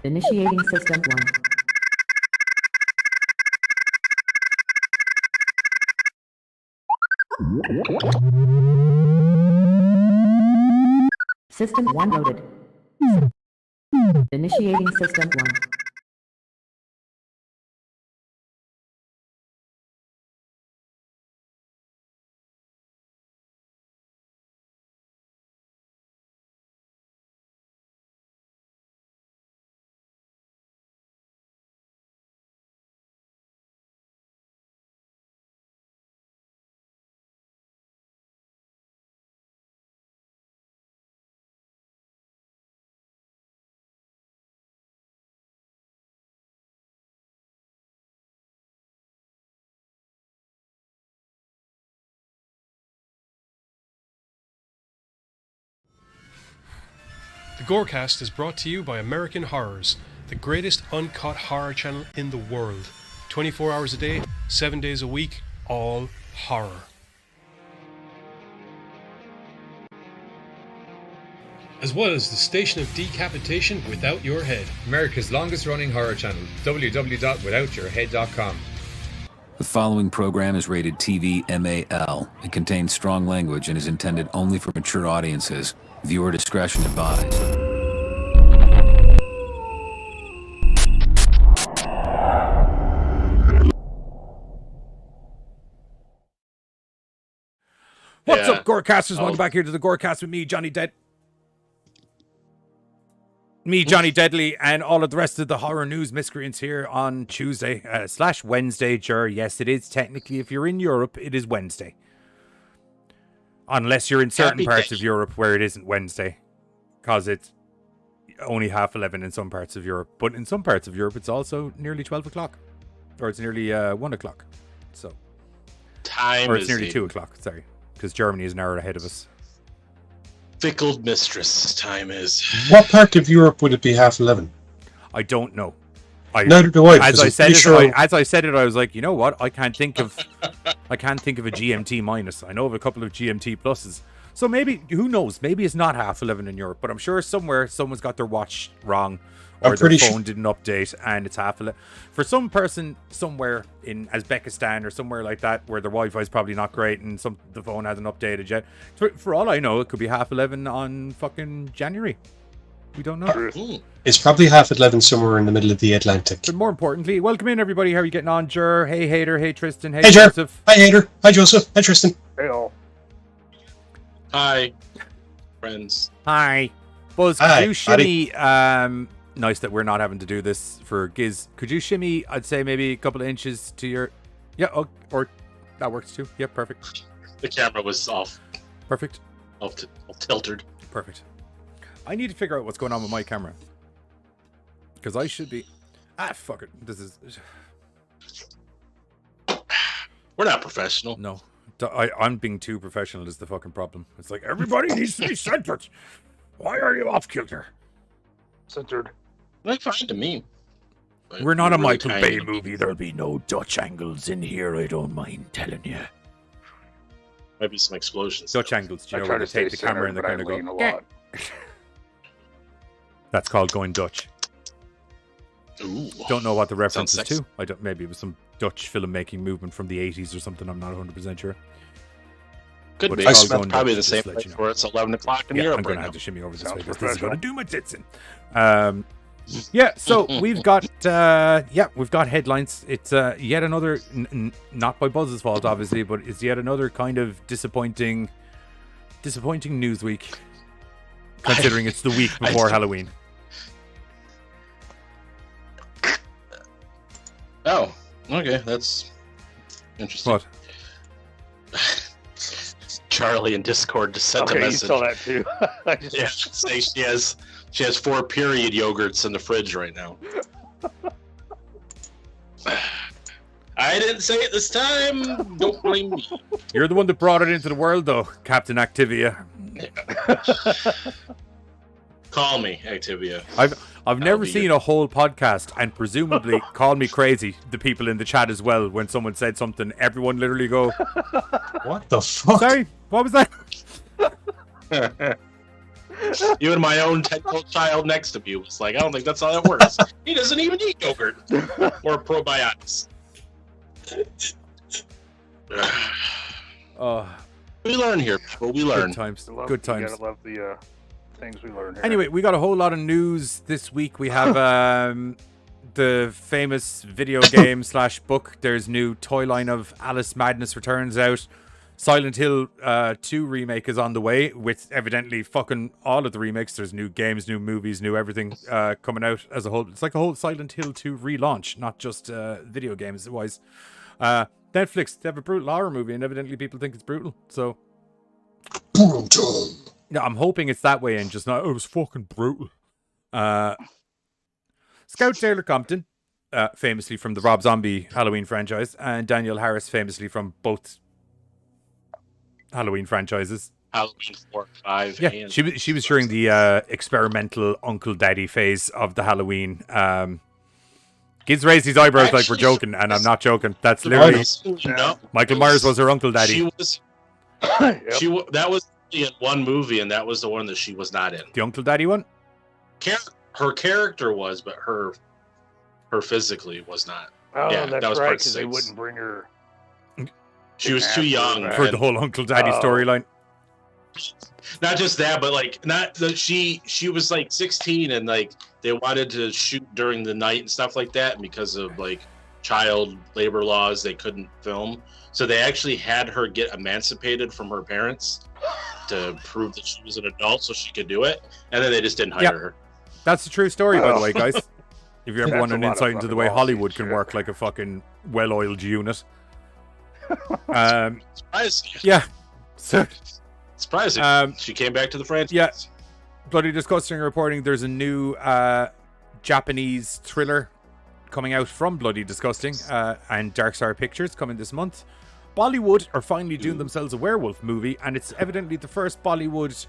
Initiating System 1. System 1 loaded. Initiating System 1. The Gorecast is brought to you by American Horrors, the greatest uncut horror channel in the world. 24 hours a day, 7 days a week, all horror. As well as the Station of Decapitation Without Your Head. America's longest running horror channel, www.withoutyourhead.com. The following program is rated TV MAL. It contains strong language and is intended only for mature audiences. Viewer discretion advised. What's up, Gorecasters? Welcome back here to the Gorecast with me, Johnny Deadly, and all of the rest of the horror news miscreants here on Tuesday / Wednesday. Sure, yes, it is technically. If you're in Europe, it is Wednesday. Unless you're in certain parts of Europe where it isn't Wednesday, because it's only 11:30 in some parts of Europe. But in some parts of Europe, it's also nearly 12 o'clock, or it's nearly 1 o'clock. So time, or it's nearly 2 o'clock. Sorry, because Germany is an hour ahead of us. Fickle mistress time is. What part of Europe would it be 11:30? I don't know. Neither do I. As I said it, I was like, you know what? I can't think of a GMT minus. I know of a couple of GMT pluses. So maybe, who knows? Maybe it's not 11:30 in Europe, but I'm sure somewhere someone's got their watch wrong, or their phone didn't update, and it's 11:30. For some person somewhere in Uzbekistan or somewhere like that, where their Wi-Fi is probably not great and the phone hasn't updated yet. For all I know, it could be 11:30 on fucking January. We don't know. It's probably 11:30 somewhere in the middle of the Atlantic. But more importantly, welcome in everybody. How are you getting on, Jer? Hey, Hater. Hey, Tristan. Hey, Jer. Joseph. Hi, Hater. Hi, Joseph. Hi, Tristan. Hey, all. Hi, friends. Hi. Buzz, could Hi, you shimmy, nice that we're not having to do this for Giz. Could you shimmy, I'd say maybe a couple of inches to your... Yeah, or that works too. Yeah, perfect. The camera was off. Perfect. Off tilted. Perfect. I need to figure out what's going on with my camera. Because I should be... fuck it. This is... We're not professional. No. I'm being too professional is the fucking problem. It's like, everybody needs to be centered. Why are you off kilter? Centered. Like, fine to me. But we're not a really Michael Bay movie. There'll be no Dutch angles in here, I don't mind telling you. Might be some explosions. Dutch angles, do you know where they take the camera and they kind of go... That's called going Dutch. Ooh. Don't know what the reference is Sounds to. Maybe it was some Dutch filmmaking movement from the 80s or something. I'm not 100% sure. Could But be. it's It's all going probably Dutch, the same just to let place you know. where it's 11 o'clock in Yeah, Europe I'm going right to have now. to shimmy over this Sounds way because this is going to professional. do my tits in. Yeah, so we've got headlines. It's yet another, not by Buzz's fault, obviously, but it's yet another kind of disappointing news week, considering it's the week before Halloween. Oh, okay, that's interesting. What? Charlie in Discord just sent a Okay, you message. saw that too. I just, Yeah, say she has 4 period yogurts in the fridge right now. I didn't say it this time. Don't blame me. You're the one that brought it into the world, though, Captain Activia. Call me, Activia. I've never be seen good. a whole podcast, and presumably call me crazy, the people in the chat as well, when someone said something, everyone literally go, What the fuck? sorry, what was that? Even my own 10-year-old child next to me was like, I don't think that's how that works. He doesn't even eat yogurt or probiotics. We learn here, people. We learn. Good times. You gotta love the things we learn here. Anyway, we got a whole lot of news this week. We have the famous video game / book. There's new toy line of Alice Madness Returns out. Silent Hill 2 remake is on the way, with evidently fucking all of the remakes. There's new games, new movies, new everything coming out as a whole. It's like a whole Silent Hill 2 relaunch, not just video games wise. Netflix, they have a brutal horror movie, and evidently people think it's brutal. So, Brutal. yeah, I'm hoping it's that way and just not, it was fucking brutal. Scout Taylor-Compton, famously from the Rob Zombie Halloween franchise, and Danielle Harris, famously from both Halloween franchises. Halloween 4 and 5. Yeah, and she was during the experimental Uncle Daddy phase of the Halloween. Kids raised his eyebrows like we're joking, and I'm not joking. That's literally No, Michael Myers was her Uncle Daddy. she was. That was in one movie, and that was the one that she was not in. The Uncle Daddy one? Her character was, but her physically was not. Oh, Yeah, that's that was right, part because they 6. wouldn't bring her. She was too young For the whole Uncle Daddy storyline. Not just that, but like she was like 16, and like they wanted to shoot during the night and stuff like that, and because of like child labor laws, they couldn't film. So they actually had her get emancipated from her parents to prove that she was an adult, so she could do it. And then they just didn't hire her. That's a true story, by the way, guys. If you ever That's want a an lot of insight into the fucking way lawsuits, Hollywood can yeah. work like a fucking well-oiled unit. Surprising. Yeah. So, Surprising. She came back to the franchise. Yeah. Bloody Disgusting reporting there's a new Japanese thriller coming out from Bloody Disgusting and Dark Star Pictures coming this month. Bollywood are finally doing themselves a werewolf movie, and it's evidently the first Bollywood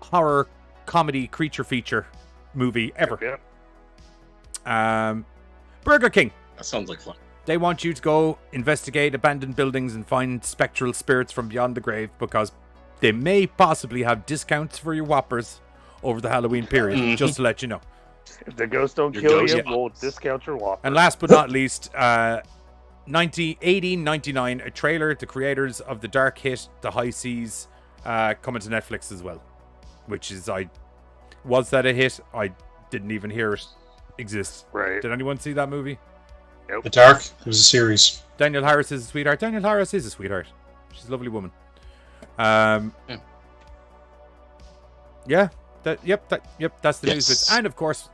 horror comedy creature feature movie ever. Yeah. Burger King. That sounds like fun. They want you to go investigate abandoned buildings and find spectral spirits from beyond the grave, because they may possibly have discounts for your Whoppers over the Halloween period, just to let you know. If the ghosts don't Your kill ghost, you, yeah. we'll discount your Whopper. And last but not least, 1899, a trailer, the creators of the dark hit The High Seas, coming to Netflix as well. Which is, was that a hit? I didn't even hear it exist. Right. Did anyone see that movie? The Dark. It was a series. Danielle Harris is a sweetheart. Danielle Harris is a sweetheart. She's a lovely woman. Yeah. That's the news bits. And of course,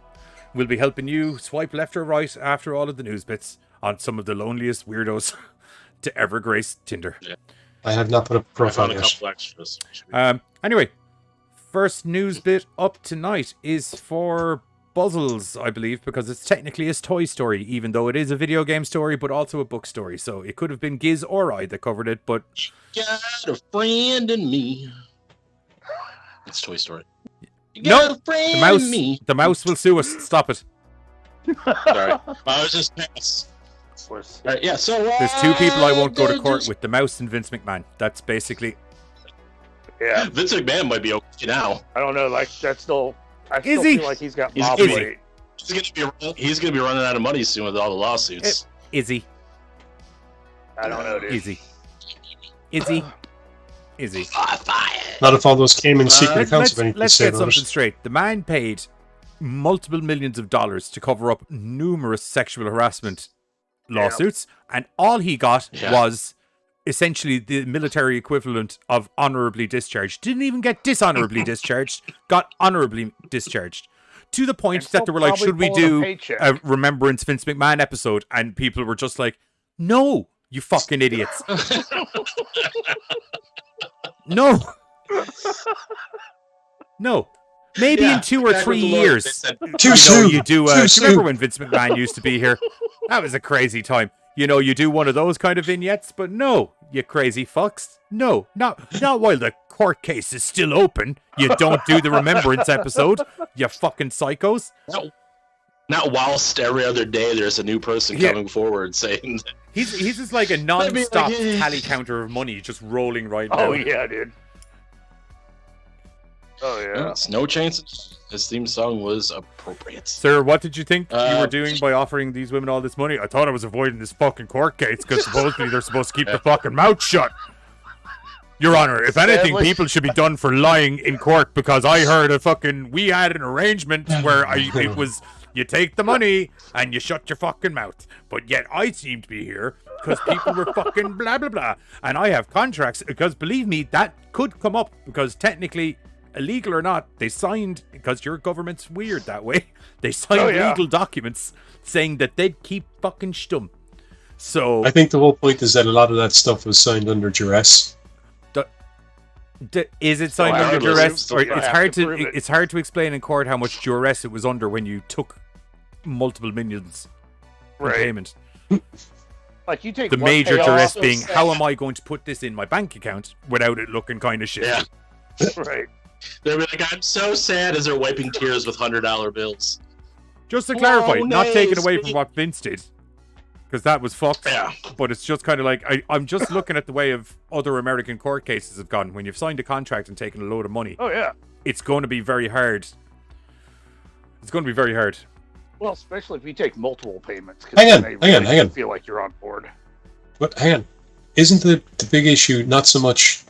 we'll be helping you swipe left or right after all of the news bits on some of the loneliest weirdos to ever grace Tinder. Yeah. I have not put up a I profile found a yet. couple extras. Anyway, first news bit up tonight is for Buzzles, I believe, because it's technically a toy story, even though it is a video game story, but also a book story. So it could have been Giz or I that covered it, but Got a friend in me. It's Toy Story. You no, got a friend the mouse, in me. the mouse will sue us. Stop it. Sorry. I was just pass. All right, yeah, so There's two people I won't go to court with: the mouse and Vince McMahon. That's basically. Yeah. Vince McMahon might be okay now. I don't know. Like that's still. I Is still he? feel like he's got Is mob he? weight. He's gonna be running out of money soon with all the lawsuits. Izzy. I don't know, dude. Izzy. Izzy. Izzy. Not if all those came in secret accounts of anything to Let's say get about something it. straight. The man paid multiple millions of dollars to cover up numerous sexual harassment lawsuits, and all he got was essentially the military equivalent of honorably discharged. Didn't even get dishonorably discharged, got honorably discharged. To the point And that they were like, probably should we pulling a do paycheck. a Remembrance Vince McMahon episode? And people were just like, no, you fucking idiots. No. No. Maybe in 2 or 3 years. Too You soon. do. Too Do you soon. remember when Vince McMahon used to be here? That was a crazy time. You do one of those kind of vignettes, but no, you crazy fucks. No, not while the court case is still open. You don't do the Remembrance episode. You fucking psychos. Not whilst every other day there's a new person coming forward saying that. He's just like a non-stop tally counter of money just rolling right now. Oh yeah, dude. Oh yeah. No, it's no chance. His theme song was appropriate. Sir, what did you think you Uh, were doing by offering these women all this money? I thought I was avoiding this fucking court case because supposedly they're supposed to keep their fucking mouth shut. Your Honor, if anything, Sadly- people should be done for lying in court because I heard we had an arrangement where it was you take the money and you shut your fucking mouth. But yet I seem to be here because people were fucking blah, blah, blah. And I have contracts because believe me, that could come up because technically, illegal or not, they signed, because your government's weird that way, they signed legal documents saying that they'd keep fucking stum. So I think the whole point is that a lot of that stuff was signed under duress. is it signed Still under hard, duress? still Or hard. it's hard to explain in court how much duress it was under when you took multiple millions in Right. payment. Like you take The one major payoff, duress also being, said- how am I going to put this in my bank account without it looking kind of shit? Yeah. Right. They'll be like, I'm so sad as they're wiping tears with $100 bills. Just to clarify, Oh, not taken nice. away from what Vince did, because that was fucked. Yeah. But it's just kind of like, I'm just looking at the way of other American court cases have gone. When you've signed a contract and taken a load of money, Oh yeah. it's going to be very hard. It's going to be very hard. Well, especially if you take multiple payments. 'cause Hang on, then they hang on, really hang on. Feel like you're on board. But hang on, isn't the big issue not so much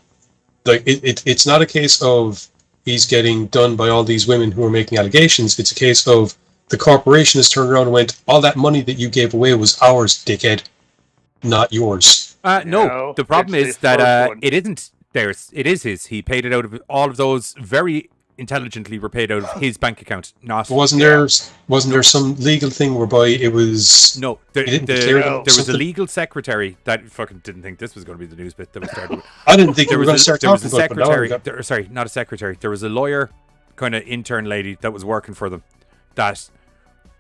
like it's not a case of he's getting done by all these women who are making allegations. It's a case of the corporation has turned around and went, all that money that you gave away was ours, dickhead, not yours. No, No, the problem it's is the that first one. it isn't theirs. It is his. He paid it out of all of those very intelligently were paid out of his bank account. Not But wasn't there some legal thing whereby it was no. He didn't declare There was a something? legal secretary that fucking didn't think this was going to be the news bit that we started with. I didn't think There we was were going a, to start there was talking a about it, but now secretary. we got- Sorry, not a secretary. There was a lawyer, kind of intern lady that was working for them, that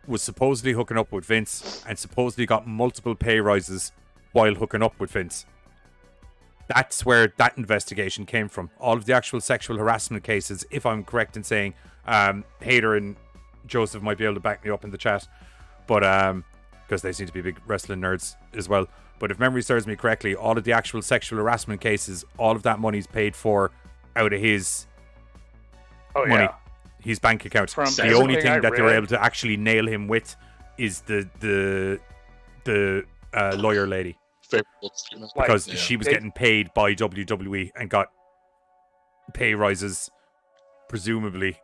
was supposedly hooking up with Vince and supposedly got multiple pay rises while hooking up with Vince. That's where that investigation came from. All of the actual sexual harassment cases, if I'm correct in saying, Hader and Joseph might be able to back me up in the chat, but because they seem to be big wrestling nerds as well. But if memory serves me correctly, all of the actual sexual harassment cases, all of that money's paid for out of his Oh money, yeah. his bank account. From The only everything thing I that they were read- able to actually nail him with is the lawyer lady, Favorable statement. Like, because yeah. she was They- getting paid by WWE and got pay rises, presumably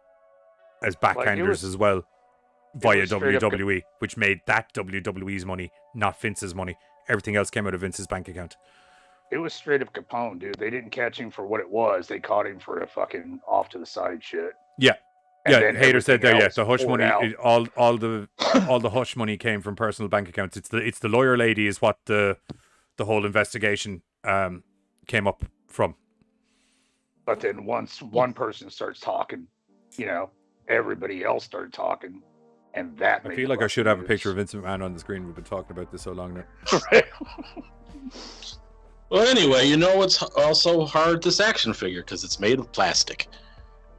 as backhanders was- as well via was straight up WWE, which made that WWE's money, not Vince's money. Everything else came out of Vince's bank account. It was straight up Capone, dude. They didn't catch him for what it was. They caught him for a fucking off to the side shit. Yeah. And Yeah, then Hader said there. everything Yeah, else the hush poured money, out. all the hush money came from personal bank accounts. It's the lawyer lady is what the whole investigation came up from. But then once one person starts talking, everybody else started talking, and that. I made feel the like I should have a fucking picture of news. Vincent McMahon on the screen. We've been talking about this so long now. Right. Well, anyway, it's also hard, this action figure, because it's made of plastic.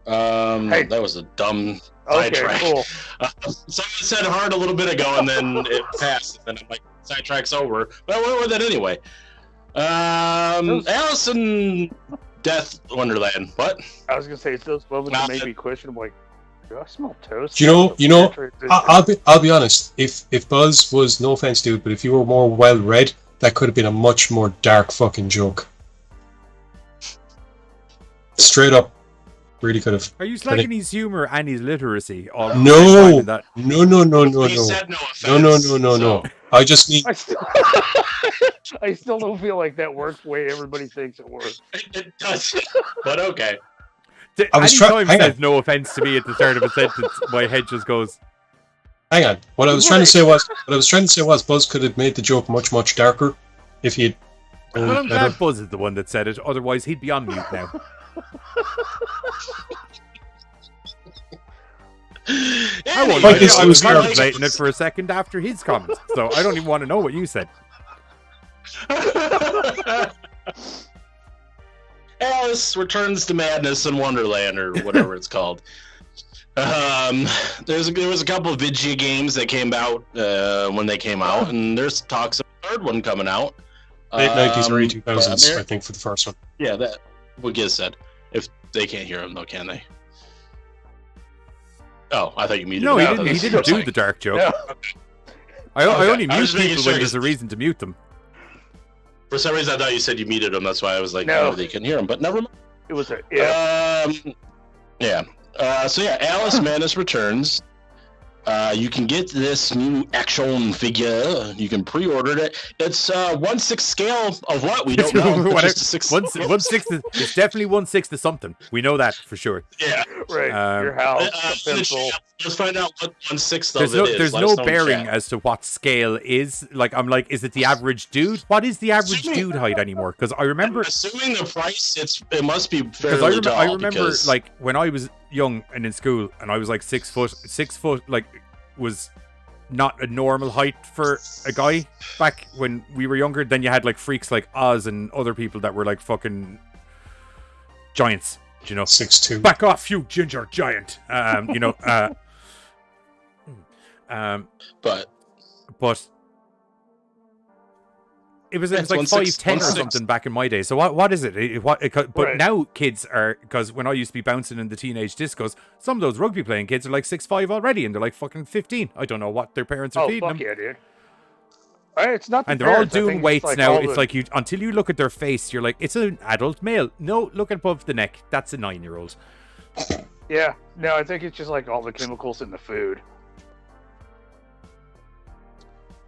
Hey. That was a dumb Okay, sidetrack. cool. Someone said hard a little bit ago, and then it passed, and then I'm like, sidetrack's over. But I went with it anyway. Alice in Death Wonderland. What? I was gonna say it's those moments that make Nothing. me question. I'm like, do I smell toast? Do you know, I'll be honest. If Buzz was, no offense, dude, but if you were more well read, that could have been a much more dark fucking joke. Straight up, really could have. Are you slagging his humor and his literacy? All No, that? He said no offense. No. I just need. I still, I still don't feel like that works the way everybody thinks it works. It does, but okay. I was Anytime hang he says on. no offense to me at the start of a sentence, my head just goes. Hang on. What I was trying to say was Buzz could have made the joke much darker if he had. Well, I'm better. glad Buzz is the one that said it. Otherwise, he'd be on mute now. I won't. Like this, I it was was hard. contemplating it for a second after his comments, so I don't even want to know what you said. Alice returns to madness in Wonderland, or whatever it's called. There was a couple of video games that came out when they came out, and there's talks of a third one coming out. Late 90s, early 2000s, there- I think, for the first one. Yeah, that what Giz said. If they can't hear him, though, can they? Oh, I thought you muted No, him. he didn't do the dark joke. No. I only I mute was making people sure when there's a reason to mute them. For some reason, I thought you said you muted him. That's why I was like, No. maybe they can hear him. But never mind. It was a yeah. Yeah. So yeah, Alice Madness returns. You can get this new action figure. You can pre-order it. It's 1/6 scale of what we don't know. Whatever. Just a 6. 1/6. It's definitely 1/6 of something. We know that for sure. Yeah. Right. Your house, the pencil. Let's find out what 1/6 of it is. There's Let no us know in bearing chat. as to what scale is. Like, I'm like, is it the average dude? What is the average dude height anymore? Because I remember, Assuming the price, it must be because fairly tall. I remember because- like when I was young and in school, and I was like 6 foot. 6 foot like was not a normal height for a guy back when we were younger. Then you had like freaks like Oz and other people that were like fucking giants. You know, 6'2". back off, you ginger giant. You know, but it was It's like 1/6, 5'10" or 1/6. something back in my day. So what is it? But Right. now kids are, because when I used to be bouncing in the teenage discos, some of those rugby playing kids are like 6'5" already, and they're like fucking 15. I don't know what their parents are Oh feeding fuck them. yeah, dude. It's not. The And they're all parents, I doing think weights like now. all It's the- like you, until you look at their face, you're like, it's an adult male. No, look above the neck. That's a 9-year-old. Yeah. No, I think it's just like all the chemicals in the food.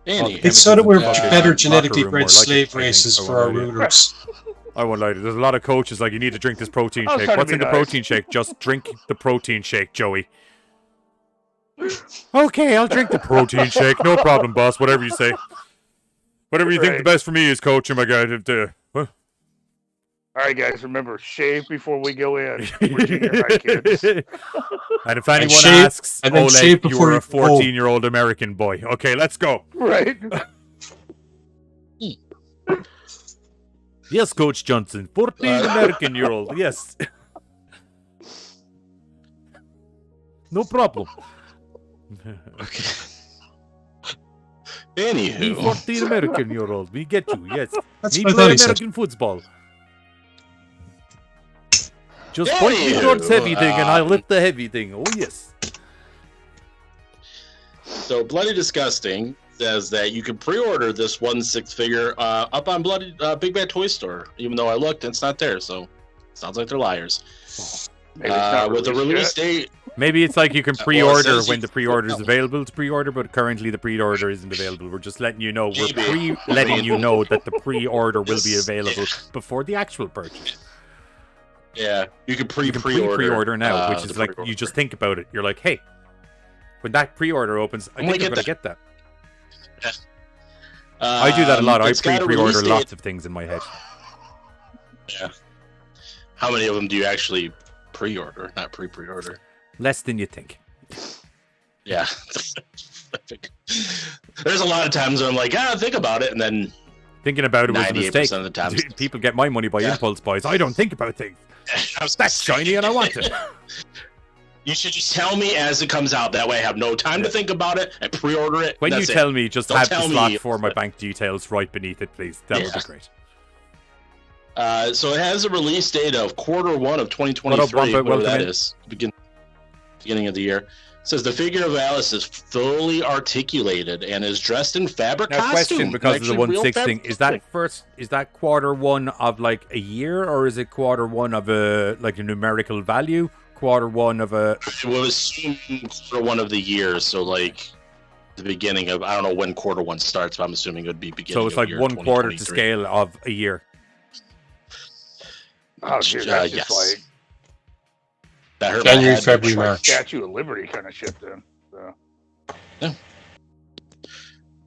Anyway, It's so that we're Yeah. better Locker genetically room, bred more like slave it, I think. races I for won't our lie to you. rulers. I won't lie to you. There's a lot of coaches like, you need to drink this protein I was shake. trying to What's be in the nice. protein shake? Just drink the protein shake, Joey. Okay, I'll drink the protein shake. No problem, boss. Whatever you say. Whatever you think the Right. best for me is, coach. Oh my god. What? All right, guys, remember, shave before we go in. We're junior high kids. And if anyone shave- asks, and then Oleg, shave you before are a you go. 14-year-old American boy. Okay, let's go. Right. Yes, Coach Johnson. 14 American-year-old. Yes. No problem. Me anywho, 14 American-year-old. We get you, yes. That's Me what I play thought he said. American football. Just point me towards heavy thing and I'll lift the heavy thing. Oh, yes. so Bloody Disgusting says that you can pre-order this 1/6 figure up on Bloody Big Bad Toy Store. Even though I looked, it's not there. So sounds like they're liars. Maybe it's not With the release yet. date, Maybe it's like you can Well, it pre-order says when you the can pre-order is pre-order. available to pre-order, but currently the pre-order isn't available. We're just letting you know. We're Maybe. letting you know that the pre-order will be available before the actual purchase. yeah, you can You can pre-order now, which the is like, you pre-order. just think about it. You're like, hey, when that pre-order opens, I I'm think gonna I'm going to get get that. I do that a lot. I It's got a pre-order release date. lots of things in my head. Yeah. How many of them do you actually pre-order? Not pre-order. Less than you think. Yeah. There's a lot of times where I'm like, think about it, and then Thinking about it was a 98% mistake. of the times. People get my money by Yeah. impulse buys. I don't think about things. That's shiny and I want it. You should just tell me as it comes out. That way I have no time to think about it and pre-order it. When you That's it. tell me, just Don't have the tell slot me. for my bank details right beneath it, please. That would be Yeah. great. So it has a release date of Q1 of 2023, Wombat? whatever that Welcome in. is. Beginning of the year. It says the figure of Alice is fully articulated and is dressed in fabric Now, costume. question, because of the Actually, real 1/6 thing, fabric is that Q1 of like a year, or is it Q1 of a like a numerical value? Q1 of a I would assume Q1 of the year, so like the beginning of, I don't know when Q1 starts, but I'm assuming it would be beginning. so it's of like year 1 quarter to 2023. scale of a year. Oh, dude, that's just like That hurt my January, head. February, like March. Statue of Liberty kind of shit then. So.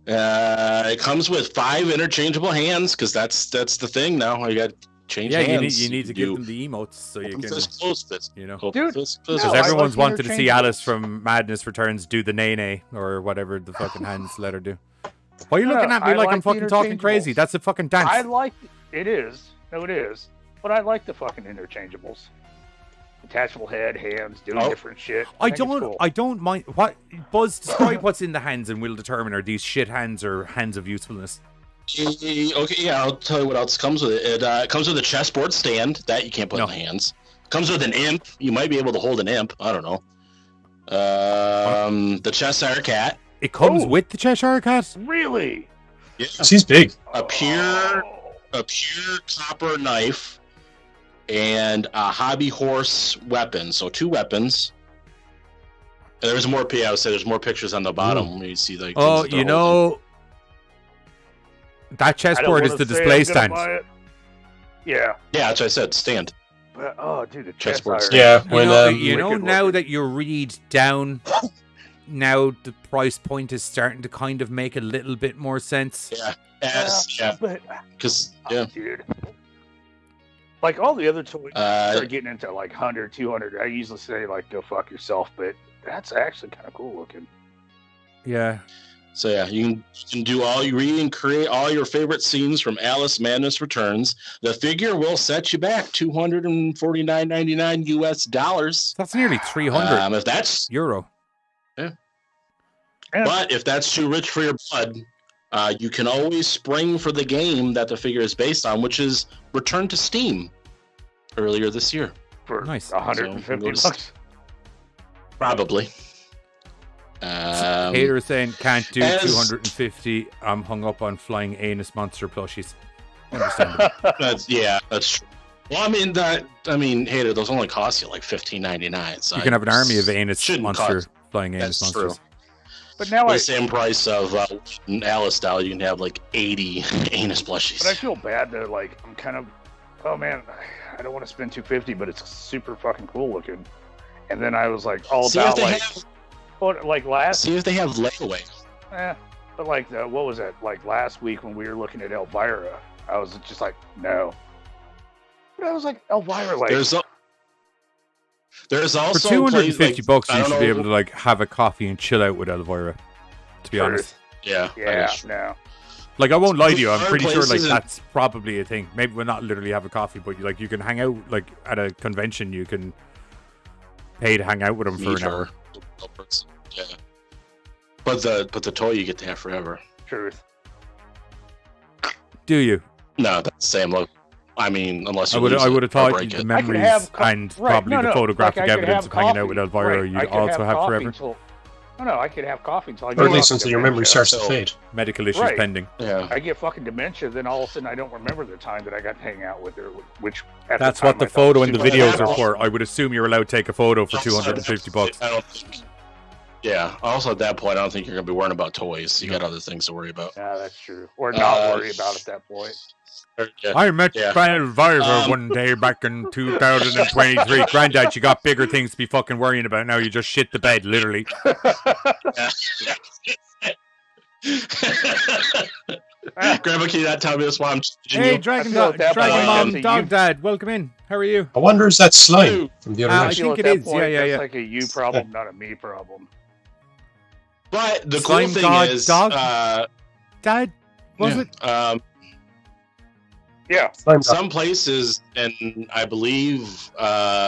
It comes with 5 interchangeable hands, because that's the thing now. You got to change Yeah, hands. you need to do give them the emotes so you open can, fist, close fist. you know. Open Dude, fist, no, close Because I fist. everyone's like wanted to see interchangeables. Alice from Madness Returns do the nay or whatever the fucking hands let her do. Why are you looking at me I like I'm like the fucking talking crazy? interchangeables. That's a fucking dance. I like it is. No, it is. But I like the fucking interchangeables. Detachable head, hands, doing different shit. I think it's cool. don't mind. What Buzz, describe what's in the hands, and we'll determine are these shit hands or hands of usefulness. Okay, yeah, I'll tell you what else comes with it. It comes with a chessboard stand that you can't put No. in the hands. Comes with an imp. You might be able to hold an imp. I don't know. The Cheshire Cat. It comes Oh. with the Cheshire Cat? Really? Yeah. He's big. A pure copper knife and a hobby horse weapon. So 2 weapons. And there's more. I would say there's more pictures on the bottom where you see like. Oh, things that you they're holding. know, that chessboard is the display stand. Yeah. Yeah, that's what I said. Stand. But, oh, dude, the Chessboard. Cheshire. Yeah, You when know, you know Wicked now looking. that you read down, now the price point is starting to kind of make a little bit more sense. Yeah. Yeah. But, Because yeah. dude. Like all the other toys Uh, start getting into like 100, 200. I usually say like go fuck yourself, but that's actually kind of cool looking. Yeah. So yeah, you can do all you read and create all your favorite scenes from Alice Madness Returns. The figure will set you back $249.99 US dollars. That's nearly 300 If that's euro. but if that's too rich for your blood, you can always spring for the game that the figure is based on, which is Return to Steam earlier this year. For Nice. 150 So, bucks. Probably. Hater saying can't do as- 250. I'm hung up on flying anus monster plushies. Understandable. That's true. Well, Hater, those only cost you like $15.99. So You can have an army of anus shouldn't monster cost- flying anus That's monsters. true. But now For I the same price of an Alice doll, you can have like 80 anus plushies. But I feel bad though. Like I'm kind of, oh man, I don't want to spend 250, but it's super fucking cool looking. And then I was like all See if about they like, have- like last, See if they have layaway. but like what was that? Like last week when we were looking at Elvira, I was just like no. But I was like Elvira, like There's For also 250 bucks, I you don't should be know- able to like have a coffee and chill out with Elvira. To be Truth. honest, Yeah, that yeah, is true. no. like I won't lie to you, I'm There are pretty sure like places in- that's probably a thing. Maybe we'll not literally have a coffee, but you can hang out like at a convention. You can pay to hang out with them for an hour. Yeah. But the toy you get to have forever. Truth. Do you? No, that's the same look. Unless I you would lose I it would have or thought break the it. I could memories have and right, probably no, the no, photographic like I could evidence have of hanging out coffee. with Elvira. Right, You'd I could also have coffee forever. Till, no, I could have coffee until I Or get at least fucking until your memory dementia. starts to So- fade. Medical issues Right. pending. Yeah. I get fucking dementia, then all of a sudden I don't remember the time that I got to hang out with her, which at That's the time what the I thought photo was and the super videos are cool. for. I would assume you're allowed to take a photo for Also, 250 bucks. I don't think. Yeah. Also, at that point, I don't think you're gonna be worrying about toys. You got other things to worry about. Yeah, that's true. Or not worry about it at that point. Yeah. I met Yeah. Elvira one day back in 2023. Granddad, you got bigger things to be fucking worrying about now. You just shit the bed, literally. Grandma, can you not tell me this while I'm changing Hey, you? Dragon, I feel at that Dragon point, Mom, that's a Dog you- Dad, welcome in. How are you? I wonder is that slime from the other I night? think at it that is. point, Yeah. That's like a you problem, not a me problem. But the Slime cool thing God is, dog? Dad, was yeah, it? Yeah, Slime some places, and I believe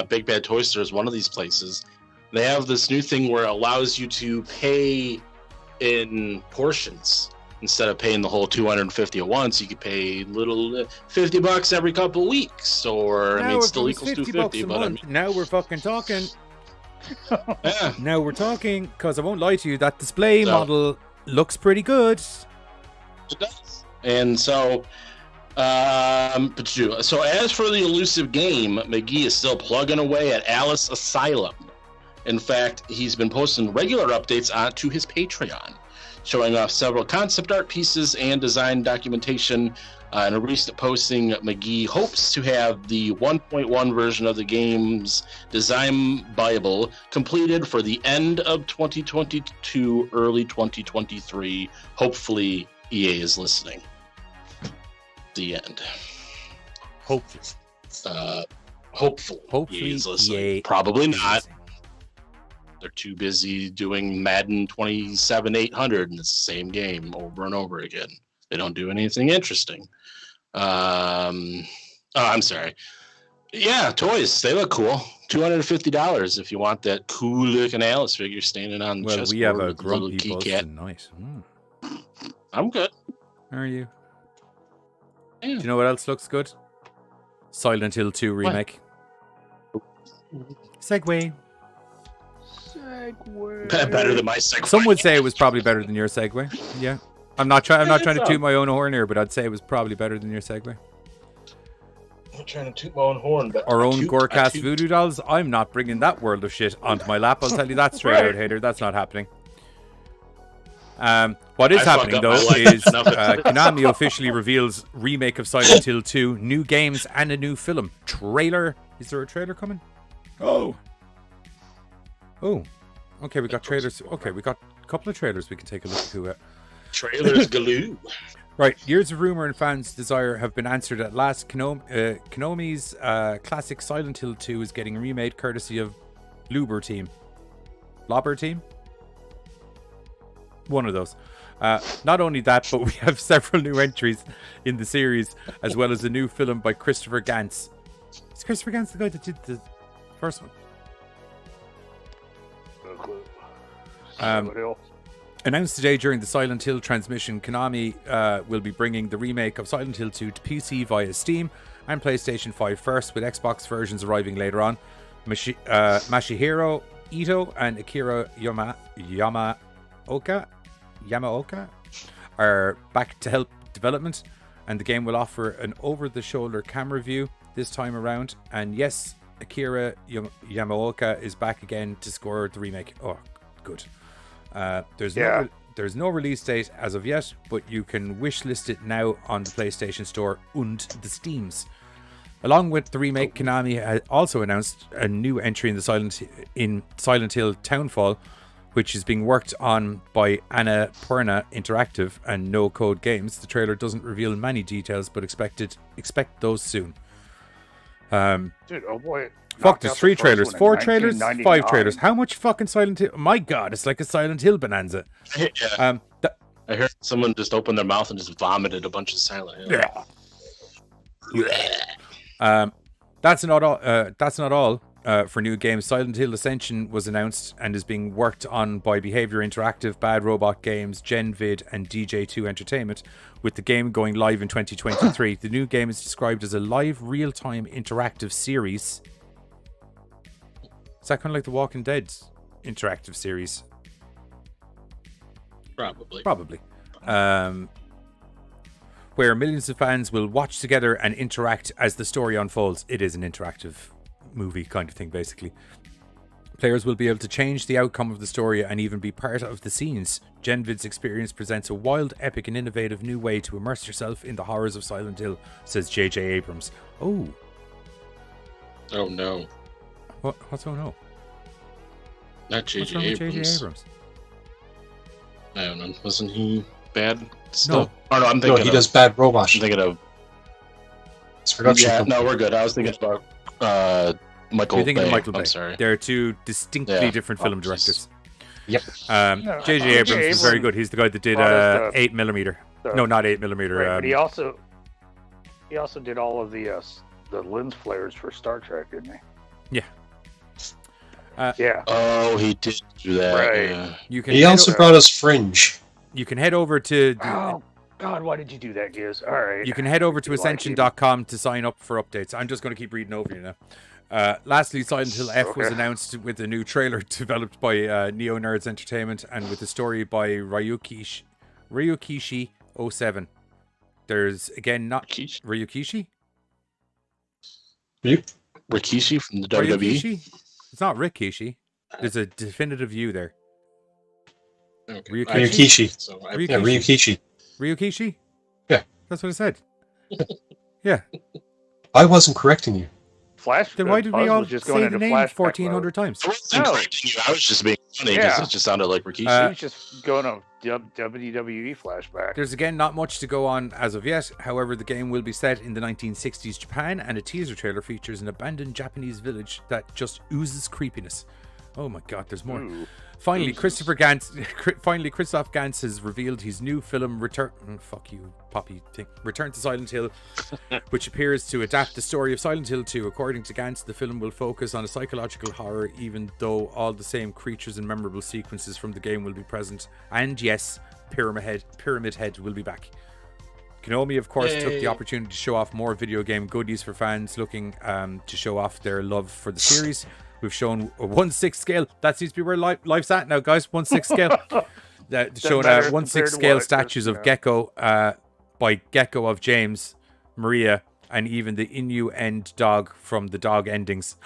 Big Bad Toy Store is one of these places. They have this new thing where it allows you to pay in portions instead of paying the whole 250 at once. You could pay little $50 every couple of weeks, or Now it it still was equals 50 bucks 250. a But month. Now we're fucking talking. yeah, Now we're talking, because I won't lie to you, that display So- model looks pretty good. it does. And so, so as for the elusive game, McGee is still plugging away at Alice Asylum. In fact, he's been posting regular updates onto his Patreon, showing off several concept art pieces and design documentation. In a recent posting, McGee hopes to have the 1.1 version of the game's design Bible completed for the end of 2022, early 2023. Hopefully, EA is listening. The end. Hopefully. Hopefully EA is listening. Probably not. They're too busy doing Madden 27-800, and it's the same game over and over again. They don't do anything interesting. I'm sorry. Yeah, toys. They look cool. $250 if you want that cool looking Alice figure standing on the Well, chessboard we have a with little grumpy key buzz cat. tonight. I'm good. How are you? Yeah. Do you know what else looks good? Silent Hill 2 remake. Segway. segue. Better than my segue. Some would say it was probably better than your segue. Yeah. I'm not trying to so. toot my own horn here, but I'd say it was probably better than your segue. I'm not trying to toot my own horn, but Our I own toot, Gorecast I toot. voodoo dolls. I'm not bringing that world of shit onto my lap. I'll tell you that straight out, hater. That's not happening. What is I fucked happening up though my life is enough. Konami officially reveals remake of Silent Hill 2, new games, and a new film trailer. Is there a trailer coming? Oh. Okay, we got trailers. Okay, we got a couple of trailers we can take a look to. Trailers galoo. Right, years of rumor and fans' desire have been answered at last. Konami's classic Silent Hill 2 is getting remade courtesy of Bloober Team. Blobber Team? One of those. Not only that, but we have several new entries in the series, as well as a new film by Christopher Gantz. Is Christopher Gantz the guy that did the first one? No clue. Um, Announced today during the Silent Hill transmission, Konami will be bringing the remake of Silent Hill 2 to PC via Steam and PlayStation 5 first, with Xbox versions arriving later on. Masahiro Ito and Akira Yamaoka are back to help development, and the game will offer an over-the-shoulder camera view this time around. And yes, Akira Yamaoka is back again to score the remake. Oh, good. There's no release date as of yet, but you can wishlist it now on the PlayStation Store and the Steams. Along with the remake, Konami has also announced a new entry in the Silent Hill Townfall, which is being worked on by Annapurna Interactive and No Code Games. The trailer doesn't reveal many details, but expect those soon. Dude, oh boy. Fuck, there's 3 trailers, 4 trailers, 5 trailers. How much fucking Silent Hill? My God, it's like a Silent Hill bonanza. Yeah. I heard someone just opened their mouth and just vomited a bunch of Silent Hill. That's not all. For new games, Silent Hill Ascension was announced and is being worked on by Behavior Interactive, Bad Robot Games, GenVid, and DJ2 Entertainment, with the game going live in 2023. The new game is described as a live, real-time interactive series. Is that kind of like the Walking Dead interactive series? Probably. Where millions of fans will watch together and interact as the story unfolds. It is an interactive movie kind of thing, basically. Players will be able to change the outcome of the story and even be part of the scenes. GenVid's experience presents a wild, epic, and innovative new way to immerse yourself in the horrors of Silent Hill, says J.J. Abrams. Oh no. What's oh no? Not J.J. What's wrong with Abrams. J.J. Abrams? I don't know. Wasn't he bad stuff? No. Oh, no, I'm thinking No, he does Bad Robot. I'm thinking of... It's production Yeah, company. no, we're good. I was thinking about Michael You're thinking Bay. of Michael Bay. I'm sorry. They're 2 distinctly different film directors. Yep. J.J. Abrams is very good. He's the guy that did 8mm. No, not 8mm. Right, but he also did all of the lens flares for Star Trek, didn't he? Yeah. Yeah. Oh, he did do that. Right. Yeah. He also brought us Fringe. You can head over to... Oh, God, why did you do that, Giz? All right. You can head over to Ascension.com to sign up for updates. I'm just going to keep reading over you now. Lastly, Silent Hill F was announced with a new trailer developed by Neo Nerds Entertainment and with a story by Ryukishi07. There's, again, not... Ryukishi? Rikishi from the WWE? Ryukishi? It's not Rikishi. There's a definitive U there. Okay. Ryukishi. So Yeah, Ryukishi. Ryukishi? Yeah. That's what I said. Yeah. I wasn't correcting you. Flash. Then why did we all just say going the into name flashback 1,400 times? I wasn't correcting you. I was just being funny Yeah. because it just sounded like Rikishi. He was just going on WWE flashback. There's again not much to go on as of yet. However, the game will be set in the 1960s Japan, and a teaser trailer features an abandoned Japanese village that just oozes creepiness. Oh my God, there's more. Ooh. Finally, Christoph Gantz has revealed his new film Return to Silent Hill, which appears to adapt the story of Silent Hill 2. According to Gantz, the film will focus on a psychological horror, even though all the same creatures and memorable sequences from the game will be present. And yes, Pyramid Head will be back. Konami, of course, took the opportunity to show off more video game goodies for fans looking to show off their love for the series, We've shown a 1/6 scale. That seems to be where life's at now, guys. 1/6 scale. Showed 1/6 scale statues of Gecko by Gecko of James, Maria, and even the Inu-End dog from the dog endings.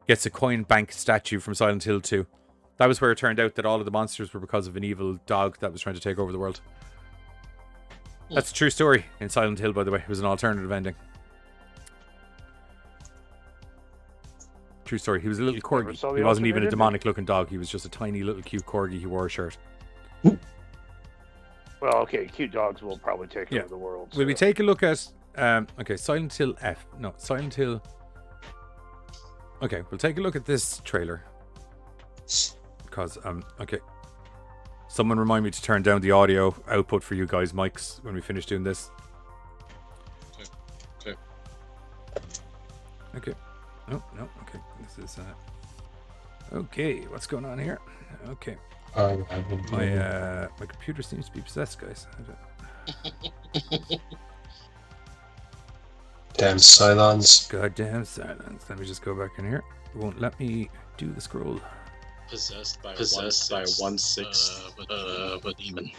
Gets a coin bank statue from Silent Hill 2. That was where it turned out that all of the monsters were because of an evil dog that was trying to take over the world. That's a true story in Silent Hill, by the way. It was an alternative ending. True story. He was a little corgi. He wasn't even a demonic-looking dog. He was just a tiny little cute corgi who wore a shirt. Well, okay, cute dogs will probably take over the world. Will we take a look at... okay, Silent Hill F. No, Silent Hill... Okay, we'll take a look at this trailer. Because, okay. Someone remind me to turn down the audio output for you guys' mics when we finish doing this. Okay. Okay. No, okay. This is, okay, what's going on here? Okay. My computer seems to be possessed, guys. Damn Cylons. Goddamn silence. Let me just go back in here. It won't let me do the scroll. Possessed by 1/6, but even.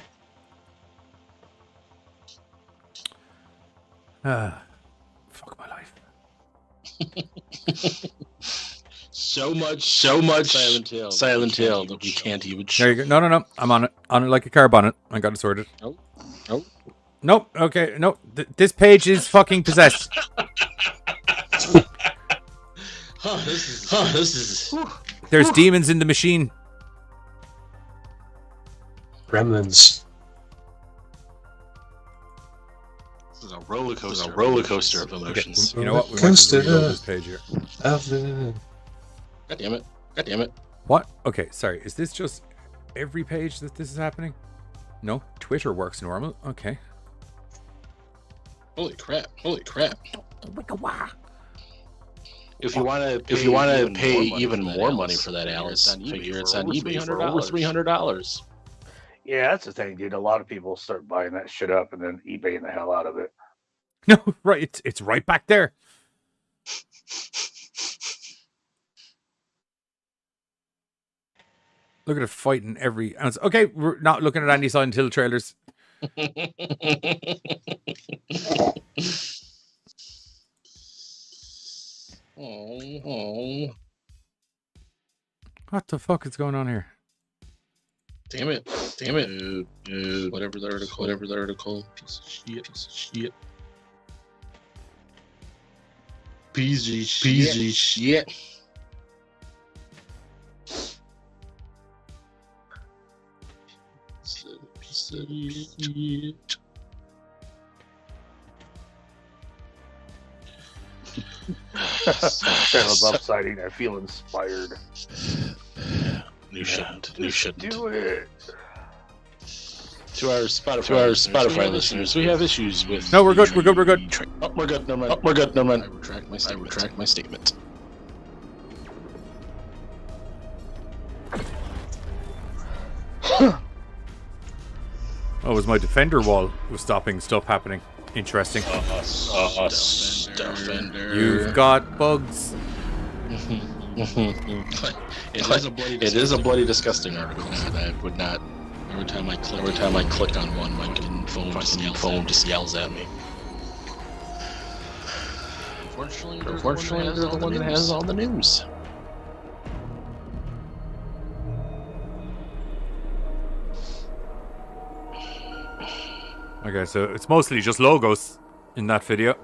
Fuck my life. so much Silent Hill that we can't even. There you go. No. I'm on it like a car bonnet. I got it sorted. Nope. Okay. No. This page is fucking possessed. This is. There's demons in the machine. Gremlins. This is a roller coaster of emotions. Okay. You know what? We might just reload this page here. God damn it. What? Okay. Sorry. Is this just every page that this is happening? No. Twitter works normal. Okay. Holy crap. If you want to pay even more money for that, Alice, figure it's on eBay for over $300. Yeah, that's the thing, dude. A lot of people start buying that shit up and then eBaying the hell out of it. No, right. It's right back there. Look at it fighting every ounce. Okay, we're not looking at any Silent Hill trailers. Oh. What the fuck is going on here? Damn it. Dude. Whatever the article. Piece of shit. Piece of shit. Channel's upsiding. I feel inspired. You shouldn't. Do it. To our Spotify listeners, we have issues with. No, we're good. We're good. Never mind. I retract my statement. Oh, it was my defender wall was stopping stuff happening. Interesting. Defender. You've got bugs. It is a bloody disgusting article. I would not. Every time I click on one, my phone just yells at me. Unfortunately, they're the one that has all the news. Okay, so it's mostly just logos in that video.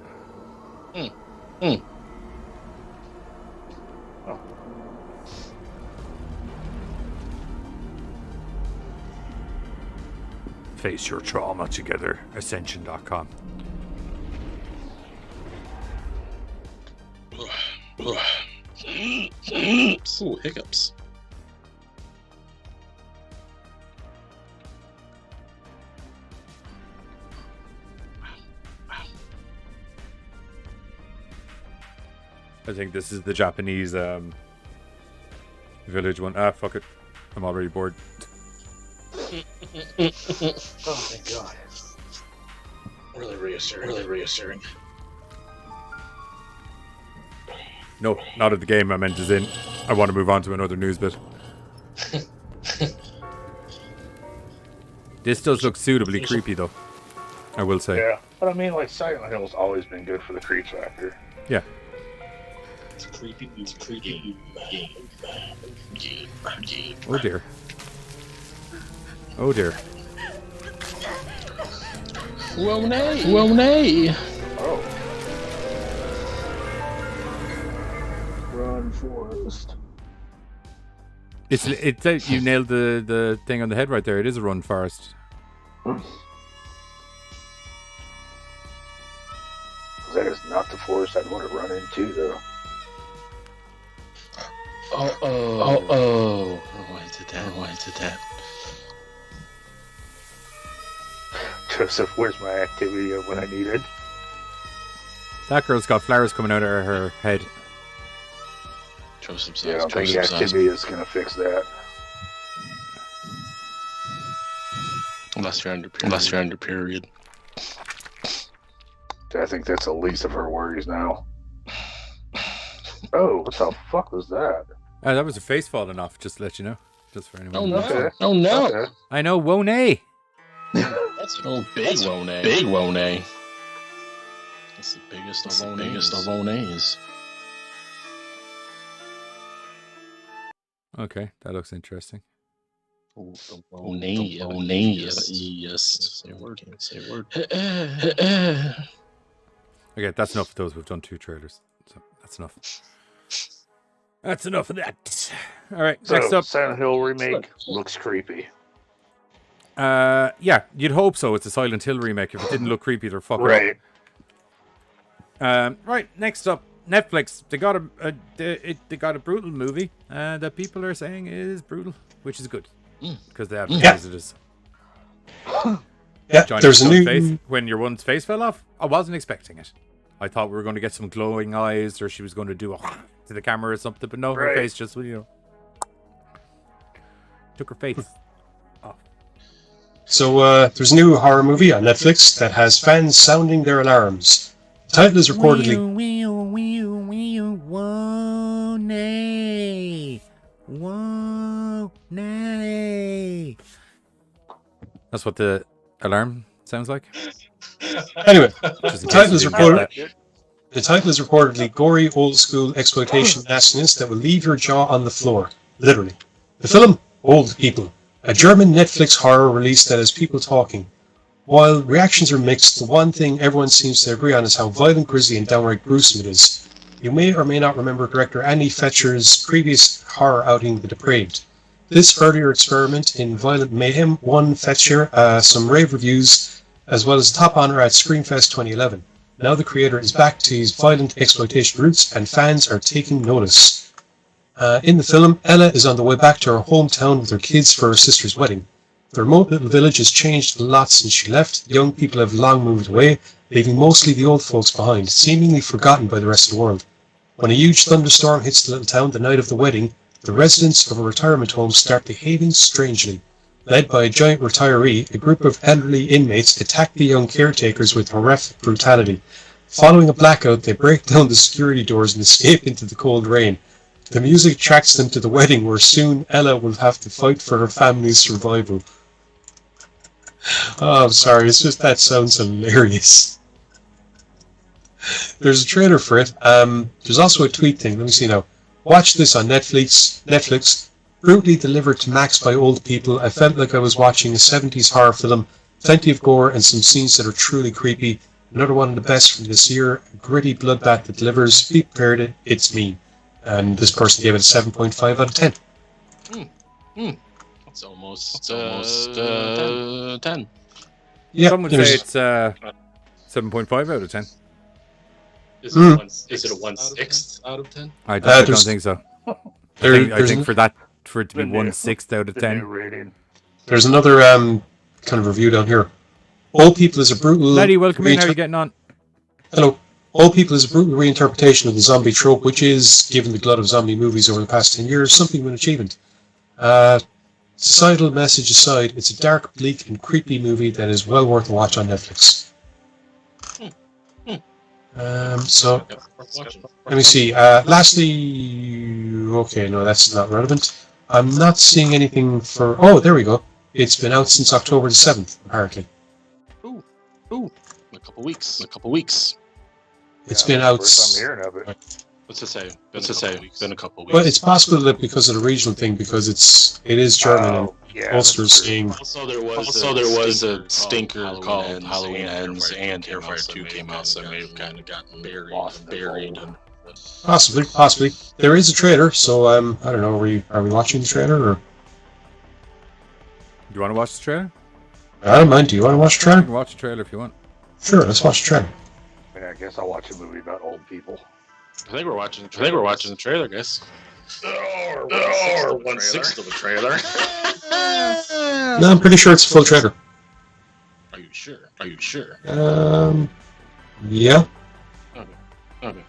Face your trauma together. Ascension.com. Ooh, hiccups. I think this is the Japanese village one. Ah, fuck it. I'm already bored. Oh my god. Really reassuring. No, not at the game. I meant as in, I want to move on to another news bit. This does look suitably creepy, though. I will say. Yeah, but I mean, like, Silent Hill's always been good for the creep factor. Yeah. It's creepy. It's creepy. Oh dear. Oh dear. Well, nay. Oh. Run, Forest. It's you nailed the thing on the head right there. It is a run forest. That is not the forest I'd want to run into, though. Oh, why did that? Joseph, where's my activity of when I need it? That girl's got flowers coming out of her head. Joseph Yeah, I says, don't think Joseph says, activity is going to fix that. unless you're under period. I think that's the least of her worries now. Oh, what the fuck was that? That was a face falling off, just to let you know. Just for anyone. Okay. Oh no! Okay. I know, whoa nay. That's a big wonay. Big wonay. That's the biggest of wonays. Okay, that looks interesting. Wonay. Yes. Say a word. Okay, that's enough of those. We've done 2 trailers, so that's enough. That's enough of that. All right, next So, up. Silent Hill remake looks creepy. Yeah, you'd hope so. It's a Silent Hill remake. If it didn't look creepy, they're fucking Right. up. Right, next up, Netflix. They got a brutal movie that people are saying is brutal, which is good because they advertise it as. Yeah, Johnny there's a Depp's new. face. When your one's face fell off, I wasn't expecting it. I thought we were going to get some glowing eyes, or she was going to do a to the camera or something, but no, her Right. face just took her face off. So there's a new horror movie on Netflix that has fans sounding their alarms. The title is reportedly. Whoa, nay. Whoa, nay. That's what the alarm sounds like. Anyway, Just in the case title is you didn't get reported. that. The title is reportedly gory, old-school exploitation nastiness that will leave your jaw on the floor, literally. The film, Old People, a German Netflix horror release that has people talking. While reactions are mixed, the one thing everyone seems to agree on is how violent, grisly, and downright gruesome it is. You may or may not remember director Andy Fletcher's previous horror outing, The Depraved. This earlier experiment in violent mayhem won Fletcher some rave reviews, as well as a top honor at Screamfest 2011. Now the creator is back to his violent exploitation roots, and fans are taking notice. In the film, Ella is on the way back to her hometown with her kids for her sister's wedding. The remote little village has changed a lot since she left. Young people have long moved away, leaving mostly the old folks behind, seemingly forgotten by the rest of the world. When a huge thunderstorm hits the little town the night of the wedding, the residents of a retirement home start behaving strangely. Led by a giant retiree, a group of elderly inmates attack the young caretakers with horrific brutality. Following a blackout, they break down the security doors and escape into the cold rain. The music tracks them to the wedding, where soon Ella will have to fight for her family's survival. Oh, I'm sorry, it's just that sounds hilarious. There's a trailer for it. There's also a tweet thing. Let me see now. Watch this on Netflix. Brutally delivered to max by old people. I felt like I was watching a 70s horror film. Plenty of gore and some scenes that are truly creepy. Another one of the best from this year. A gritty bloodbath that delivers. Be prepared, it's me. And this person gave it a 7.5 out of 10. It's almost 10. Yeah, Some would say it's 7.5 out of 10. Is it a 1/6 out of 10? I don't there's- think so. I there's think for it to be The new- 1/6 out of The 10. new rating. There's another kind of review down here. Old People is a brutal. Laddie, welcome in. How are you getting on? Hello. Old People is a brutal reinterpretation of the zombie trope, which is, given the glut of zombie movies over the past 10 years, something of an achievement. Societal message aside, it's a dark, bleak, and creepy movie that is well worth a watch on Netflix. So let me see. Lastly, okay, no, that's not relevant. I'm not seeing anything for. Oh, there we go. It's been out since October the 7th, apparently. Ooh, a couple weeks. It's been out. First I'm hearing of it. What's it say? Been a couple weeks. Well, it's possible that because of the regional thing, because it is German, and Ulster's saying. Also, there was a stinker called Halloween Ends, and Terrifier 2 came out, so it may have kind of gotten buried. Possibly. There is a trailer, so I don't know. Are we watching the trailer, or? Do you want to watch the trailer? I don't mind. Do you want to watch the You trailer? can watch the trailer if you want. Sure, let's watch the trailer. I guess I'll watch a movie about old people. I think we're watching the trailer, guys. Or 1/6 of a trailer. No, I'm pretty sure it's a full trailer. Are you sure? Yeah. Okay.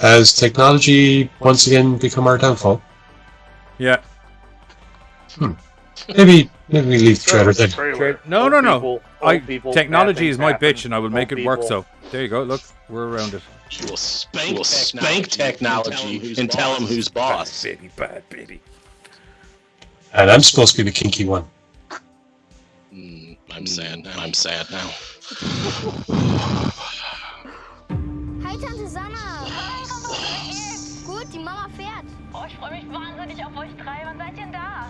Has technology once again become our downfall? Yeah. Maybe we leave the trailer then. No. Technology is my bitch, and I will make old it work. people. So there you go. Look, we're around it. She will spank technology and tell him who's boss. Bad baby. And I'm supposed to be the kinky one. I'm sad now. Hi, Tante Sanna. Gut, die Mama fährt. Oh, ich freue mich wahnsinnig auf euch drei. Wann seid ihr denn da?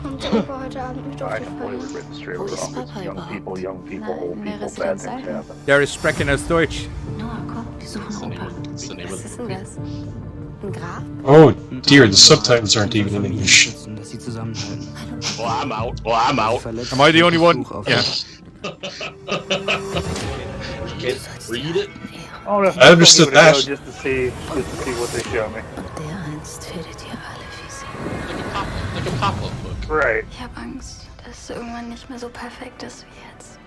Kommt der Opa heute Abend mit auf I die completely Feier? written straight with ist all Papa this young people, old Nein, people, wer bad ist things denn happen. Der ist sprechen aus Deutsch. Noah, komm, die suchen Opa. Was ist denn das? Ein Grab? Oh dear, the subtitles aren't even in English. Well, I'm out. Am I the only one? Yeah. Can't read it. Oh, no, I understood that. Just to see what they show me. Und dereinst werdet ihr alle wie sie. Like a pop-up book. Right. Ich hab Angst, dass es irgendwann nicht mehr so perfekt ist wie jetzt.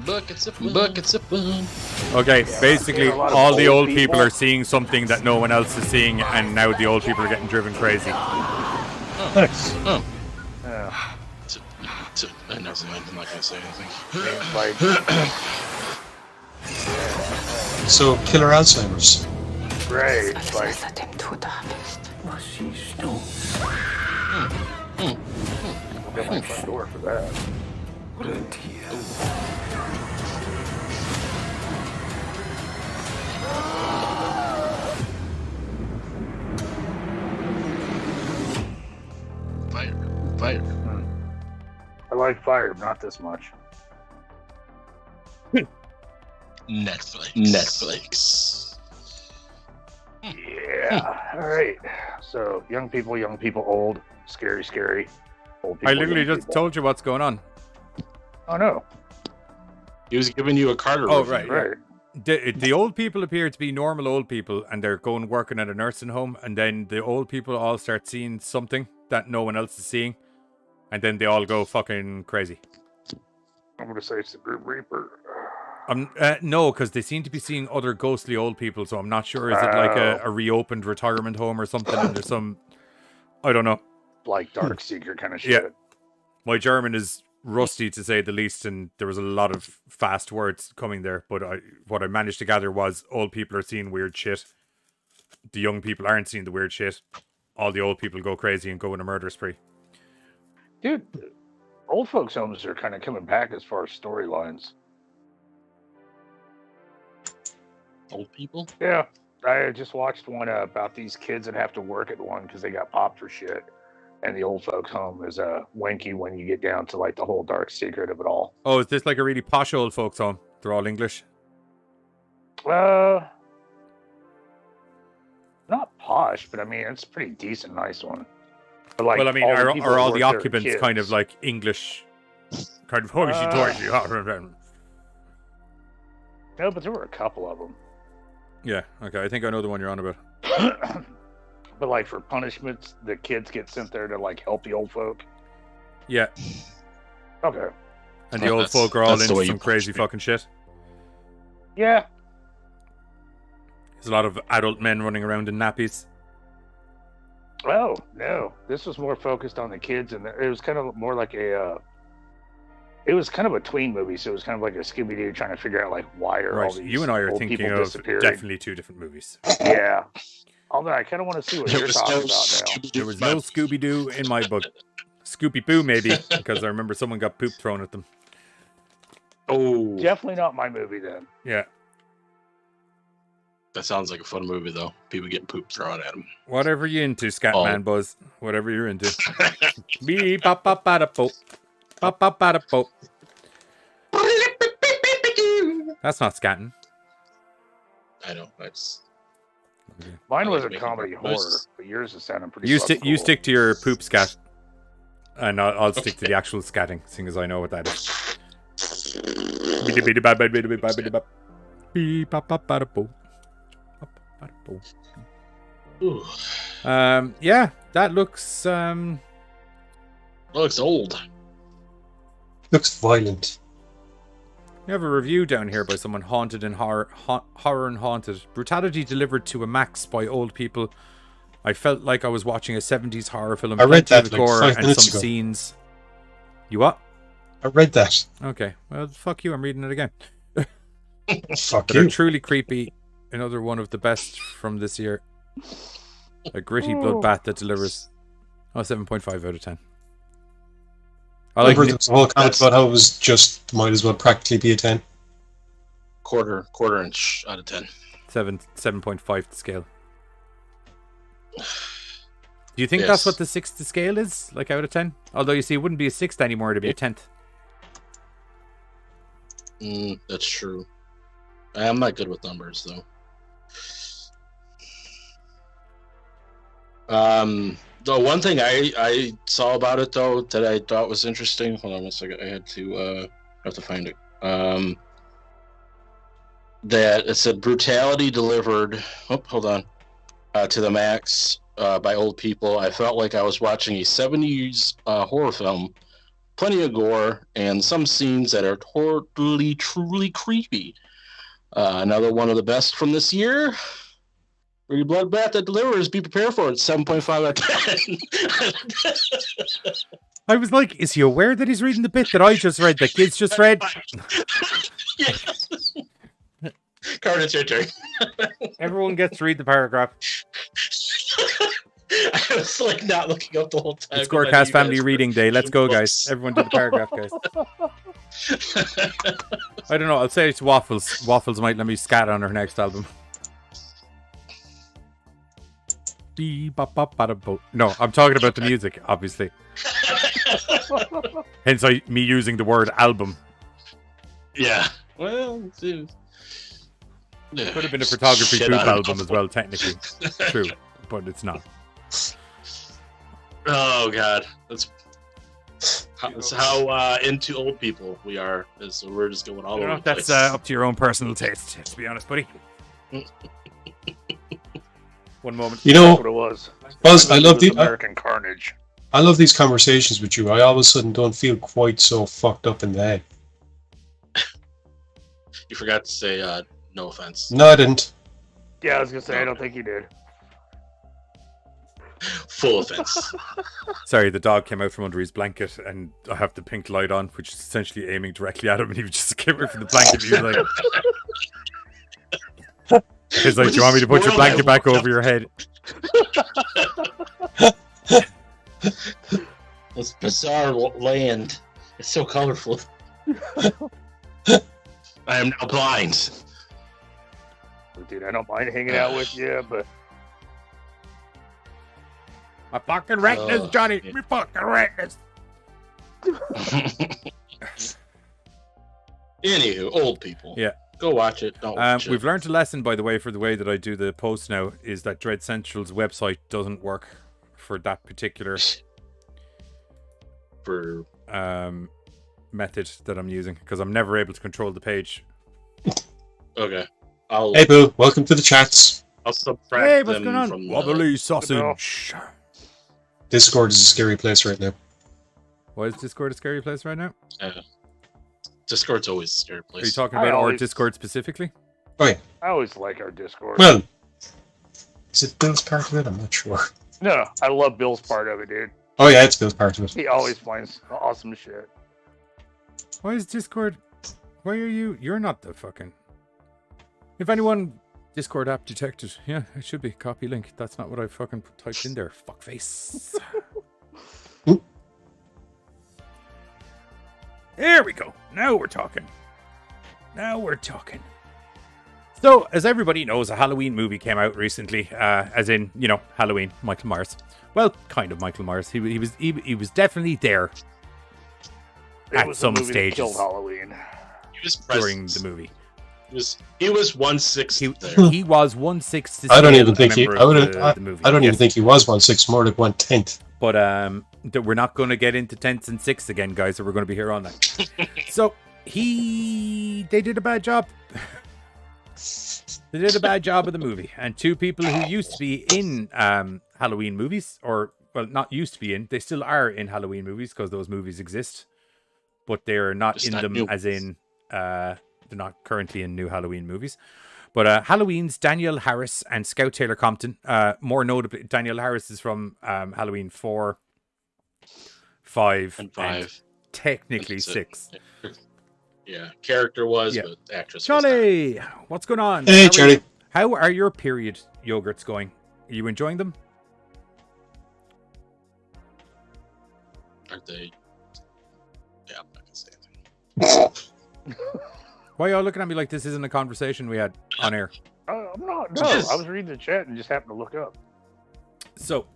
Buckets of fun. Okay, basically A lot of all the old old people people are seeing something that no one else is seeing, and now the old people are getting driven crazy. Nice. Oh, Yeah. never mind. I'm not gonna say anything. Seems like So, killer Alzheimer's. great. Like Seit dem Tod da bist. I'll get my front door for that. Fire. I like fire, but not this much. Netflix. Yeah. All right. So young people, old, scary. Old people. I literally young just people. told you what's going on. Oh no. He was giving you a Carter Oh, review. right. Right. The old people appear to be normal old people, and they're going working at a nursing home, and then the old people all start seeing something that no one else is seeing, and then they all go fucking crazy. I'm gonna say it's the Grim Reaper. No, because they seem to be seeing other ghostly old people, so I'm not sure. Is it like a reopened retirement home or something, and there's some... I don't know. Like Dark Seeker kind of shit. Yeah. My German is rusty, to say the least, and there was a lot of fast words coming there, but what I managed to gather was old people are seeing weird shit. The young people aren't seeing the weird shit. All the old people go crazy and go on a murder spree. Dude, old folks' homes are kind of coming back as far as storylines. Old people? Yeah. I just watched one about these kids that have to work at one because they got popped for shit. And the old folks' home is wanky when you get down to like the whole dark secret of it all. Oh, is this like a really posh old folks home? They're all English? Not posh, but I mean it's a pretty decent, nice one. But like, Well, I mean, all the people are that all work the there are occupants kids. kind of like English? Kind of hoity-toity. No, but there were a couple of them. Yeah, okay. I think I know the one you're on about. But like for punishments, the kids get sent there to like help the old folk. Yeah, Okay. and the old folk are all that's the into way you some crazy punish people. fucking shit. Yeah. There's a lot of adult men running around in nappies. Oh no, this was more focused on the kids, and it was kind of more like a. It was kind of a tween movie, so it was kind of like a Scooby Doo trying to figure out like why are all these You and I are old thinking people of disappearing. definitely two different movies. Yeah. Although I kind of want to see what you're talking about now. There was no Scooby Doo in my book. Scooby Poo maybe, because I remember someone got poop thrown at them. Oh, Definitely not my movie then. Yeah. that sounds like a fun movie though. People getting poop thrown at them. Whatever you're into, Scatman Buzz. Whatever you're into. Beep pop pop bada po. Pop pop bada po. That's not scatting. I know. That's. Mine was a making comedy noise. horror, but yours is sounding pretty. You fucking you cool. stick to your poop scat, and I'll stick to the actual scatting, seeing as I know what that is. Beep pop pop bada po. Ooh. Yeah, that looks Looks old. Looks violent. We have a review down here by someone haunted in horror and haunted. Brutality delivered to a max by old people. I felt like I was watching a 70s horror film. I read Plenty that of like gore 5 and minutes some ago. scenes. You what? I read that. Okay, well, fuck you. I'm reading it again. Fuck They're you. truly creepy. Another one of the best from this year. A gritty bloodbath that delivers. 7.5 out of 10. I like Remember there was a whole comment about how it was just might as well practically be a 10. Quarter inch out of 10. 7.5 to scale. Do you think Yes. that's what the 6th to scale is? Like out of 10? Although you see, it wouldn't be a 6th anymore, it'd be a 10th. That's true. I'm not good with numbers though. The one thing I saw about it though that I thought was interesting. Hold on one second. I have to find it. That it said brutality delivered. Oh, hold on. To the max by old people. I felt like I was watching a 70s horror film. Plenty of gore and some scenes that are totally, truly creepy. Another one of the best from this year. Ready bloodbath that delivers. Be prepared for it. 7.5 out of 10. I was like, is he aware that he's reading the bit that I just read, that kids just read? Yes. Card, it's your turn. Everyone gets to read the paragraph. I was like not looking up the whole time. It's Gorecast Family Reading Day. Let's go, guys. Everyone do the paragraph, guys. I don't know. I'll say it's Waffles. Waffles might let me scat on her next album. No, I'm talking about the music, obviously. Hence me using the word album. Yeah. Well, dude. Could have been a photography Shit, poop I don't album know. as well, technically. True, but it's not. Oh God, that's how into old people we are. So we're just going all I don't know over if the that's place. up to your own personal taste, to be honest, buddy. One moment. You That's know, what it was. Buzz, I It love was the American Carnage. I love these conversations with you. I all of a sudden don't feel quite so fucked up in the head. You forgot to say no offense. No, I didn't. Yeah, I was gonna say I don't think you did. Full offense. Sorry, the dog came out from under his blanket, and I have the pink light on, which is essentially aiming directly at him, and he just came out from the blanket. He was like, he's like, do you want me to put your blanket back over your head? This bizarre land. It's so colorful. I am now blind. Dude, I don't mind hanging out with you, but My fucking retinas, Oh, Johnny. yeah. My fucking retinas. Anywho, old people. Yeah. Go watch it. Don't watch We've it. learned a lesson, by the way, for the way that I do the post now, is that Dread Central's website doesn't work for that particular For method that I'm using, because I'm never able to control the page. okay. I'll Hey, Boo, welcome to the chats. subtract Hey, what's them going on? from Wobbly sausage. Discord is a scary place right now. Why is Discord a scary place right now? Discord's always a scary Are you place. talking I about our always- Discord specifically? Oh yeah. I always like our Discord. Well, is it Bill's part of it? I'm not sure. No, I love Bill's part of it, dude. Oh yeah, it's Bill's part of it. He always finds awesome shit. Why is Discord? Why are you? You're not the fucking. If anyone Discord app detected, yeah, it should be copy link. That's not what I fucking typed in there. Fuckface. There we go. Now we're talking. So, as everybody knows, a Halloween movie came out recently, as in, you know, Halloween, Michael Myers. Well, kind of Michael Myers. He was definitely there at some stages. Killed Halloween. He was during the movie. He was 1/6 there. He was 1/6. I don't even think he. I don't Yes. even think he was 1/6. More like 1/10. But we're not going to get into tenths and sixths again, guys. So we're going to be here all night. So they did a bad job. They did a bad job of the movie, and two people who used to be in Halloween movies, or well, not used to be in, they still are in Halloween movies because those movies exist, but they're not Just in not them new. as in they're not currently in new Halloween movies. But Halloween's Danielle Harris and Scout Taylor-Compton, more notably, Danielle Harris is from Halloween 4, 5, And 5. technically That's it. 6. Yeah, character was, Yeah. but actress was not. Charlie, what's going on? Hey, Charlie. How are your period yogurts going? Are you enjoying them? Aren't they? Yeah, I'm not gonna say anything. Why are y'all looking at me like this isn't a conversation we had on air? I'm not. No, I was reading the chat and just happened to look up. So,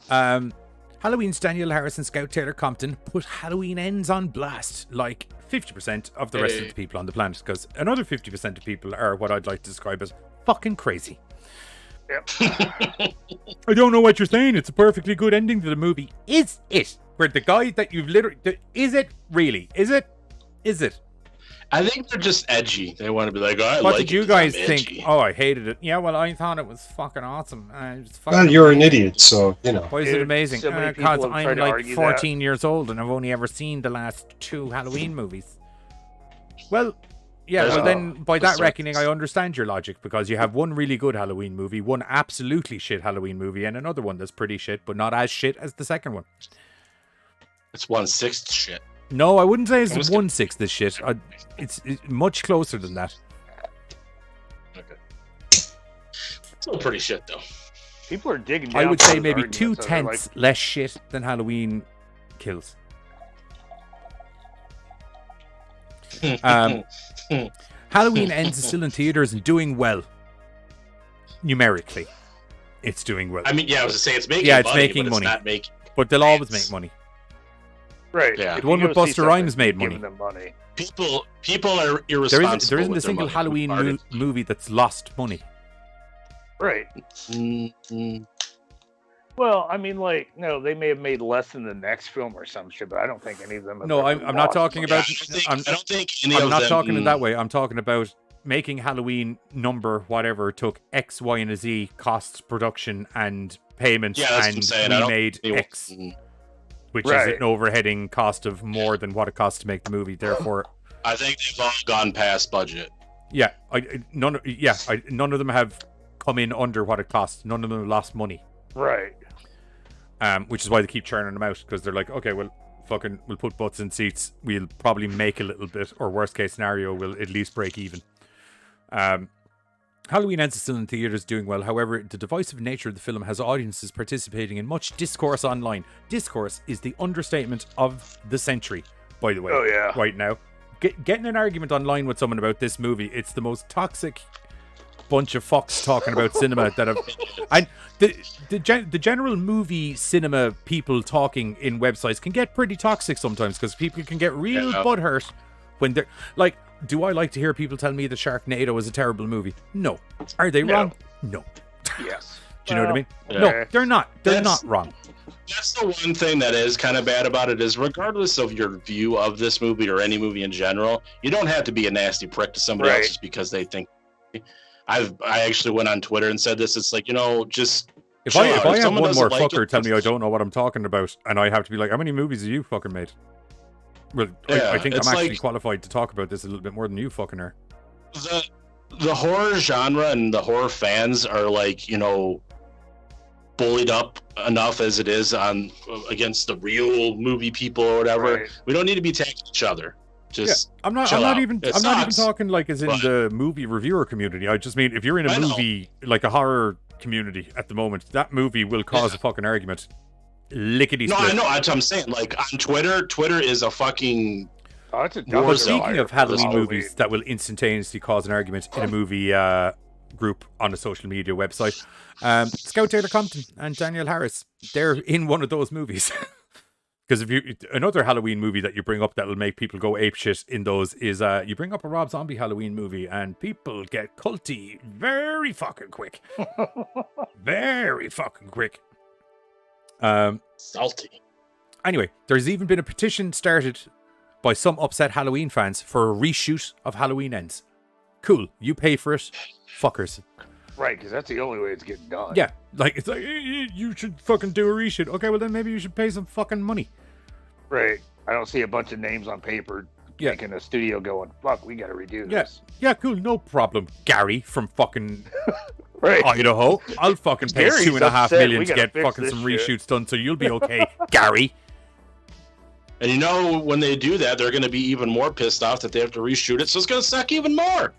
Halloween's Danielle Harris and Scout Taylor-Compton put Halloween Ends on blast like 50% of the rest of the people on the planet, because another 50% of people are what I'd like to describe as fucking crazy. Yep. I don't know what you're saying. It's a perfectly good ending to the movie. Is it? Where the guy that you've literally... Is it really? Is it? Is it? I think they're just edgy. They want to be like, oh, I What like did you it 'cause I'm guys think? edgy. Oh, I hated it. Yeah, well, I thought it was fucking awesome. It's fucking Well, you're an amazing. idiot, so you know. Why is it Dude, amazing? so many Because people have I'm tried to like argue 14 years old and I've only ever seen the last 2 Halloween movies. Well, yeah, well then, by that reckoning, I understand your logic, because you have one really good Halloween movie, one absolutely shit Halloween movie, and another one that's pretty shit, but not as shit as the second one. It's 1/6 shit. No, I wouldn't say it's I was 1/6 this shit. It's much closer than that. Okay. Still pretty shit though. People are digging down. I would for say those maybe arguments, 2 so they're tenths less shit than Halloween Kills. Halloween Ends is still in theaters and doing well. Numerically, it's doing well. I mean, yeah, I was to say it's making Yeah, it's money, making but money. It's not making. But they'll always make money. Right. Yeah. If The one you with go see Busta Rhymes something, made giving money. them money. People are There irresponsible. isn't a with their single money. Halloween movie that's lost money. Right. Mm-hmm. Well, I mean, like, no, they may have made less than the next film or some shit, but I don't think any of them. Have No, ever I'm not lost talking money. about. I don't think any of I'm not them. talking in that way. I'm talking about making Halloween number whatever took X, Y, and Z costs, production, and payments, Yeah, that's what I'm and saying. I we don't made think- X, which is Right. an overheading cost of more than what it costs to make the movie. Therefore, I think they've all gone past budget. yeah, none of them have come in under what it costs. None of them have lost money. Right. Which is why they keep churning them out, because they're like, okay, well, we'll put butts in seats. We'll probably make a little bit, or worst case scenario, we'll at least break even. Halloween Ends is still in theaters, doing well. However, the divisive nature of the film has audiences participating in much discourse online. Discourse is the understatement of the century, by the way. Oh, yeah. Right now, getting an argument online with someone about this movie, it's the most toxic bunch of fucks talking about cinema that have. And the general movie cinema people talking in websites can get pretty toxic sometimes, because people can get real butthurt when they're like, do I like to hear people tell me that Sharknado is a terrible movie? No. Are they wrong? No. Yes. Do you know what I mean? Yeah. No, they're not. They're That's- not wrong. That's the one thing that is kind of bad about it, is regardless of your view of this movie or any movie in general, you don't have to be a nasty prick to somebody Right. else just because they think. I actually went on Twitter and said this. It's like, just If chill I out. have someone one more doesn't like fucker it, tell me I don't know what I'm talking about, and I have to be like, how many movies have you fucking made? Well, Yeah, I think I'm it's actually like- qualified to talk about this a little bit more than you fucking are. the horror genre and the horror fans are like, bullied up enough as it is on against the real movie people or whatever. Right. We don't need to be attacking each other. Just I'm not even talking like as in the movie reviewer community. I just mean if you're in a movie like a horror community at the moment, that movie will cause a fucking argument. Lickety No, split. I know. That's what I'm saying. Like on Twitter is a fucking. Oh, it's a War But zone. speaking of Halloween movies that will instantaneously cause an argument in a movie group on a social media website, Scout Taylor-Compton and Danielle Harris, they're in one of those movies. Because another Halloween movie that you bring up that will make people go apeshit in those is you bring up a Rob Zombie Halloween movie and people get culty very fucking quick. Very fucking quick. Salty. Anyway, there's even been a petition started by some upset Halloween fans for a reshoot of Halloween Ends. Cool, you pay for it, fuckers. Right, because that's the only way it's getting done. Yeah, like it's like you should fucking do a reshoot. Okay, well then maybe you should pay some fucking money. Right. I don't see a bunch of names on paper making a studio going, fuck, we gotta redo this. Yeah, cool, no problem. Gary from fucking Right. Idaho. I'll fucking pay Gary's $2.5 upset. million We to gotta get fix fucking this some shit. reshoots done, so you'll be okay, Gary. And when they do that, they're going to be even more pissed off that they have to reshoot it. So it's going to suck even more.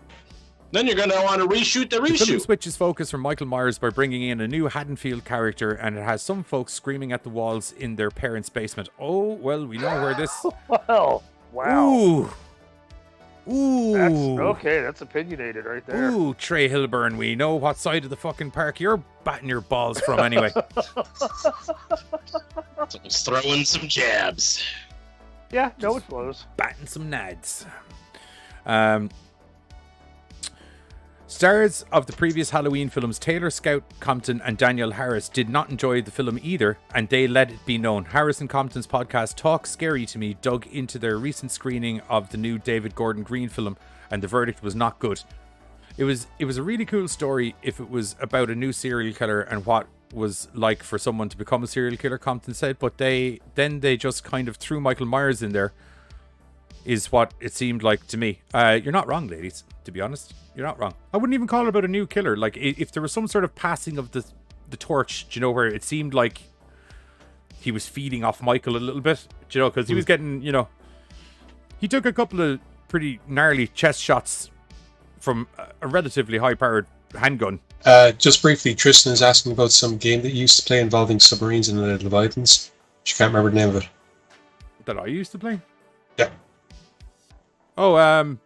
Then you're going to want to reshoot the The film reshoot. switches focus from Michael Myers by bringing in a new Haddonfield character, and it has some folks screaming at the walls in their parents' basement. Oh, well, we know where this... Well, wow. Ooh. Ooh. That's opinionated right there. Ooh, Trey Hilburn, we know what side of the fucking park you're batting your balls from anyway. Just throwing some jabs. Yeah, no, it flows. Batting some nads. Stars of the previous Halloween films Taylor Scout Compton and Danielle Harris did not enjoy the film either, and they let it be known. Harris and Compton's podcast Talk Scary to Me dug into their recent screening of the new David Gordon Green film, and the verdict was not good. It was a really cool story if it was about a new serial killer and what was like for someone to become a serial killer, Compton said, but they just kind of threw Michael Myers in there, is what it seemed like to me. You're not wrong, ladies, to be honest. You're not wrong. I wouldn't even call it about a new killer. Like, if there was some sort of passing of the torch, where it seemed like he was feeding off Michael a little bit, because he was getting, he took a couple of pretty gnarly chest shots from a relatively high-powered handgun. Just briefly, Tristan is asking about some game that you used to play involving submarines and leviathans. She can't remember the name of it. That I used to play? Yeah. Oh,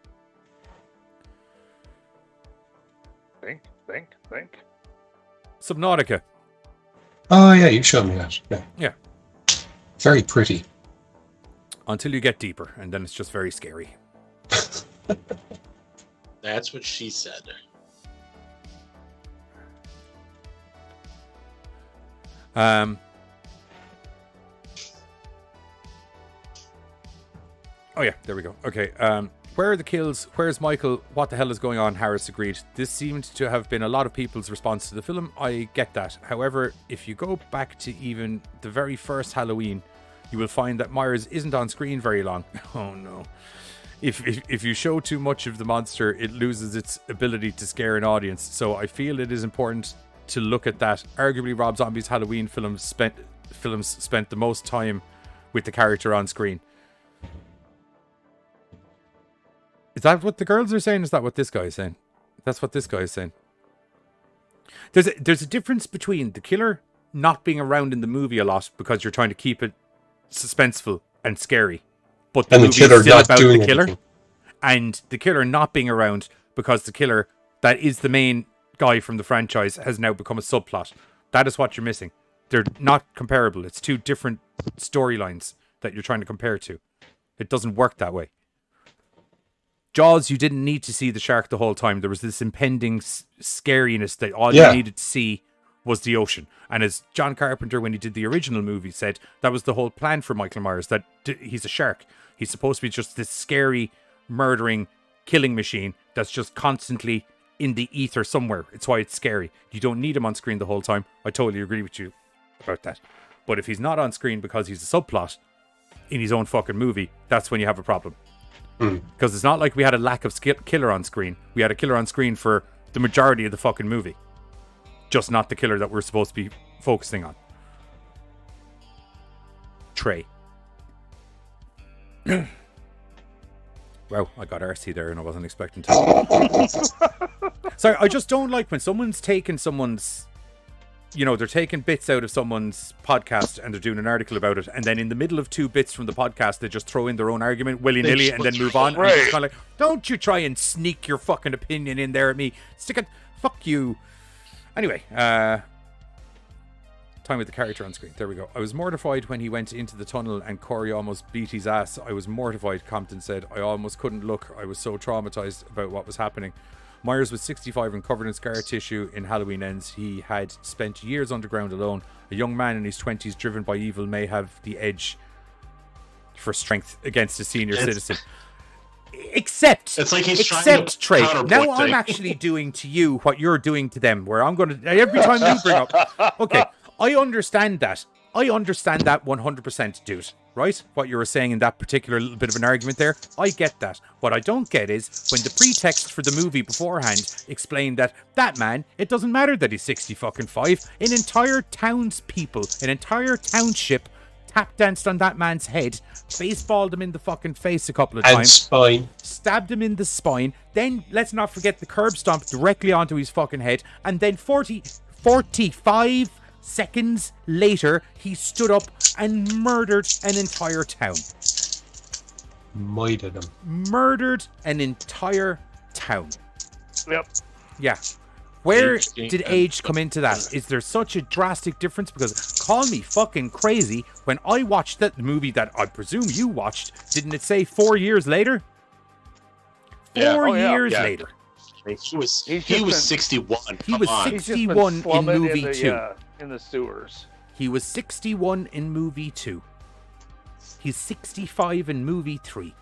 Think. Subnautica. Oh, yeah, you showed me that. Yeah. Very pretty. Until you get deeper, and then it's just very scary. That's what she said. Oh yeah, there we go. Okay, where are the kills? Where's Michael? What the hell is going on? Harris agreed. This seemed to have been a lot of people's response to the film. I get that. However, if you go back to even the very first Halloween, you will find that Myers isn't on screen very long. Oh no. If you show too much of the monster, it loses its ability to scare an audience. So I feel it is important to look at that. Arguably, Rob Zombie's Halloween films spent the most time with the character on screen. Is that what the girls are saying? Is that what this guy is saying? That's what this guy is saying. There's a difference between the killer not being around in the movie a lot because you're trying to keep it suspenseful and scary, but the movie is still about the killer, and the killer not being around because the killer that is the main guy from the franchise has now become a subplot. That is what you're missing. They're not comparable. It's two different storylines that you're trying to compare to. It doesn't work that way. Jaws, you didn't need to see the shark the whole time. There was this impending scariness that all you needed to see was the ocean. And as John Carpenter, when he did the original movie, said, that was the whole plan for Michael Myers, that he's a shark. He's supposed to be just this scary, murdering, killing machine that's just constantly in the ether somewhere. It's why it's scary. You don't need him on screen the whole time. I totally agree with you about that. But if he's not on screen because he's a subplot in his own fucking movie, that's when you have a problem. Because it's not like we had a lack of killer on screen. We had a killer on screen for the majority of the fucking movie. Just not the killer that we're supposed to be focusing on. Trey. Wow, I got RC there and I wasn't expecting to. Sorry, I just don't like when someone's taking someone's... You know, they're taking bits out of someone's podcast and they're doing an article about it, and then in the middle of 2 bits from the podcast, they just throw in their own argument willy-nilly and then move on. Right. And it's kind of like, don't you try and sneak your fucking opinion in there at me. Stick it. Fuck you. Anyway, time with the character on screen. There we go. I was mortified when he went into the tunnel and Corey almost beat his ass. I was mortified, Compton said. I almost couldn't look. I was so traumatized about what was happening. Myers was 65 and covered in scar tissue in Halloween Ends. He had spent years underground alone. A young man in his 20s driven by evil may have the edge for strength against a senior citizen. Except, it's like he's except Trey. Now I'm actually doing to you what you're doing to them, where I'm going to, every time you bring up, okay, I understand that. I understand that 100%, dude. Right? What you were saying in that particular little bit of an argument there, I get that. What I don't get is when the pretext for the movie beforehand explained that man, it doesn't matter that he's 65. An entire townspeople, an entire township tap danced on that man's head, baseballed him in the fucking face a couple of times. And spine. Stabbed him in the spine. Then, let's not forget the curb stomp directly onto his fucking head. And then 45 seconds later, he stood up and murdered an entire town. Murdered him. Murdered an entire town. Yep. Yeah. Where did age come into that? Is there such a drastic difference? Because call me fucking crazy, when I watched that movie that I presume you watched, didn't it say 4 years later? 4 years later. He was 61. He was 61 in movie 2. In the sewers. He was 61 in movie 2. He's 65 in movie 3.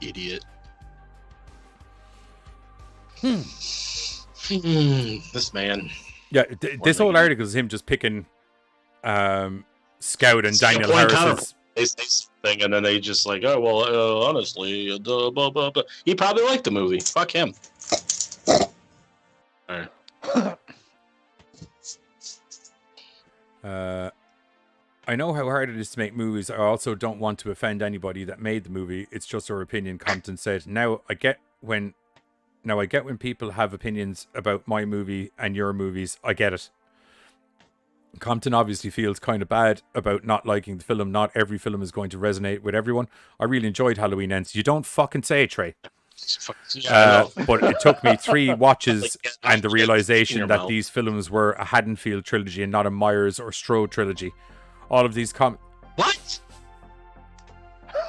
Idiot. This man. Yeah, this whole article is him just picking Scout and Danielle Harris's thing, and then they just like, oh well, honestly, blah, blah, blah. He probably liked the movie. Fuck him. All right. I know how hard it is to make movies. I also don't want to offend anybody that made the movie. It's just our opinion, Compton said. Now I get when people have opinions about my movie and your movies. I get it. Compton obviously feels kind of bad about not liking the film. Not every film is going to resonate with everyone. I really enjoyed Halloween Ends. You don't fucking say it, Trey. But it took me 3 watches and the realization that these films were a Haddonfield trilogy and not a Myers or Strode trilogy. All of these What?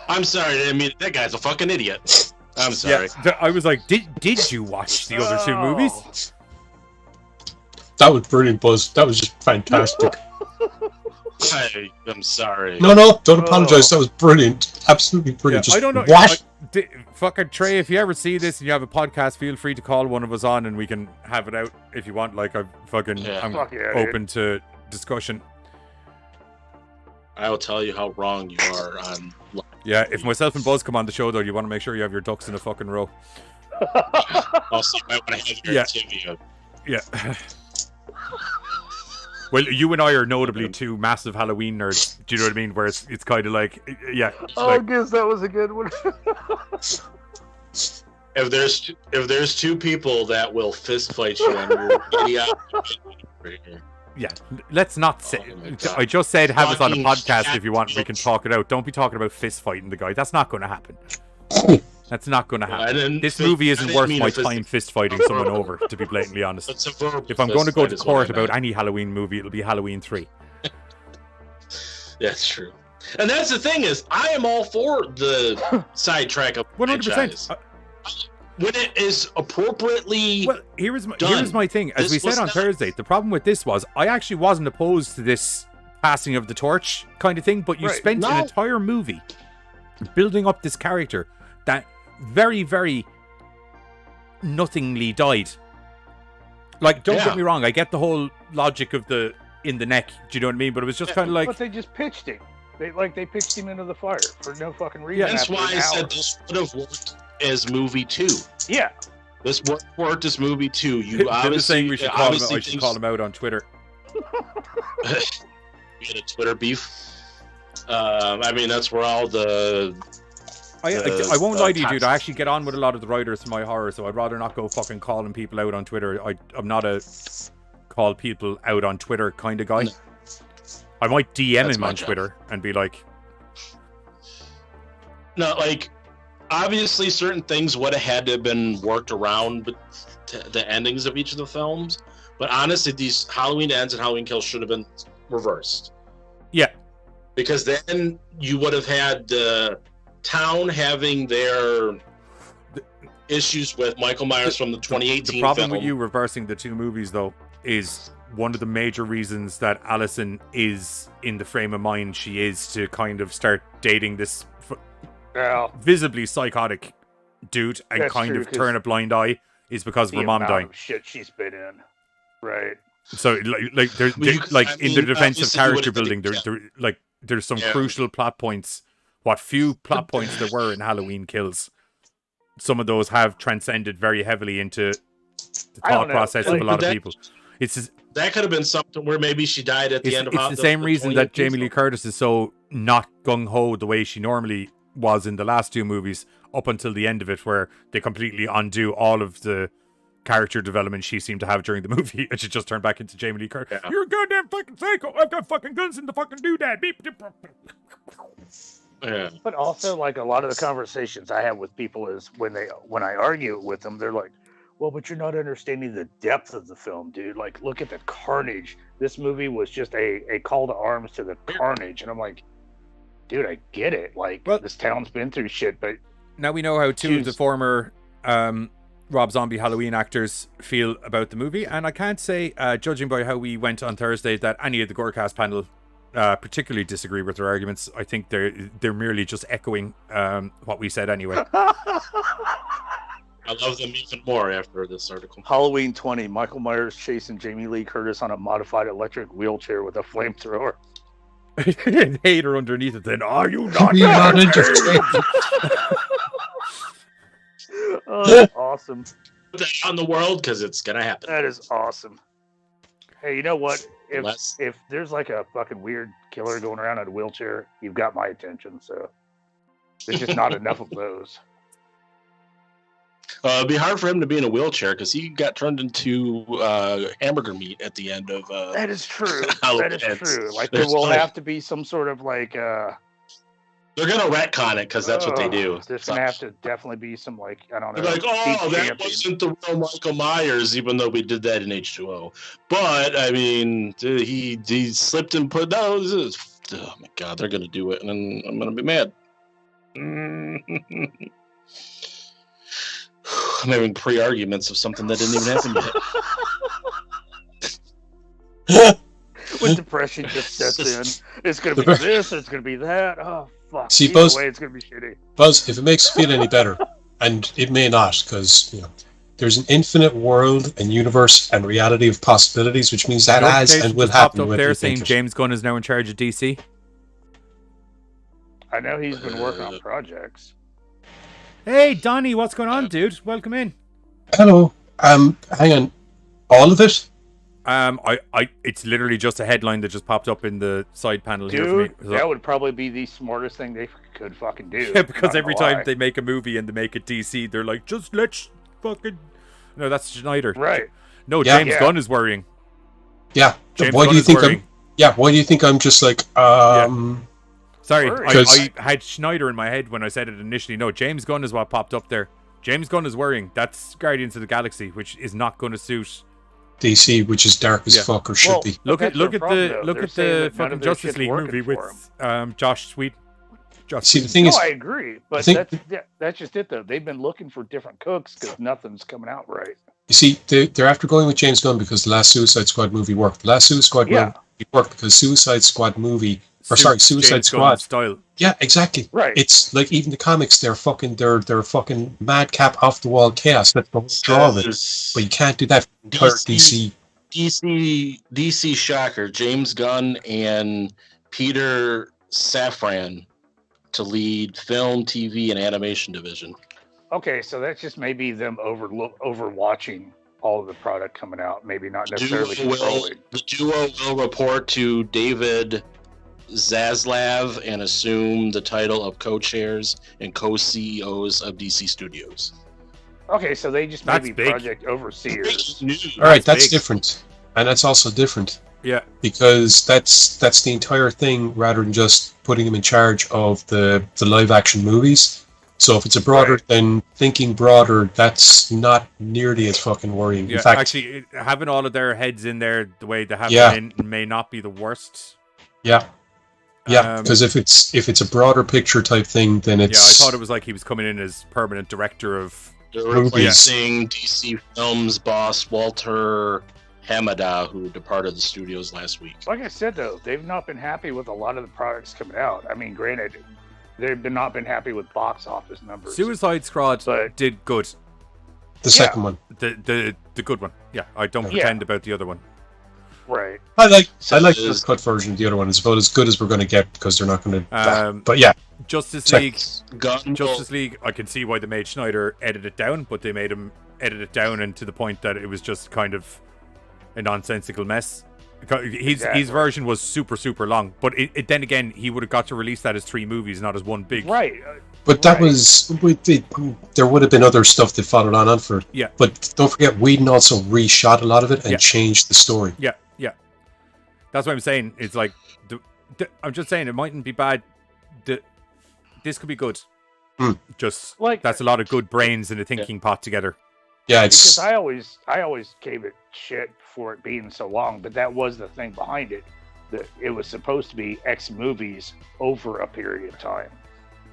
I'm sorry. I mean, that guy's a fucking idiot. I'm sorry. Yeah, I was like, did you watch the other 2 movies? That was brilliant, Buzz. That was just fantastic. I'm sorry. No, don't apologize. That was brilliant. Absolutely brilliant. Yeah, I don't know. What? Fucking Trey, if you ever see this and you have a podcast, feel free to call one of us on and we can have it out if you want. Like, I'm open to discussion. I will tell you how wrong you are on. Yeah, if myself and Buzz come on the show, though, you want to make sure you have your ducks in a fucking row. Also, you might want to have your TV. Yeah. Well, you and I are notably 2 massive Halloween nerds. Do you know what I mean? Where it's kind of like, yeah. I guess that was a good one. If there's 2 people that will fist fight you on your idiot right here. Yeah, let's not say. I just said have us on a podcast if you want. We can talk it out. Don't be talking about fist fighting the guy. That's not going to happen. That's not going to happen. This movie isn't worth my time fist fighting someone over, to be blatantly honest. If I'm going to go to court about any Halloween movie, it'll be Halloween 3. That's true. And that's the thing is, I am all for the sidetrack of 100%. When it is appropriately here's my thing. As we said on Thursday, the problem with this was I actually wasn't opposed to this passing of the torch kind of thing, but you spent an entire movie building up this character that very, very nothingly died. Like, don't get me wrong, I get the whole logic of the in the neck, do you know what I mean? But it was just kind of like... But they just pitched it. They pitched him into the fire for no fucking reason. That's why I said this would have worked as movie 2. Yeah. This worked as movie 2. You They're obviously saying we should call him. I should call him out on Twitter. You had a Twitter beef. I mean, that's where all the. I won't lie to you, dude. I actually get on with a lot of the writers for my horror, so I'd rather not go fucking calling people out on Twitter. I'm not a call people out on Twitter kind of guy. No. I might DM him on Twitter and be like... No, like, obviously certain things would have had to have been worked around the endings of each of the films, but honestly, these Halloween Ends and Halloween Kills should have been reversed. Yeah. Because then you would have had the town having their issues with Michael Myers from the 2018 The problem film. with you reversing the two movies, though, is one of the major reasons that Allison is in the frame of mind she is to kind of start dating this visibly psychotic dude and kind of turn a blind eye is because of her mom dying. Shit she's been in. Right. So, there's in the defense of character building, there's some crucial plot points. What few plot points there were in Halloween Kills, some of those have transcended very heavily into the thought process of a lot of people. That could have been something where maybe she died at the end of. It's the same reason that Jamie Lee Curtis is so not gung ho the way she normally was in the last two movies, up until the end of it, where they completely undo all of the character development she seemed to have during the movie, and she just turned back into Jamie Lee Curtis. Yeah. You're a goddamn fucking psycho. I've got fucking guns in the fucking doodad. Yeah. But also, like, a lot of the conversations I have with people is when I argue with them, they're like, well, but you're not understanding the depth of the film, dude. Like, look at the carnage. This movie was just a call to arms to the carnage. And I'm like, dude, I get it. Like, this town's been through shit, but... Now we know how two of the former Rob Zombie Halloween actors feel about the movie. And I can't say, judging by how we went on Thursday, that any of the Gorecast panel particularly disagree with their arguments. I think they're merely just echoing what we said anyway. I love them even more after this article. Halloween 20, Michael Myers chasing Jamie Lee Curtis on a modified electric wheelchair with a flamethrower. And hater underneath it then, are you not entertained? Oh, that's awesome. Put that on the world, because it's going to happen. That is awesome. Hey, you know what? If there's like a fucking weird killer going around in a wheelchair, you've got my attention, so there's just not enough of those. It'd be hard for him to be in a wheelchair because he got turned into hamburger meat at the end of. That is true. That is true. Like there will have to be some sort of like. They're gonna retcon it because that's what they do. There's gonna have to definitely be some like I don't know. They're like, oh, that wasn't the real Michael Myers, even though we did that in H2O. But I mean, he slipped and put. No, oh my god, they're gonna do it, and I'm gonna be mad. I'm having pre-arguments of something that didn't even happen yet. When depression just sets in, it's going to be this, it's going to be that. Oh, fuck. See, Buzz, it's going to be shitty. Buzz, if it makes you feel any better, and it may not, because there's an infinite world and universe and reality of possibilities, which means that has and will happen. Up there saying James Gunn is now in charge of DC. I know he's been working on projects. Hey, Donnie, what's going on, dude? Welcome in. Hello. Hang on. All of it? It's literally just a headline that just popped up in the side panel dude, here for me. So, that would probably be the smartest thing they could fucking do. Yeah, because every time they make a movie and they make it DC, they're like, just let's fucking... No, that's Schneider. Right. No, James Gunn is worrying. Yeah. James why Gunn do you think worrying. why do you think I'm just like, Sorry, I had Schneider in my head when I said it initially. No, James Gunn is what popped up there. James Gunn is worrying. That's Guardians of the Galaxy, which is not going to suit DC, which is dark as fuck, or should be. Look at the fucking Justice League movie with Josh Sweet. See, the thing is, I agree, but that's just it though. They've been looking for different cooks because nothing's coming out right. You see, they're after going with James Gunn because the last Suicide Squad movie worked. The last Suicide Squad movie worked because Suicide Squad Suicide Squad style. Yeah, exactly. Right. It's like even the comics, they're fucking madcap, off the wall chaos. That's the whole draw of it. But you can't do that for entire DC. DC shocker. James Gunn and Peter Safran to lead film, TV, and animation division. Okay, so that's just maybe them overwatching all of the product coming out. Maybe not necessarily controlling. The duo will report to David Zaslav and assume the title of co-chairs and co-CEOs of DC Studios. Okay, so they just That's maybe big. project overseers. All right, that's big. different, and that's also different Yeah. because that's the entire thing, rather than just putting him in charge of the live action movies. So if it's a broader, then thinking broader, that's not nearly as fucking worrying. Yeah, In fact, actually, having all of their heads in there the way they have Yeah. been in may not be the worst. yeah, because if it's a broader picture type thing, then Yeah, I it's thought it was like he was coming in as permanent director of. They're replacing DC Films boss Walter Hamada, who departed the studios last week. Like I said, though, they've not been happy with a lot of the products coming out. I mean, granted, they've not been happy with box office numbers. Suicide Squad But- did good. the second one. The good one. Yeah, I don't pretend about the other one. Right. I like Says- the cut version of the other one. It's about as good as we're going to get because they're not going to. Um, But yeah, Justice Check. League. Gunn Justice League. I can see why they made Schneider edit it down, but they made him edit it down and to the point that it was just kind of a nonsensical mess. His version was super long, but then again, he would have got to release that as 3 movies, not as one big. Right. but that was there would have been other stuff that followed on for it. Yeah. But don't forget, Whedon also reshot a lot of it and Yeah. changed the story. Yeah. That's what I'm saying. It's like I'm just saying it mightn't be bad. This could be good. Just Like- that's a lot of good brains in a thinking pot together. Yeah, Because it's I always gave it shit for it being so long, but that was the thing behind it. That it was supposed to be X movies over a period of time.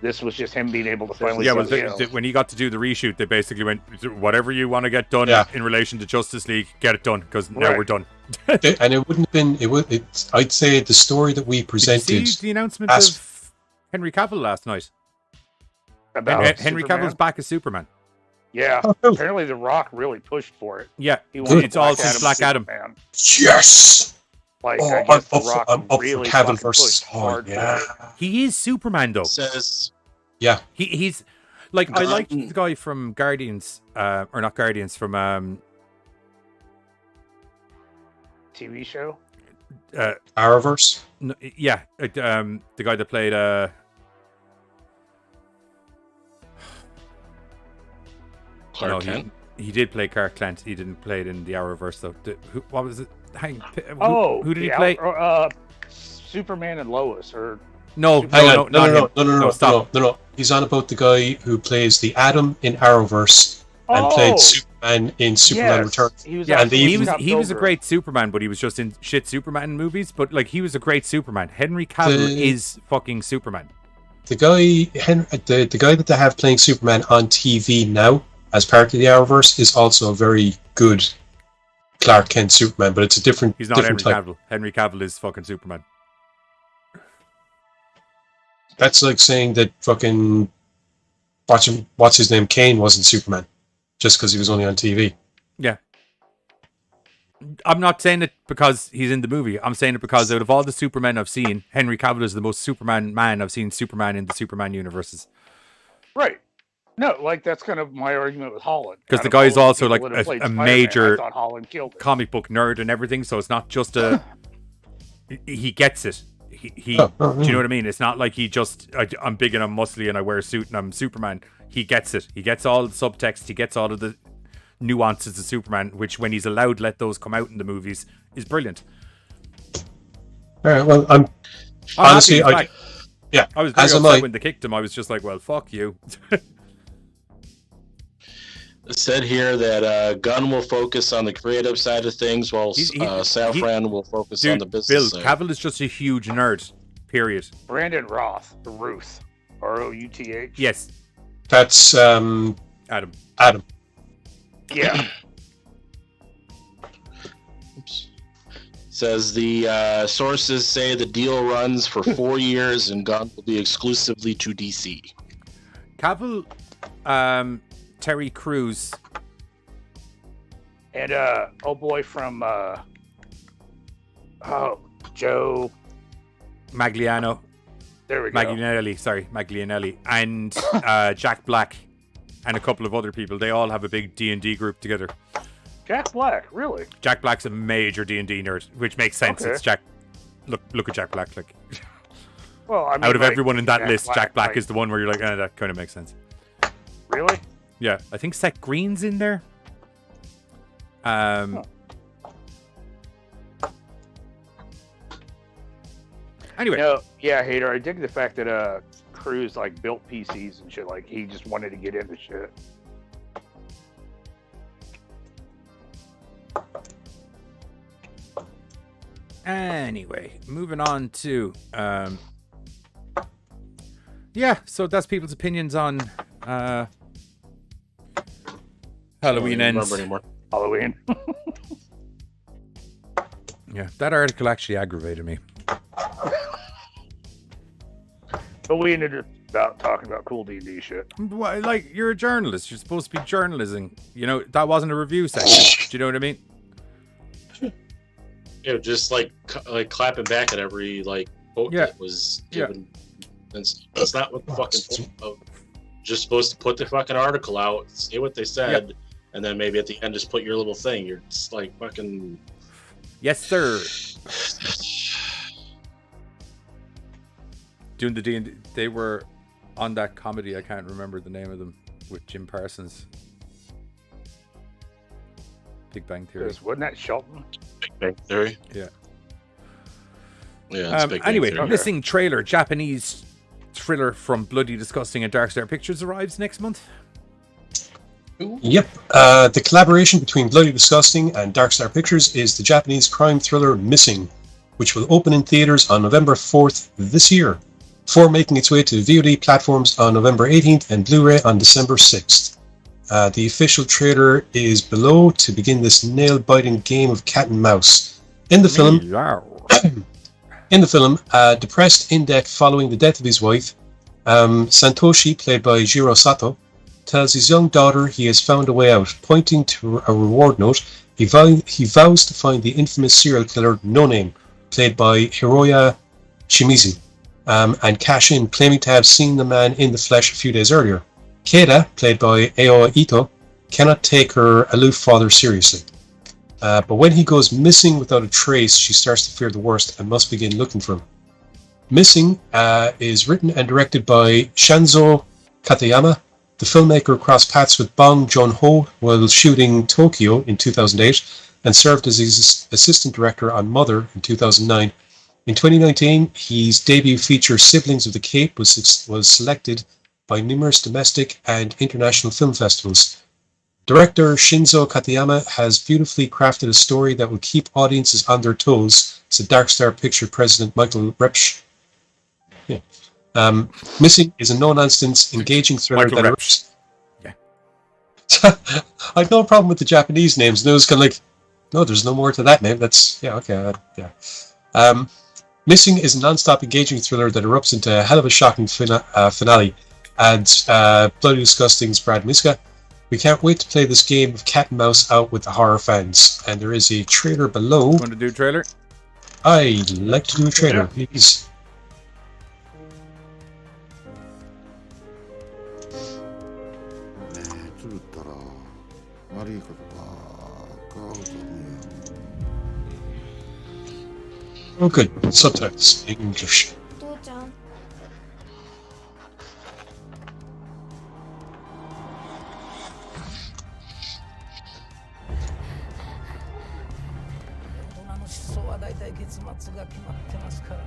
This was just him being able to finally. Yeah, well, say, you know, when he got to do the reshoot, they basically went, whatever you want to get done Yeah. in relation to Justice League, get it done because now Right. we're done. and it wouldn't have been. I'd say the story that we Did you presented. see the announcement as- of Henry Cavill last night? about Henry Superman. Cavill's back as Superman. Yeah, Oh. apparently The Rock really pushed for it. Yeah, He wanted it's all since Black Adam. Superman. Yes. Like, Oh, I I'm guess The up for, Rock I'm up really for Cavill fucking versus. pushed Oh, hard for yeah. it. He is Superman though. says Yeah. He's like I liked the guy from Guardians, or not Guardians, from TV show. Arrowverse. the guy that played Clark Kent. he did play Clark Kent. He didn't play it in the Arrowverse though. What was it? Who did he play? Superman and Lois, or No, Hang on. not him. No, stop. no. He's on about the guy who plays the Atom in Arrowverse and played Superman in Superman Returns. He was Yeah, actually he was Scott he was a Pilgrim. great Superman, but he was just in shit Superman movies. But like he was a great Superman. Henry Cavill is fucking Superman. The guy, the guy that they have playing Superman on TV now, as part of the Arrowverse, is also a very good Clark Kent Superman, but it's a different. He's not Henry different type. Cavill. Henry Cavill is fucking Superman. That's like saying that fucking what's his name, Kane wasn't Superman, just because he was only on TV. Yeah. I'm not saying it because he's in the movie. I'm saying it because out of all the Supermen I've seen, Henry Cavill is the most Superman man I've seen Superman in the Superman universes. Right. No, like that's kind of my argument with Holland. Because Out the of all guy's the also people like that have played a Spider-Man, major I thought Holland killed it. comic book nerd and everything, so it's not just a... he gets it. He do you know what I mean? It's not like he just, I'm big and I'm muscly and I wear a suit and I'm Superman. He gets it. He gets all the subtext. He gets all of the nuances of Superman, which when he's allowed to let those come out in the movies is brilliant. All right. Well, I'm honestly, happy he's back. yeah. I was very as am upset I. when they kicked him. I was just like, well, fuck you. It said here that Gunn will focus on the creative side of things, while Safran will focus on the business Bill, side. Cavill is just a huge nerd. Period. Brandon Roth, Ruth, Routh. Yes, That's Adam. Adam. Yeah. Says the sources say the deal runs for 4 years and Gunn will be exclusively to DC. Cavill, Terry Crews, And old boy from Joe Magliano. There we go. Maglianelli, and Jack Black, and a couple of other people. They all have a big D&D group together. Jack Black, really? Jack Black's a major D&D nerd, which makes sense. Okay. It's Jack. Look at Jack Black. Like, well, I mean, out of like, everyone in that list, Jack Black like, is the one where you're like, that kind of makes sense. Really? Yeah, I think Seth Green's in there. Anyway. No, yeah, Hater. I dig the fact that Cruz like built PCs and shit. Like he just wanted to get into shit. Anyway, moving on to yeah, so that's people's opinions on Halloween ends. Halloween. Yeah, that article actually aggravated me. But we ended up about talking about cool D&D shit. Well, like, you're a journalist. You're supposed to be journalism. You know, that wasn't a review section. Do you know what I mean? Yeah, just like clapping back at every like quote that was given. That's not what the fucking just supposed to put the fucking article out, say what they said, and then maybe at the end just put your little thing. You're just like fucking. Yes, sir. Doing the D&D, they were on that comedy. I can't remember the name of them with Jim Parsons. Big Bang Theory. Wasn't that Shelton? Big Bang Theory. Yeah. Yeah. Big Bang Anyway, Theory. missing trailer. Japanese thriller from Bloody Disgusting and Dark Star Pictures arrives next month. Yep. The collaboration between Bloody Disgusting and Dark Star Pictures is the Japanese crime thriller Missing, which will open in theaters on November 4th this year, before making its way to VOD platforms on November 18th and Blu-ray on December 6th. The official trailer is below to begin this nail-biting game of cat and mouse. In the film, depressed in debt following the death of his wife, Santoshi, played by Jiro Sato, tells his young daughter he has found a way out. Pointing to a reward note, he vows to find the infamous serial killer No Name, played by Hiroya Shimizu, and cash in, claiming to have seen the man in the flesh a few days earlier. Keida, played by Aoi Ito, cannot take her aloof father seriously. But when he goes missing without a trace, she starts to fear the worst and must begin looking for him. Missing is written and directed by Shanzo Katayama. The filmmaker crossed paths with Bong Joon-ho while shooting Tokyo in 2008 and served as his assistant director on Mother in 2009. In 2019, his debut feature Siblings of the Cape was selected by numerous domestic and international film festivals. Director Shinzo Katayama has beautifully crafted a story that will keep audiences on their toes, said Dark Star Picture President Michael Repsch. Yeah. Missing is a no-nonsense, engaging thriller Michael that Repsch. Yeah. I have no problem with the Japanese names. And it was kind of like, no, there's no more to that name. That's, yeah, okay, yeah. Missing is a non-stop engaging thriller that erupts into a hell of a shocking finale, adds Bloody Disgusting's Brad Miska. We can't wait to play this game of cat and mouse out with the horror fans. And there is a trailer below. Want to do a trailer? I'd like to do a trailer, please. Oh, good. Subtitles in English. 父ちゃん 大人の失踪は大体月末が決まってますからね。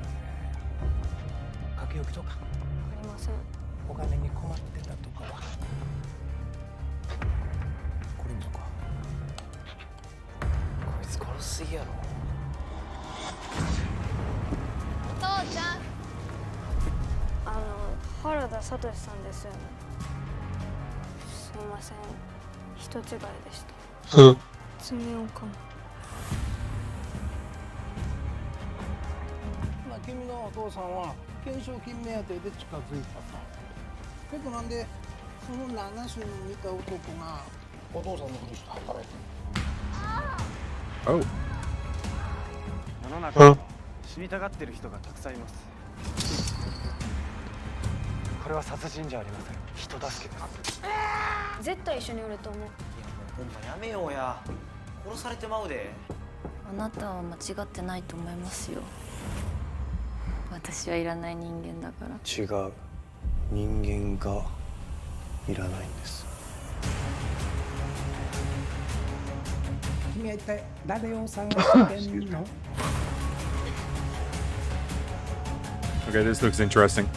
書き置きとかありません。お金に困ってたとかは。これもか。こいつ殺しすぎやろ。父ちゃん。原田聡さんですよね。すみません。人違いでした。爪をかむ。君のお父さんは懸賞金目当てで近づいたと。けどなんでその7種に似た男がお父さんのふりして働いてるの？ Oh. 世の中には死にたがってる人がたくさんいます。れは殺人じゃありません。人助けです。絶対一緒におると思う。いやもうほんまやめようや。殺されてまうで。あなたは間違ってないと思いますよ。私はいらない人間だから。違う。人間がいらないんです。君は一体誰を探してんの？ Okay, this looks interesting.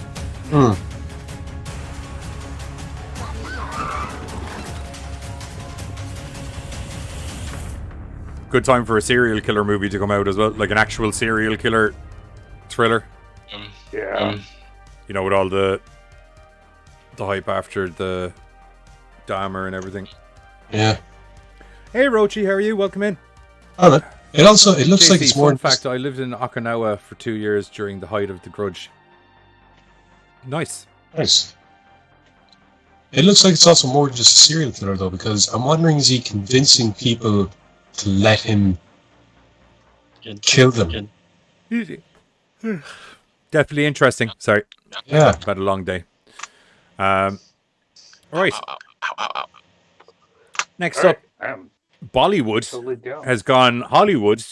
Good time for a serial killer movie to come out as well, like an actual serial killer thriller. Yeah. You know, with all the hype after the Dahmer and everything. Yeah. Hey, Rochi, how are you? Welcome in. Oh, it looks like it's more. In fact, I lived in Okinawa for 2 years during the height of The Grudge. Nice. Nice. It looks like it's also more than just a serial killer, though, because I'm wondering, is he convincing people to let him kill them? Definitely interesting. Sorry. Yeah. I've had a long day. All right. Next up, Bollywood has gone Hollywood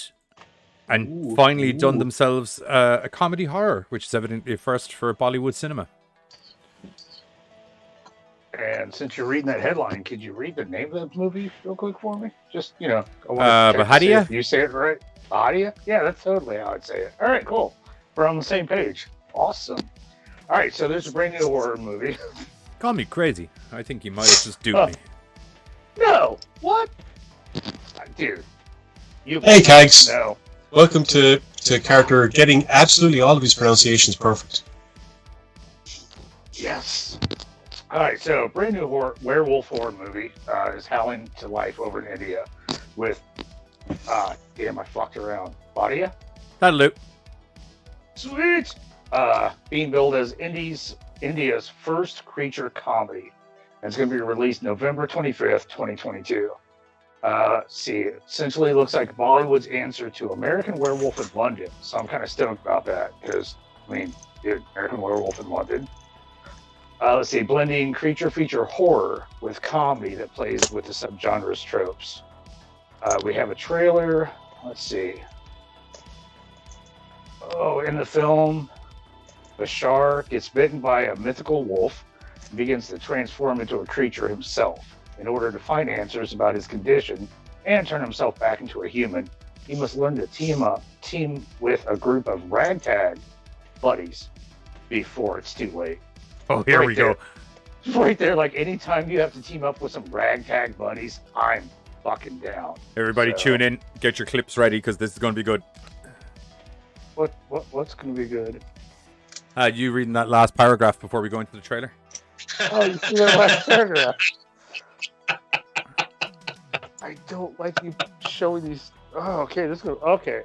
and finally done themselves a comedy horror, which is evidently a first for Bollywood cinema. And since you're reading that headline, could you read the name of the movie real quick for me? Just, you know, I want to check to see if you say it right. Bahadia? Yeah, that's totally how I'd say it. All right, cool. We're on the same page. Awesome. All right, so there's a brand new horror movie. Call me crazy. I think you might have just duped me. No. What? Dude. Hey, Kags. No. Welcome to Carter getting absolutely all of his pronunciations perfect. Yes. All right, so brand new werewolf horror movie is howling to life over in India with, damn, I fucked around. Bahadia? That'll do. Sweet! Being billed as India's first creature comedy. And it's going to be released November 25th, 2022. Essentially it looks like Bollywood's answer to American Werewolf in London. So I'm kind of stoked about that because, I mean, dude, American Werewolf in London. Let's see, blending creature feature horror with comedy that plays with the subgenres tropes. We have a trailer. Let's see. Oh, in the film, Bashar gets bitten by a mythical wolf and begins to transform into a creature himself. In order to find answers about his condition and turn himself back into a human, he must learn to team with a group of ragtag buddies before it's too late. Oh, here we go. Right there, like anytime you have to team up with some ragtag buddies, I'm fucking down. Everybody tune in. Get your clips ready because this is going to be good. What's going to be good? You reading that last paragraph before we go into the trailer? Oh, you see that last paragraph? I don't like you showing these. Oh, okay. This go. Okay.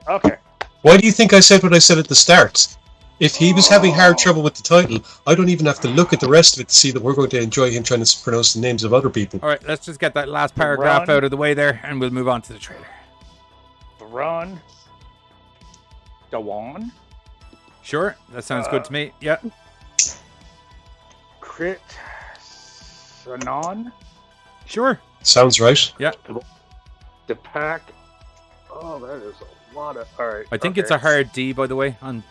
Why do you think I said what I said at the start? If he was having hard trouble with the title, I don't even have to look at the rest of it to see that we're going to enjoy him trying to pronounce the names of other people. All right, let's just get that last paragraph out of the way there, and we'll move on to the trailer. Run. Dawan. Sure, that sounds good to me. Yeah. Crit. Sanan. Sure. Sounds right. Yeah. The pack. Oh, that is a lot of. All right. I think it's a hard D, by the way, on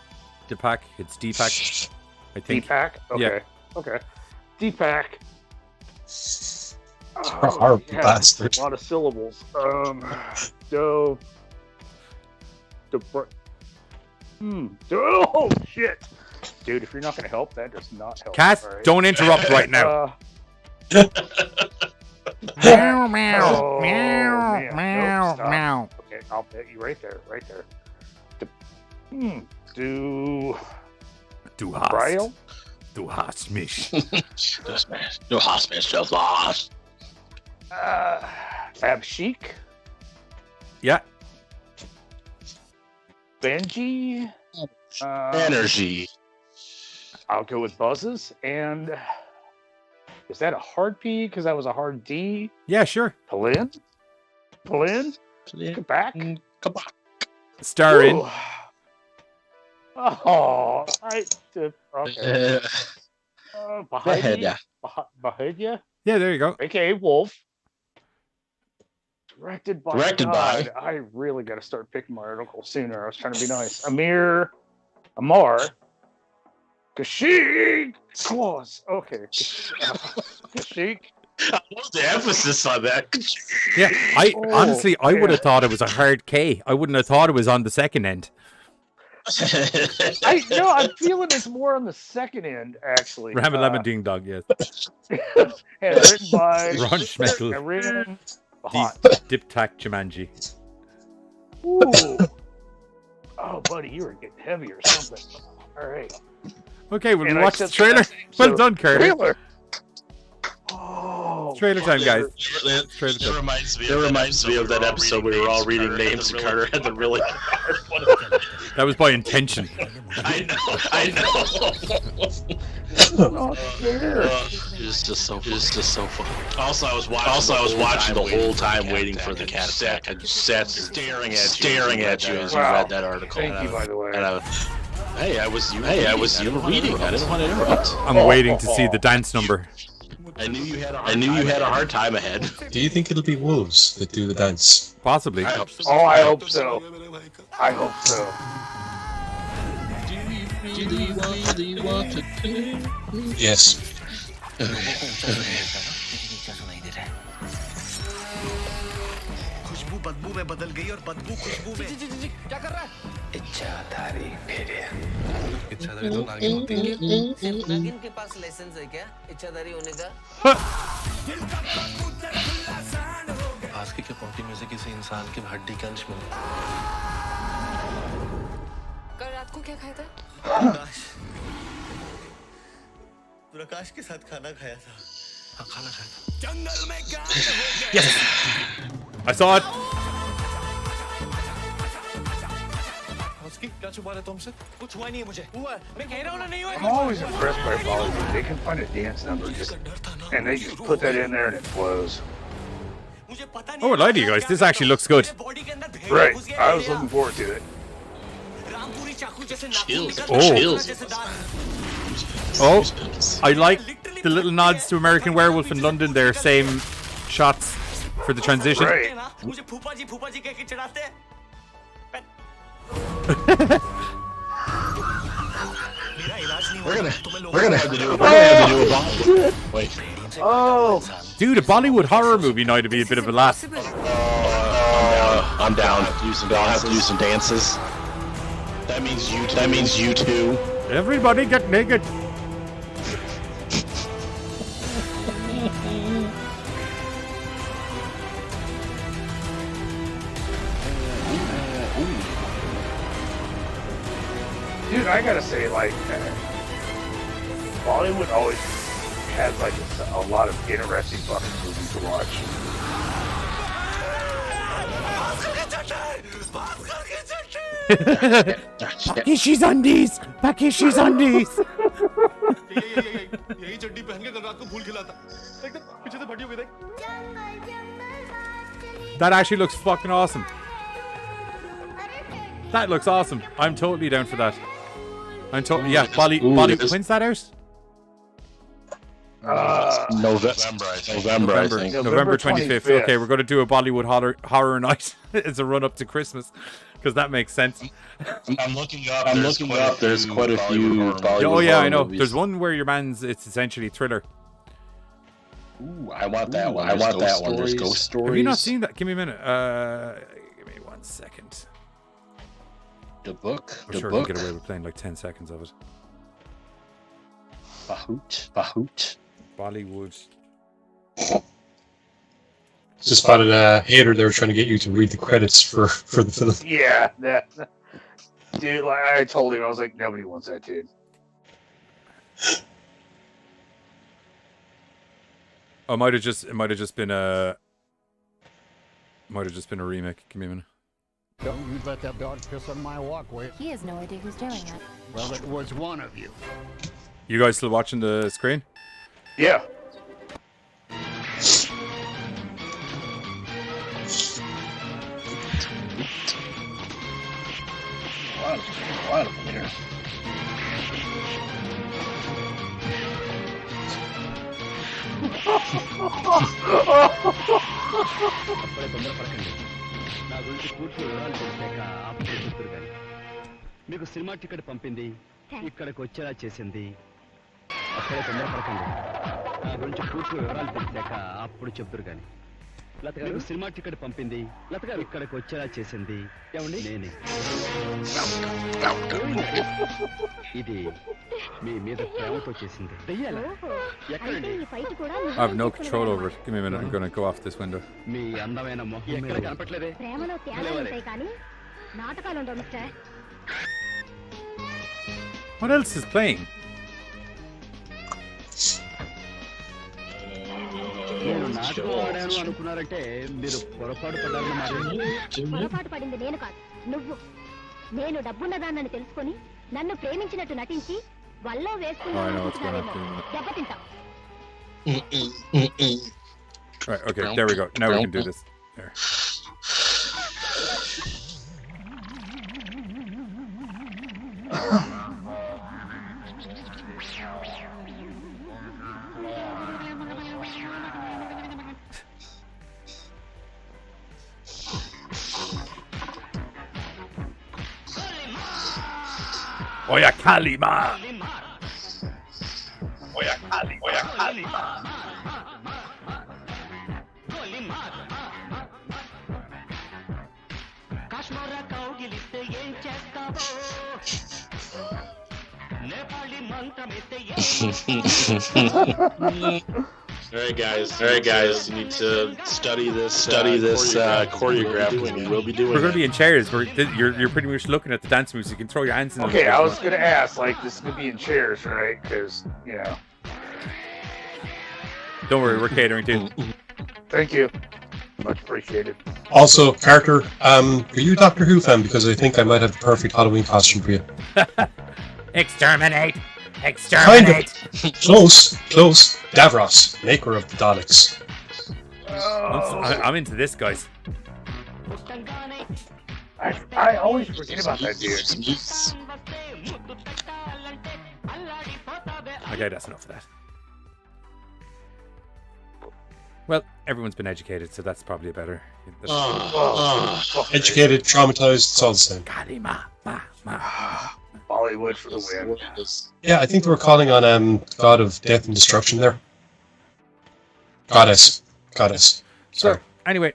Deepak. It's Deepak. I think. Deepak? Okay. Yeah. Okay. Deepak. Horrible bastard. A lot of syllables. Oh, shit. Dude, if you're not going to help, that does not help. Cass, right? don't interrupt right now. Meow, meow, meow, meow, stop. meow. Okay, I'll bet you right there. Du hast. Braille? Du hast mich. Du hast mich verlost. Abshik? Yeah. Benji? Energy. I'll go with buzzes. And is that a hard P? Because that was a hard D. Yeah, sure. Palin? Come back. Starring. Oh, okay. Bahia. Bahia. Yeah, there you go. AKA Wolf. Directed by. I really got to start picking my article sooner. I was trying to be nice. Amar. Kashyyyk. Claus. Okay. Kashyyyk. I love the emphasis on that. Yeah, honestly, I would have thought it was a hard K. I wouldn't have thought it was on the second end. I'm feeling it's more on the second end, actually. Ramen Lemon Ding Dong, yes. And written by Ron Schmeckel. Aaron Dip Tac Jumanji. Ooh. Oh, buddy, you were getting heavy or something. All right. Okay, we'll watch the trailer. Well done, Carter. Trailer. Trailer time, guys. That reminds me of that episode where we were all reading names and Carter had the really hard one. That was by intention. I know. It's just so funny. Also, I was watching the whole time waiting for the cat attack. I just sat staring at you as you read that article. Thank you, by the way. Hey, I was you were reading. I didn't want to interrupt. I'm waiting to see the dance number. I knew you had a hard time ahead. Do you think it'll be wolves that do the dance? Possibly. I hope so. I hope so. Yes. बदबू में बदल गई और बदबू खुशबू में क्या कर रहा है इच्छाधारी मेरे इच्छाधारी तो नागिन होती है नागिन के पास लाइसेंस है क्या इच्छाधारी होने का आज के पॉटी में से किसी इंसान के हड्डी का अंश मिला कल रात को क्या खाया था प्रकाश के साथ खाना खाया था खाना खाया था जंगल में yes I saw it. क्या छुपा रहे तुमसे कुछ हुआ नहीं है मुझे हुआ मैं कह रहा हूं ना नहीं हुआ I'm always impressed by Bollywood. They can find a dance number and they just put that in there and it flows. Oh, I lie to you guys. This actually looks good. Right. I was looking forward to it. Oh, I like the little nods to American Werewolf in London there. Same shots for the transition. Right. We're gonna have to do a Bollywood. Wait. Oh, dude, a Bollywood horror movie now to be a bit of a laugh. I'm down. I'll have to do some dances. That means you too. Everybody get naked. dude, I gotta say, like, Bollywood always has like a lot of interesting fucking movies to watch. Bakishi's undies. Bakishi's undies. यही चड्डी पहन के कल रात को फूल खिला था देख पीछे से फटी हुई देख That actually looks fucking awesome. That looks awesome. I'm totally down for that. I'm totally Bolly. When's that out? November, I think. November 25th. Okay, we're going to do a Bollywood horror night as a run up to Christmas, because that makes sense. I'm looking up. There's quite a few Bollywood yeah, I know. movies. There's one where your man's. It's essentially thriller. Ooh, I want that one. I want that one. There's ghost stories. Have you not seen that? Give me a minute. Give me 1 second. The book. I'm sure I can get away with playing like 10 seconds of it. Bahoot. Bollywood. Just spotted a hater they were trying to get you to read the credits for the film. Yeah, that dude. Like I told him, I was like, nobody wants that dude. Oh, it might have just been a remake. Give me a minute. Don't you let that dog piss on my walkway. He has no idea who's doing it. Well, it was one of you. You guys still watching the screen? Yeah. A lot of them here. అప్పుడే తొందరపడకండి. నా గురించి పూర్తి వివరాలు తెలిసాక అప్పుడే చెప్తురు కానీ. మీకు సినిమా టికెట్ పంపింది, ఇక్కడికి వచ్చేలా చేసింది. అప్పుడే తొందరపడకండి. నా గురించి పూర్తి వివరాలు తెలిసాక అప్పుడు చెప్తురు కానీ. లత గారు సినిమా టికెట్ పంపింది, లత గారు ఇక్కడికి వచ్చేలా చేసింది ఏమండి నేనే. ఇది మీ మీద ప్రేమతో చేసింది. దయ్యాలా? ఎక్కడండి? I have no control over it. Give me a minute. I'm going to go off this window. మీ అందమైన మొహం ఎక్కడ కనపట్లేదే. ప్రేమలో తేడా ఉంటాయి కానీ నాటకాలు ఉండవు mister. What else is playing? నేను నాటకం ఆడాను అనుకున్నారంటే మీరు పొరపాటు పడ్డారన్నమాట. పొరపాటు పడింది నేను కాదు, నువ్వు. నేను డబ్బున్నదాన్నని తెలుసుకొని నన్ను ప్రేమించినట్టు నటించి వల్లో వేసుకున్నాను. దెబ్బతింటావు. Right, okay, there we go. Now we can do this. There. Oya Kalima! Oya Kalima! కాశ్మీర కౌగిలిస్తే ఏం చేస్తావో, Nepali మంత్రమిస్తే All right, guys. You need to study this choreograph. We'll be doing. We're going to be in chairs. You're pretty much looking at the dance moves. You can throw your hands in. Okay, I was going to ask, like, this is going to be in chairs, right? Because, you know. Don't worry, we're catering too. Thank you. Much appreciated. Also, Carter, are you a Doctor Who fan? Because I think I might have the perfect Halloween costume for you. Exterminate! Kind Exterminate! of. Close. Davros, maker of the Daleks. I'm into this, guys. I always forget about that dude. Okay, that's enough of that. Well, everyone's been educated, so that's probably better. Educated, traumatized, it's all the same. Bollywood for the win. Yeah, I think they were calling on God of Death and Destruction there. Goddess. So, anyway,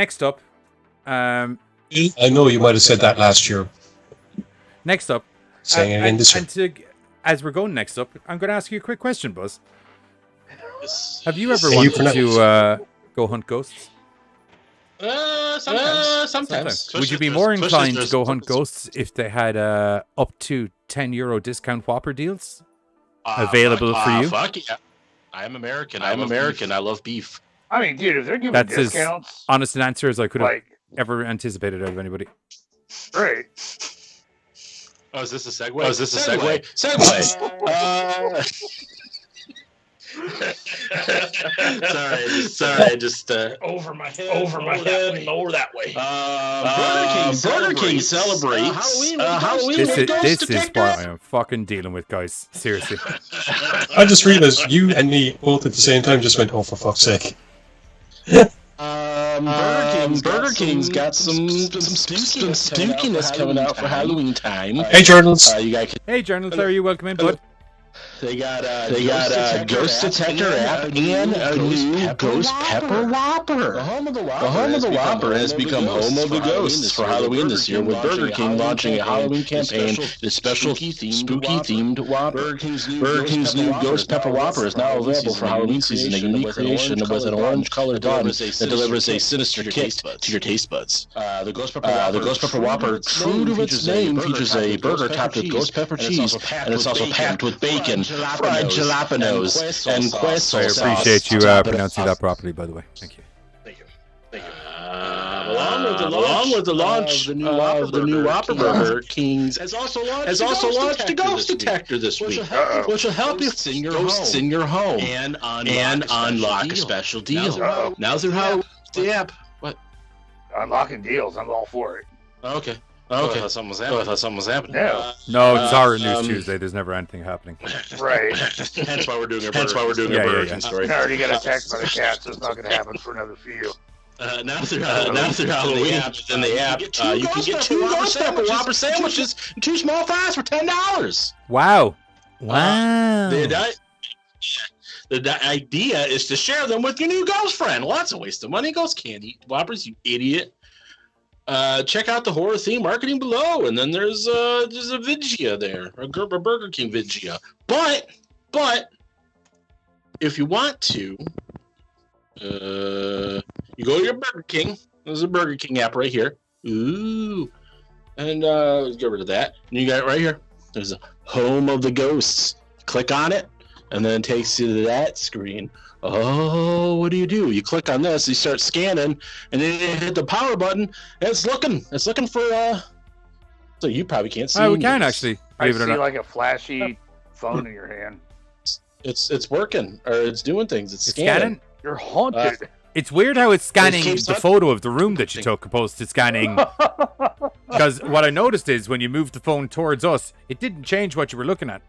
next up, I know you might have said that last year. Next up, saying it again this year. As we're going next up, I'm going to ask you a quick question, Buzz. Have you ever Say you wanted to go hunt ghosts? Sometimes. Would you be more inclined to go hunt ghosts if they had up to €10 discount Whopper deals available for you? Fuck yeah. I'm American. I love beef. I mean, dude, if they're giving That's discounts, as honest an answer as I could have ever anticipated out of anybody. Right. Oh, is this a segue? Segue. Sorry, I just over my head, lower that way. Burger King celebrates Halloween. This is what I am fucking dealing with, guys. Seriously. I just realized you and me both at the same time just went, oh, for fuck's sake. Burger King's got some spookiness coming out for Halloween time. Hey, journals. Hey, journals, are you welcome in, bud? They got a Ghost Detector app and a new Ghost Pepper Whopper. The home of the Whopper has become home of the ghosts for Halloween this year, with Burger King launching a Halloween campaign. The special spooky-themed Whopper. Burger King's new Ghost Pepper Whopper is now available for Halloween season, a unique creation with an orange-colored bun that delivers a sinister kick to your taste buds. The Ghost Pepper Whopper, true to its name, features a burger topped with ghost pepper cheese, and it's also packed with bacon, fried jalapenos, and queso I sauce. appreciate you pronouncing that properly, by the way. Thank you. Along with the launch of the new Whopper Burger, King's has also launched a Ghost Detector this week, which will help you find ghosts in your home and unlock a special deal. Now through how the app. What? Unlocking deals. I'm all for it. Okay. Oh, okay. I thought something was happening. Yeah. No, it's Horror News Tuesday. There's never anything happening. Right. Hence why we're doing a Burger King story. I already got attacked by the cat, so it's not going to happen for another few. Now through Halloween, in the app, you can get two Ghost Pepper Whopper sandwiches and 2 small fries for $10. Wow. Wow. The idea is to share them with your new ghost friend. Well, that's a waste of money. Ghosts can't eat Whoppers, you idiot. Check out the horror theme marketing below, and then there's a Vigia there, a Burger King Vigia. But if you want to, you go to your Burger King. There's a Burger King app right here. Ooh, and let's get rid of that. And you got it right here. There's a Home of the Ghosts. Click on it, and then it takes you to that screen. Oh, what do? You click on this, you start scanning, and then you hit the power button, and it's looking for so you probably can't see. Oh, we can actually. I see like a flashy phone in your hand. It's working, or it's doing things. It's scanning. You're haunted. It's weird how it's scanning the photo of the room that you took opposed to scanning. Because what I noticed is when you moved the phone towards us, it didn't change what you were looking at.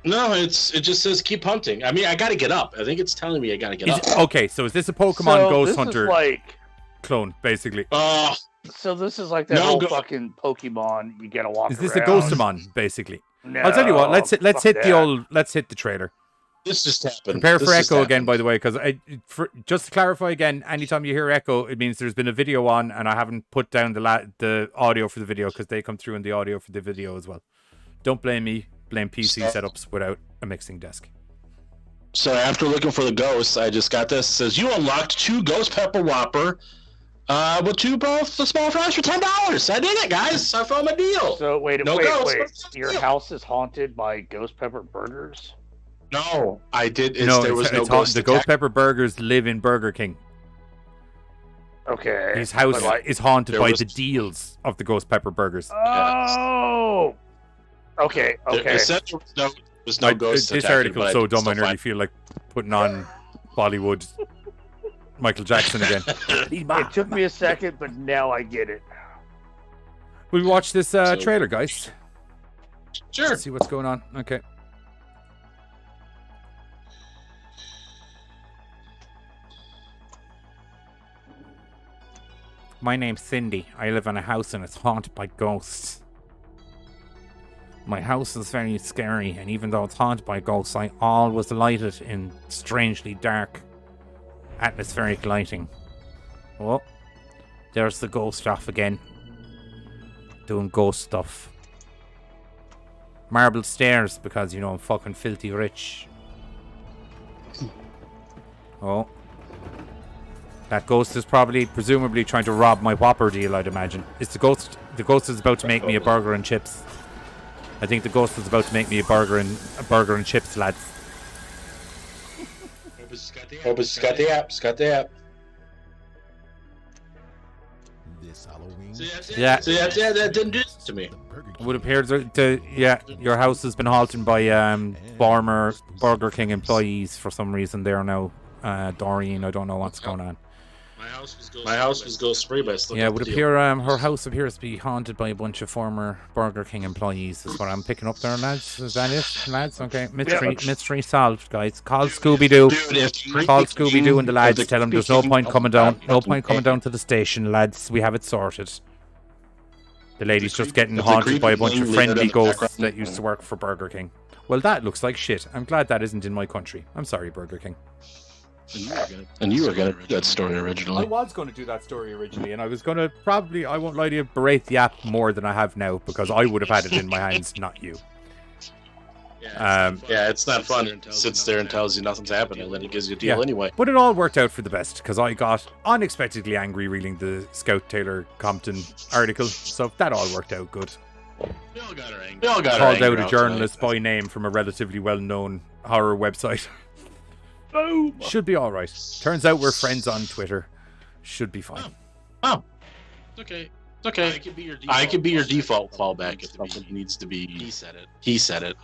No, it just says keep hunting. I mean, I gotta get up. I think it's telling me I gotta get up. Okay, so is this a Pokemon Ghost Hunter like clone, basically? So this is like that whole fucking Pokemon. You gotta walk. Is this around. a Ghostamon, basically? No, I'll tell you what. Let's hit the trailer. This just happened. Prepare for echo again, by the way, because just to clarify again, anytime you hear echo, it means there's been a video on, and I haven't put down the audio for the video because they come through in the audio for the video as well. Don't blame me. Blame PC setups without a mixing desk. So after looking for the ghosts, I just got this. It says you unlocked 2 Ghost Pepper Whopper with 2 both the small fries for $10. I did it, guys. I found my deal. So wait. Your house is haunted by Ghost Pepper Burgers? No, I did. There was no ghost. The Ghost Pepper Burgers live in Burger King. Okay. His house is haunted by the deals of the Ghost Pepper Burgers. Oh. Okay. It said there was no ghost. This article's so dumb. I nearly feel like putting on Bollywood Michael Jackson again. It took me a second, but now I get it. We'll watch this trailer, guys. Sure. Let's see what's going on. Okay. My name's Cindy. I live in a house and it's haunted by ghosts. My house is very scary, and even though it's haunted by ghosts, I always light it in strangely dark atmospheric lighting. Oh, there's the ghost stuff again. Doing ghost stuff. Marble stairs, because, you know, I'm fucking filthy rich. Oh. That ghost is presumably trying to rob my Whopper deal, I'd imagine. The ghost is about to make me a burger and chips. I think the ghost is about to make me a burger and chips, lads. Hope it's got the app. This Halloween. Yeah. See, that didn't do this to me. It would appear your house has been halted by former Burger King employees for some reason. They are now Doreen. I don't know what's going on. My house was ghost free, but I still Yeah, it would appear her house appears to be haunted by a bunch of former Burger King employees. Is what I'm picking up there, lads. Is that it, lads? Okay, mystery solved, guys. Call Scooby-Doo. Call Scooby-Doo and the lads. Tell them there's no point coming down. No point coming down to the station, lads. We have it sorted. The lady's just getting haunted by a bunch of friendly ghosts that used to work for Burger King. Well, that looks like shit. I'm glad that isn't in my country. I'm sorry, Burger King. And you were going to do that story originally. I was going to do that story originally, and I was going to probably, I won't lie to you, berate the app more than I have now, because I would have had it in my hands, not you. Yeah, it's not fun. It sits there and tells you nothing's happening, and then it gives you a deal anyway. But it all worked out for the best, because I got unexpectedly angry reading the Scout Taylor-Compton article, so that all worked out good. We all got our anger. Called out a journalist by name from a relatively well-known horror website. Boom! Should be alright. Turns out we're friends on Twitter. Should be fine. Oh. Okay. I could be your default fallback if something needs to be. He said it.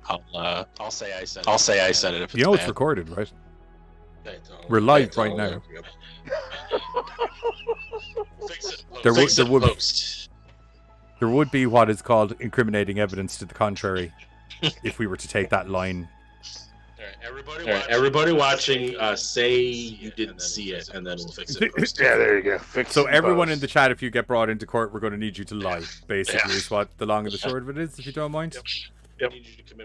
I'll say I said it. I'll say I said it if it's You know bad. it's recorded, right? We're live right now. There would There would be what is called incriminating evidence to the contrary if we were to take that line. Everybody watching, say you didn't see it, and then we'll fix it. Yeah, there you go. Fix So it everyone post. in the chat, if you get brought into court, we're going to need you to lie. Basically, is what the long and the short of it is, if you don't mind. Yep.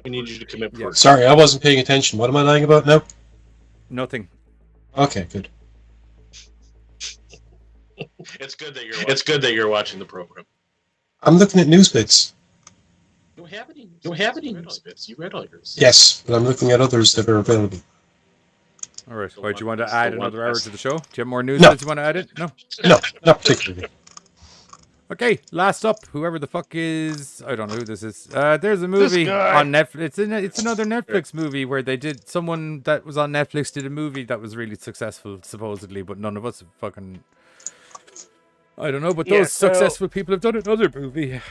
We need you to commit perjury. Sorry, I wasn't paying attention. What am I lying about now? Nothing. Okay, good. It's good that you're watching the program. I'm looking at news bits. You don't have any news bits. You read all yours. Yes, but I'm looking at others that are available. All right. Why, do you want to add another hour to the show? Do you have more news No. that you want to add it? No? No, not particularly. Okay, last up, whoever the fuck is, I don't know who this is. There's a movie on Netflix. It's another Netflix movie where they did, someone that was on Netflix did a movie that was really successful, supposedly, but none of us have fucking, I don't know, but those successful people have done another movie.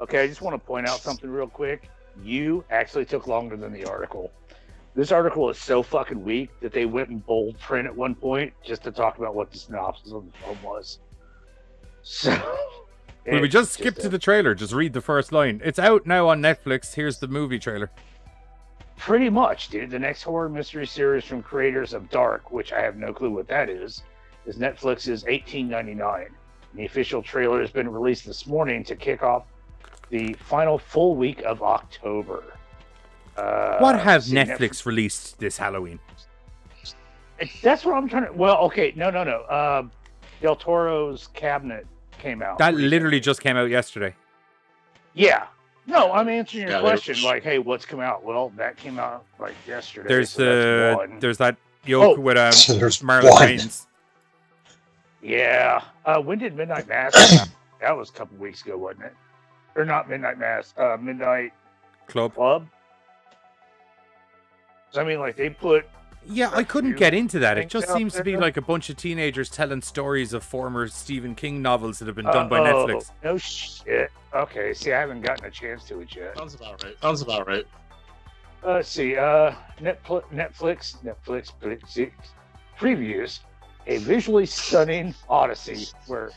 Okay, I just want to point out something real quick. You actually took longer than the article. This article is so fucking weak that they went in bold print at one point just to talk about what the synopsis of the film was. So, Will we just skip to the trailer? Just read the first line. It's out now on Netflix. Here's the movie trailer. Pretty much, dude. The next horror mystery series from creators of Dark, which I have no clue what that is Netflix's $18.99. The official trailer has been released this morning to kick off the final full week of October. What have Netflix released this Halloween? That's what I'm trying to... Well, okay, no. Del Toro's Cabinet came out. That literally just came out yesterday. Yeah. No, I'm answering your question. Like, hey, what's come out? Well, that came out like yesterday. There's so there's that yoke with there's Marlon one. Wayans. Yeah. When did Midnight Mass come out? That was a couple weeks ago, wasn't it? Or not Midnight Mass. Midnight Club. I mean, like, they put... Yeah, I couldn't get into that. It just out seems to be there. like a bunch of teenagers telling stories of former Stephen King novels that have been done by Netflix. No shit. Okay, see, I haven't gotten a chance to it yet. Sounds about right. Let's see. Netflix previews a visually stunning odyssey where...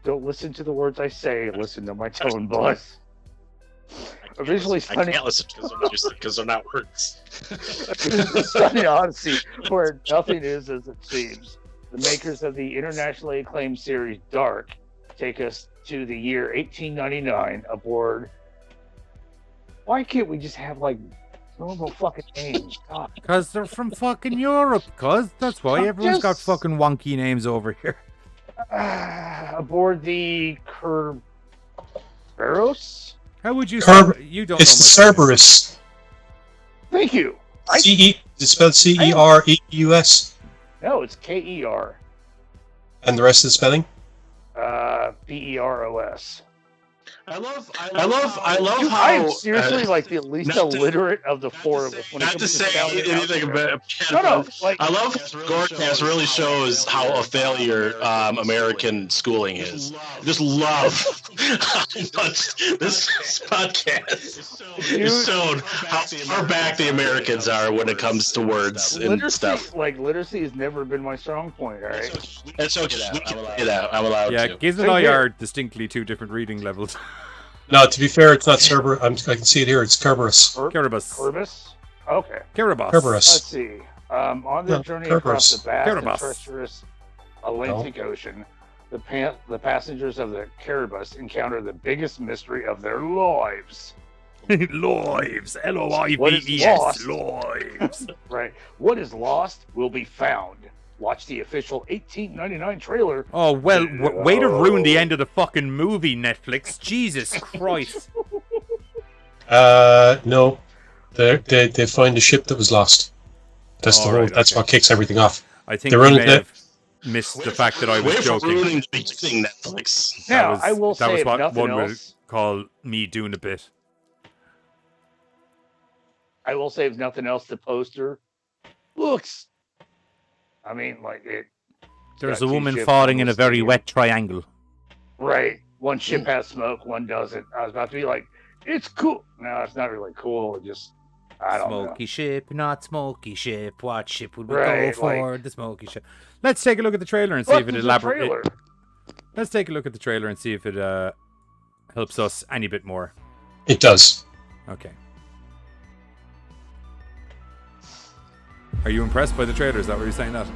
Don't listen to the words I say. Listen to my tone, boss. A visually I stunning... can't listen because they're not words. Stunning odyssey where nothing is as it seems. The makers of the internationally acclaimed series Dark take us to the year 1899 aboard. Why can't we just have like normal fucking names? God. Because they're from fucking Europe, cuz. That's why everyone's got fucking wonky names over here. Aboard the Kerberos? How would you Kerb- say? You don't It's know the much. Cerberus. Thank you. It's spelled Cereus. No, it's K-E-R. And the rest of the spelling? P-E-R-O-S. I love Dude, how I am seriously like the least illiterate of the four of us. When it not comes to to say spelling anything about No, like I love Gorecast really shows how a failure American schooling is. Just love how much this podcast is shown how far back the Americans are when it comes to words and literacy, stuff. like literacy has never been my strong point. All right. It's okay. I'm allowed Yeah, to. Giz and I are distinctly two different reading levels. No, to be fair, it's not Cerberus. I can see it here. It's Kerberos. Kerberos? Okay. Kerberos. Kerberos. Let's see. On their journey across the vast and treacherous Atlantic Ocean, the passengers of the Kerberos encounter the biggest mystery of their lives. Lives. What is L-O-I-V-E-S. lost? Lives. Right. What is lost will be found. Watch the official 1899 trailer. Oh, well, way to ruin the end of the fucking movie, Netflix. Jesus Christ. No. They find a ship that was lost. That's the whole. Right, That's what kicks everything off. I think They're you running may have missed the fact that I was joking. Ruining the beginning, Netflix. Now, I will that say was if what nothing one would else, call me doing a bit. I will say if nothing else, the poster looks. I mean, like it. There's got a two woman ships falling on in the a very stadium. wet triangle. Right. One ship has smoke, one doesn't. I was about to be like, it's cool. No, it's not really cool. It just, I don't know. Smoky ship, not smoky ship. What ship would we Right, go for? The smoky ship. Let's take a look at the trailer and see if it elaborates. Let's take a look at the trailer and see if it helps us any bit more. It does. Okay. Are you impressed by the trailer? Is that what you're saying that?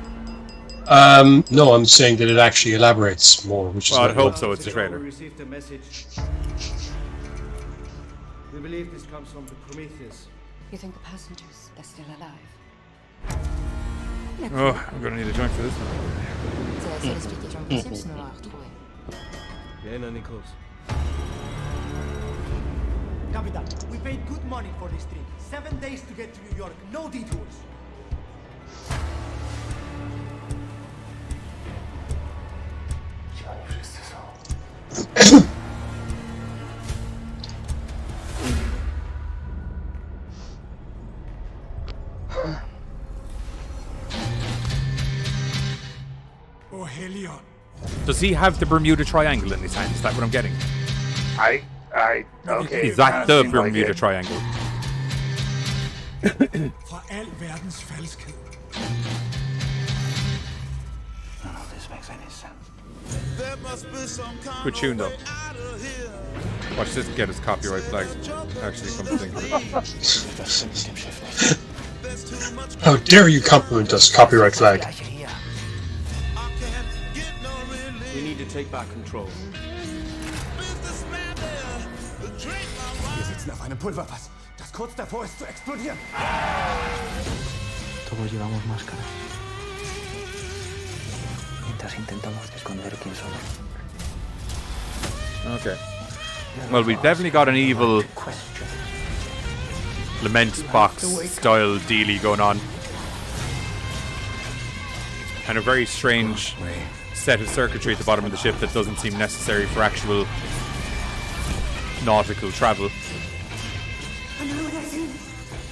No, I'm saying that it actually elaborates more, which is. Well, I what hope so. It's a trailer. We received a message. We believe this comes from the Prometheus. You think the passengers are still alive? Oh, I'm gonna need a joint for this one. C'est la seule explication possible, sinon on l'a retrouvé. Bien, Nichols. Capitan, we paid good money for this trip. 7 days to get to New York, no detours. Oh, Helion. Does he have the Bermuda Triangle in his hand? Is that what I'm getting? Okay. Is that the seems like Bermuda it. Triangle? Fra al verdens falskhed. None of this makes any sense. Good tune though. Watch this get his copyright flags. Actually, come to think of it. How dare you compliment us, copyright flag? We need to take back control. Wir sitzen auf einem Pulverfass, das kurz davor ist zu explodieren. Todos llevamos máscara. Mientras intentamos esconder quién somos. Okay. Well, we've definitely got an evil lament box style dealie going on. And a very strange set of circuitry at the bottom of the ship that doesn't seem necessary for actual nautical travel.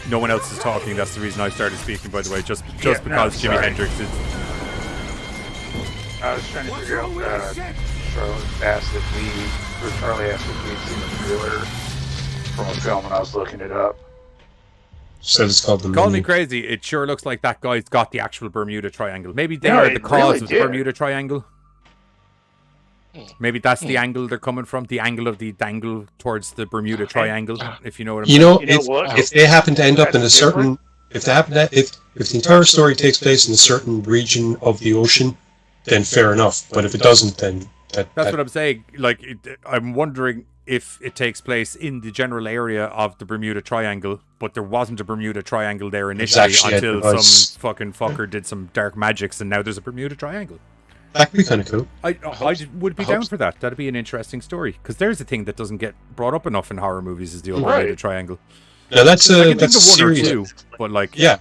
No one else is talking. That's the reason I started speaking, by the way, just because Jimi sorry. Hendrix is. I was trying to figure out. Charlie asked if we'd seen the trailer from a film, and I was looking it up. Said it's called the Call me Menu. crazy. It sure looks like that guy's got the actual Bermuda Triangle. Maybe they No, are it the cause really of the did. Bermuda Triangle. Maybe that's the angle they're coming from. The angle of the dangle towards the Bermuda Triangle, if you know what I'm You saying. know, if they happen to end up in a certain, if the entire story takes place in a certain region of the ocean, then fair enough. But if it doesn't, then That's what I'm saying. Like, I'm wondering if it takes place in the general area of the Bermuda Triangle, but there wasn't a Bermuda Triangle there initially Exactly, yeah, until it was. some fucking fucker did some dark magics, and now there's a Bermuda Triangle. that could be kind of cool. I would be down for that. That'd be an interesting story, because there's a thing that doesn't get brought up enough in horror movies is the old Right. Bermuda Triangle. Now that's I a can think that's a of one or series. two, but like Yeah,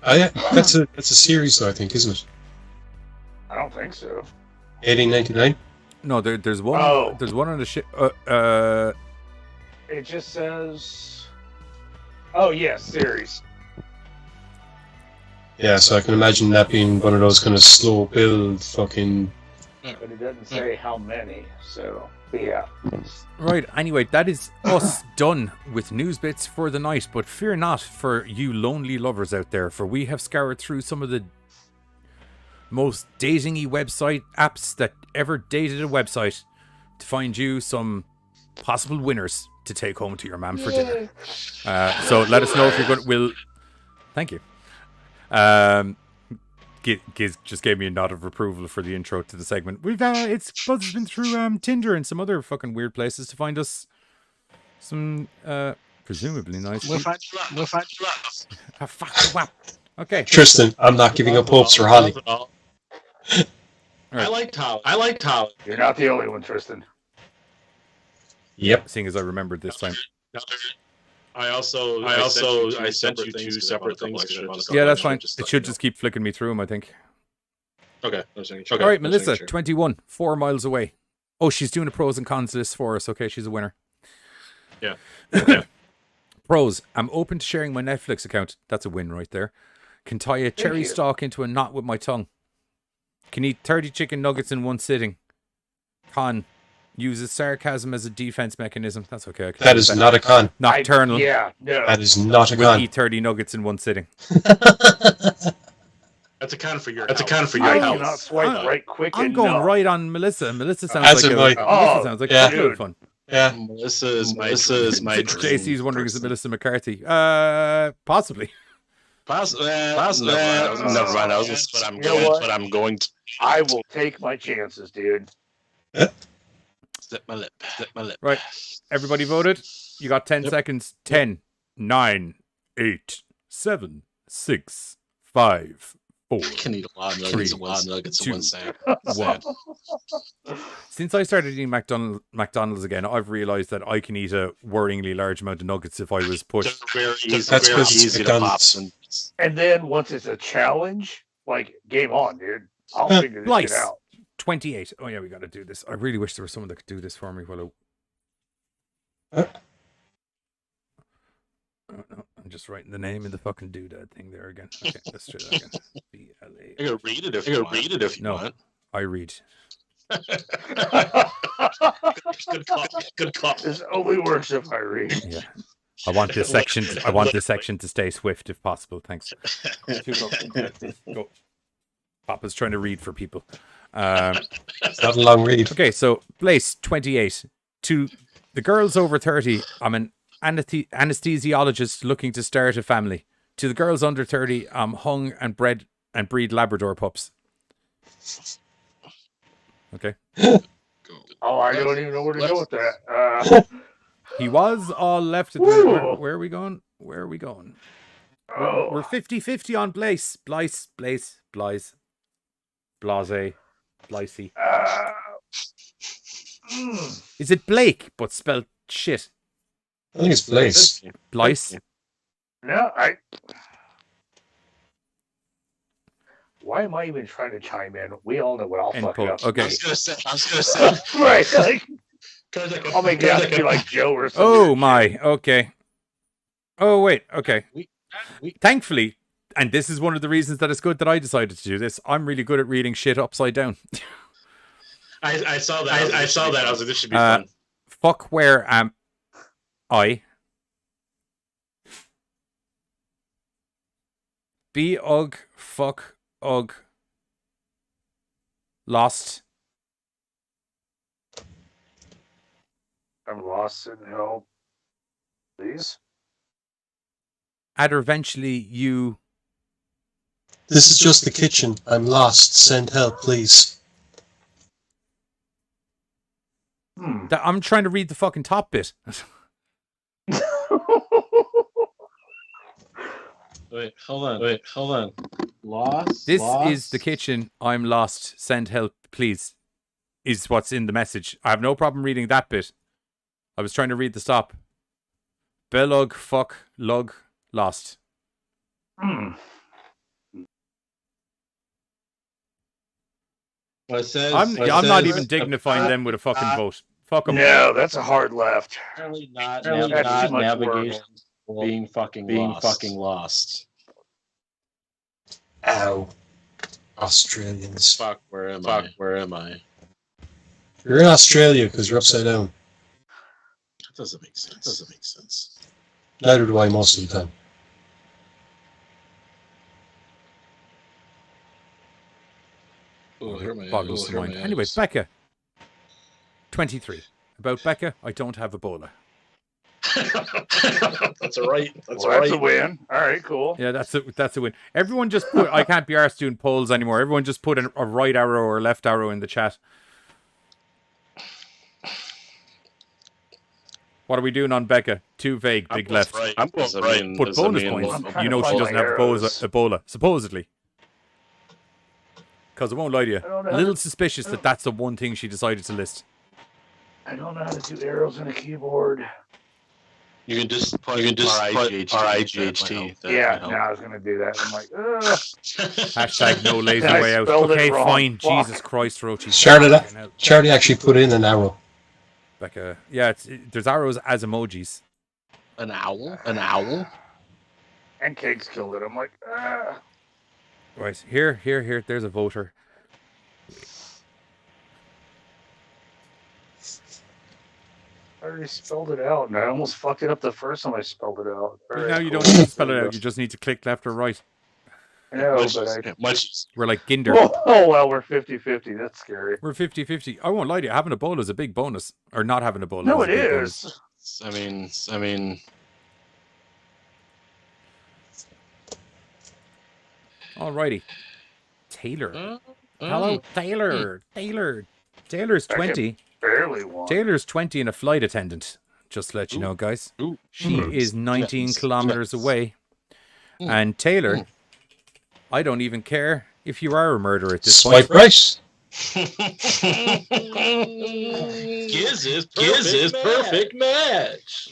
that's a series though, I think, isn't it? I don't think so. 1899. No, there's one. Oh. There's one on the ship. It just says. Oh yes, series. Yeah, so I can imagine that being one of those kind of slow build fucking. But it doesn't say how many. So yeah. Right, anyway, that is us done with news bits for the night, but fear not for you lonely lovers out there, for we have scoured through some of the most dating-y website apps that ever dated a website to find you some possible winners to take home to your man for dinner. So let us know if you're going. Thank you. Giz just gave me a nod of approval for the intro to the segment. We've it's been through Tinder and some other fucking weird places to find us some presumably nice. We'll find you love. We'll find you love. Fuck you up. Okay. Tristan, I'm not giving up hopes for Holly. I liked Holly. You're not the only one, Tristan. Yep. Seeing as I remembered this time. I sent you two separate things. Yeah, that's fine. It should just keep flicking me through them, I think. Okay. All right, Melissa, 21, 4 miles away. Oh, she's doing a pros and cons list for us. Okay, she's a winner. Yeah. Pros, I'm open to sharing my Netflix account. That's a win right there. Can tie a cherry you. stalk into a knot with my tongue. Can eat 30 chicken nuggets in one sitting. Con, uses sarcasm as a defense mechanism. That's okay. I can That do is not a con. Nocturnal. Yeah, no. That is not a Will con. eat 30 nuggets in one sitting. That's a con for your. I cannot swipe right quick I'm enough. going right on Melissa. Melissa sounds As like am Melissa I. sounds like yeah. a good fun. Yeah. Melissa is my JC's wondering, is it Melissa McCarthy? Possibly. Possibly. Never mind. That's what I'm going to. I will take my chances, dude. Zip my lip. Right. Everybody voted. You got 10 seconds. 10, 9, 8, 7, 6, 5, 4. I can eat a lot of nuggets. 3, 2, 1. Since I started eating McDonald's again, I've realized that I can eat a worryingly large amount of nuggets if I was pushed. That's very easy to pop. And then once it's a challenge, like game on, dude. I'll figure this shit out. 28. Oh yeah, we got to do this. I really wish there was someone that could do this for me. No, I'm just writing the name in the fucking doodad thing there again. Okay, let's try that again. B-L-A. I gotta read it if you want. I read. Good call. This only works if I read. Yeah. I want this section to stay swift if possible. Thanks. Go. Papa's trying to read for people. It's not a long read. Okay, so place 28. To the girls over 30, I'm an anesthesiologist looking to start a family. To the girls under 30, I'm hung and bred and breed Labrador pups. Okay. Oh, I don't even know where to go with that. He was all left at the... Where are we going? Where are we going? We're 50-50 on Blaise. Blase. Blasey. Is it Blake, but spelled shit? I think it's Blaise. Blaise? No, Why am I even trying to chime in? We all know what I'll fuck up. Okay. I was gonna say. Right. Like, I'll make it out to be like Joe or something. Oh my. Okay. Oh wait. Okay. Thankfully, and this is one of the reasons that it's good that I decided to do this. I'm really good at reading shit upside down. I saw that. I saw that. I was like, this should be fun. Fuck, where am I? Be ugh, fuck, ugh. Lost. I'm lost in hell. Please. Add eventually you. This is just the kitchen. I'm lost. Send help, please. I'm trying to read the fucking top bit. Wait, hold on. Lost? This is the kitchen. I'm lost. Send help, please. Is what's in the message. I have no problem reading that bit. I was trying to read the stop. Belug, fuck, lug, lost. I'm not even dignifying them with a fucking vote. Fuck them. No, that's a hard left. Apparently not That's navigation. Being fucking lost. Ow. Australians. Fuck, where am I? You're in Australia because you're upside down. That doesn't make sense. Neither do I most of the time. Boggles the mind. Anyway, Becca. 23. About Becca, I don't have Ebola. That's a right. That's a win. All right, cool. Yeah, that's a win. Everyone just put. I can't be arsed doing polls anymore. Everyone just put a right arrow or a left arrow in the chat. What are we doing on Becca? Too vague. Big left. Right. I'm going right. Put bonus points. You know she doesn't have Ebola, supposedly. Because I won't lie to you, a little suspicious that that's the one thing she decided to list. I don't know how to do arrows on a keyboard. You can just put R-I-G-H-T. Yeah, no, I was going to do that. I'm like, ugh. Hashtag no lazy way out. Okay, fine. Fuck. Jesus Christ, Rochi. Charlie actually put in an arrow. Becca, yeah, there's arrows as emojis. An owl? And Cakes killed it. I'm like, ah. Right, here. There's a voter. I already spelled it out, and I almost fucked it up the first time I spelled it out. Now you don't need to spell it out. You just need to click left or right. No, but much. We're like Ginder. Oh, well, we're 50-50. That's scary. We're 50-50. I won't lie to you. Having a bowl is a big bonus. Or not having a bowl No, is a it big is. bonus. I mean. Alrighty. Taylor. Hello, Taylor. Taylor's 20. Barely one. Taylor's 20 and a flight attendant. Just to let you know, guys. She is 19 kilometers away. And Taylor, I don't even care if you are a murderer at this point. Swipe right. Giz is perfect match.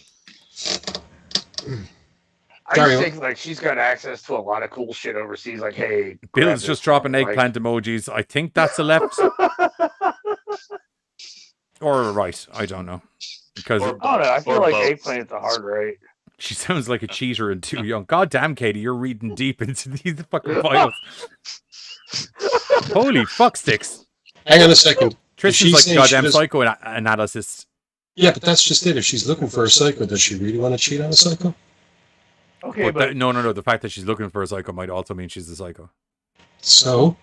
I think like she's got access to a lot of cool shit overseas. Like, hey, Bill's just dropping eggplant emojis. I think that's a left. Or a right. I don't know. Because I feel like eggplant's a hard right. She sounds like a cheater and too young. God damn, Katie, you're reading deep into these fucking files. Holy fuck sticks. Hang on a second. Tristan's like a goddamn psychoanalyst. Yeah, but that's just it. If she's looking for a psycho, does she really want to cheat on a psycho? Okay, but no. The fact that she's looking for a psycho might also mean she's a psycho. So?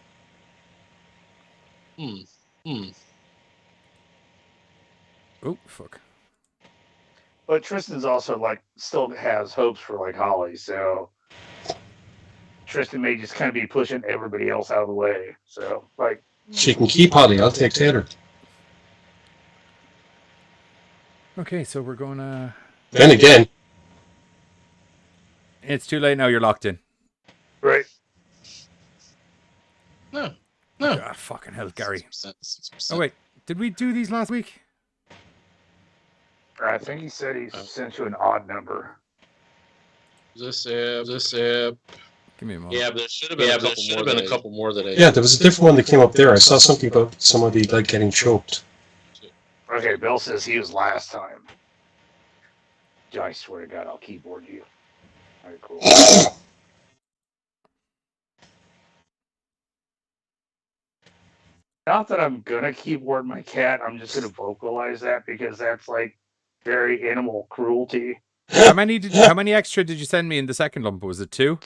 Oh, fuck. But Tristan's also like still has hopes for like Holly, so Tristan may just kind of be pushing everybody else out of the way. So like She can keep Holly. I'll take Taylor. Okay, so we're going to... Then again. It's too late now. You're locked in. Right. No. Ah, fucking hell, Gary. 6%. Oh, wait. Did we do these last week? I think he said he sent you an odd number. This app. Give me a moment. Yeah, but there should have been a couple more that I... Yeah, there was a different one that came up there. I saw something about somebody like getting choked. Okay, Bill says he was last time. I swear to God, I'll keyboard you. All right, cool. Not that I'm gonna keyboard my cat. I'm just gonna vocalize that because that's like very animal cruelty. How many extra did you send me in the second lump? Was it 2?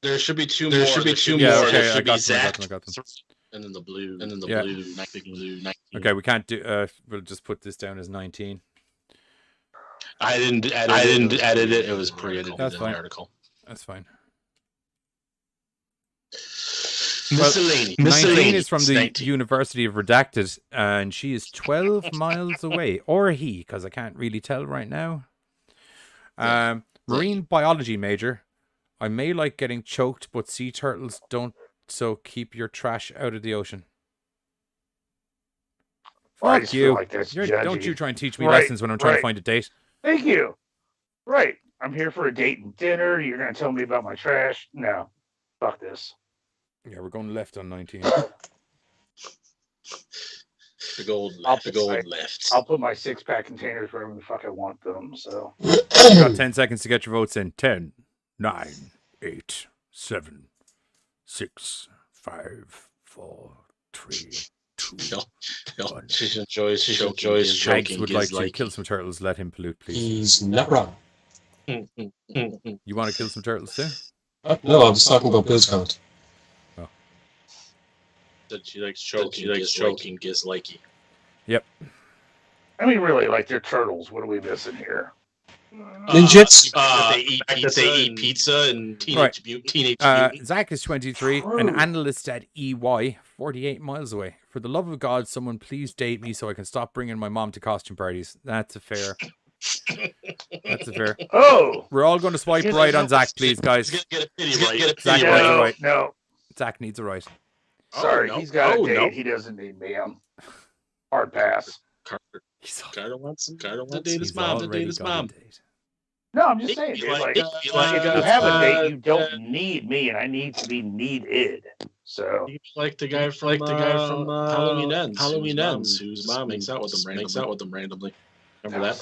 There should be 2 more. There should be 2 more. Okay, there should I be got Zach. them. And then the blue. Yeah. Big blue. 19. Okay, we can't do... we'll just put this down as 19. I didn't edit it. It was pre-edited That's in fine. the article. That's fine. Miscellaneous. 19 is from the University of Redacted, and she is 12 miles away. Or he, because I can't really tell right now. Marine biology major. I may like getting choked, but sea turtles don't, so keep your trash out of the ocean. I Fuck just you. feel like that's Don't judgy. you try and teach me lessons when I'm trying to find a date. Thank you. Right. I'm here for a date and dinner. You're going to tell me about my trash? No. Fuck this. Yeah, we're going left on 19. The gold left. I'll put my 6-pack containers wherever the fuck I want them. So You got 10 seconds to get your votes in. 10, 9, 8, 7, 6, 5, 4, 3, 2. She enjoys Hags choking. would like to kill some turtles. Let him pollute, please. He's not wrong. You want to kill some turtles too? No, I was talking about Bill's comment. Oh. That she likes choking. Gives likey. Yep. I mean, really, like they're turtles. What are we missing here? Ninjits. They eat pizza and Teenage Mutant. Zach is 23, an analyst at EY, 48 miles away. For the love of God, someone please date me so I can stop bringing my mom to costume parties. That's a fair. Oh! We're all going to swipe right on Zach, please, guys. Get a pity Zach needs a right. No. Zach needs a right. Sorry, he's got a date. He doesn't need me. I'm hard pass. Carter wants to date his mom. No, I'm just saying, dude. Like, if you have a date, you don't need me, and I need to be needed. So, like the guy from Halloween Ends, whose mom makes out with them randomly. Remember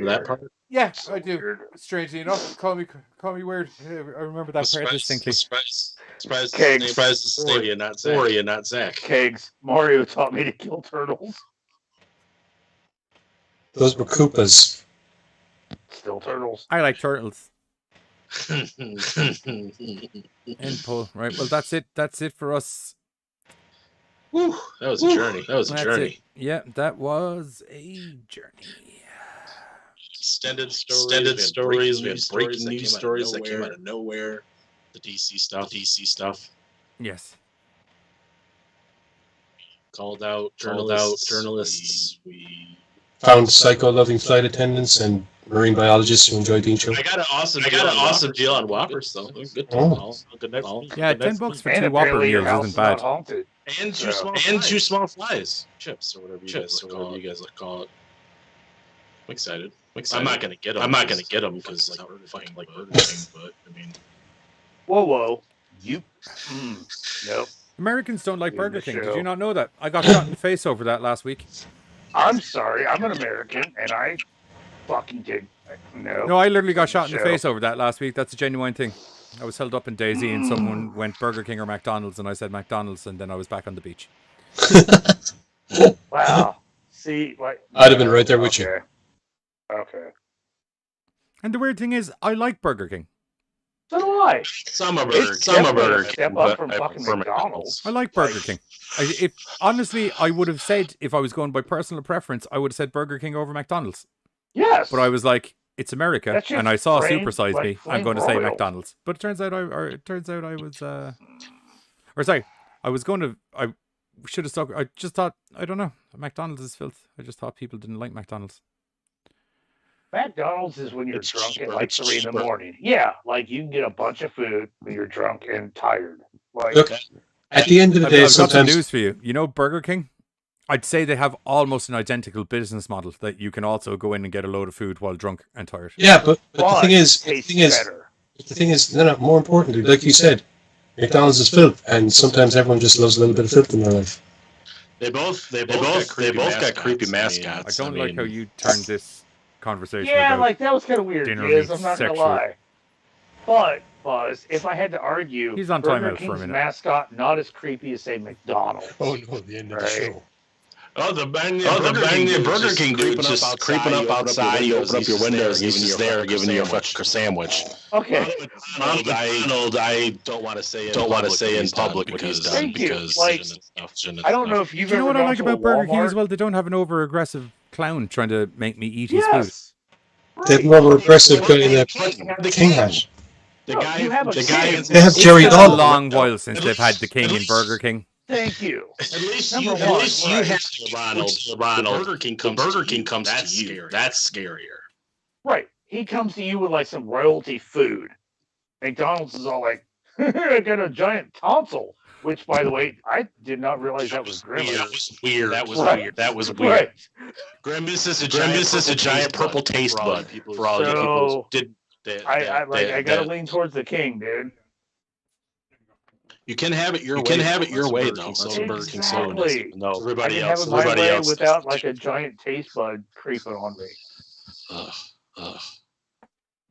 that part? Yeah, I do. Strangely enough, call me weird. I remember that part distinctly. Surprise! Kegs. Story, not Zach. Kegs. Mario taught me to kill turtles. Those were Koopas. Still turtles. I like turtles. End pull. Right. Well, that's it. That's it for us. Whew, that was a journey. That was a That's journey. it. Yeah, that was a journey. Extended stories. We have breaking news stories that came out of nowhere. The DC stuff. Yes. Called out journalists. We Found psycho-loving flight attendants and marine biologists who enjoy Dean Show. I got an awesome deal on Whoppers though. Good night. Yeah, $10 for And 2 Whopper apparently your meals house isn't is not bad. haunted. And two small flies. Chips or whatever you guys like call it. I'm excited. I'm not gonna get them because like fucking like Burger King, but I mean. Whoa. You nope. Americans don't like Burger King. Did you not know that? I got shot in the face over that last week. I'm sorry, I'm an American and I fucking did No, I literally got shot in the face over that last week. That's a genuine thing. I was held up in Daisy and someone went Burger King or McDonald's and I said McDonald's and then I was back on the beach. Wow. See, like I'd have been right there with you. Okay. And the weird thing is, I like Burger King. So do I. Some are Burger King. Step up from fucking McDonald's. I like Burger King. Honestly, I would have said, if I was going by personal preference, I would have said Burger King over McDonald's. Yes. But I was like, it's America, That's just and I saw plain- Super Size like Me. plain I'm going to say royal. McDonald's. But it turns out I was, or sorry, I was going to, I should have stuck, I just thought, I don't know, McDonald's is filth. I just thought people didn't like McDonald's. McDonald's is when you're It's drunk at cheaper. like It's 3 in the cheaper. morning. Yeah, like you can get a bunch of food when you're drunk and tired. Like Look, at the end of the day, I've got some sometimes news for you. You know Burger King? I'd say they have almost an identical business model that you can also go in and get a load of food while drunk and tired. yeah, but the thing is, tastes no, more importantly, like you said, McDonald's is filth, and sometimes everyone just loves a little bit of filth in their life. They both got creepy mascots. I don't like how you turned this conversation yeah, about like that was kind of weird. dinner Yes, meat I'm not gonna sexual. lie. But Buzz, if I had to argue, He's on Burger timeout for a King's minute. mascot not as creepy as say McDonald's. Oh no, the end of the Right. show. The Burger King dude just creeping up outside. You open up your windows and he's just there giving you a fucking sandwich. Okay. McDonald, I don't want to say in public what he's done Thank you. because Like, I don't know if you've Do you know ever what I gone like to about a Burger King as Walmart. well? They don't have an over-aggressive clown trying to make me eat his food. Yes. They have more aggressive guy in that The King has. The guy. They have Jerry It's been a Dog. long while since they've had the King in Burger King. Thank you. At least Number you one, have right. Ronald. Burger King comes to you. That's scarier. Right. He comes to you with like some royalty food. McDonald's is all like, I got a giant tonsil. Which, by the way, I did not realize that was Grimace. That was weird. Right. That was weird. Right. Grimace is a giant purple taste bud for all you people. I gotta lean towards the King, dude. You can have it your way though. That's what Burger King so is. Exactly. No, I everybody can else. have it my Everybody way else. without like a giant taste bud creeping on me.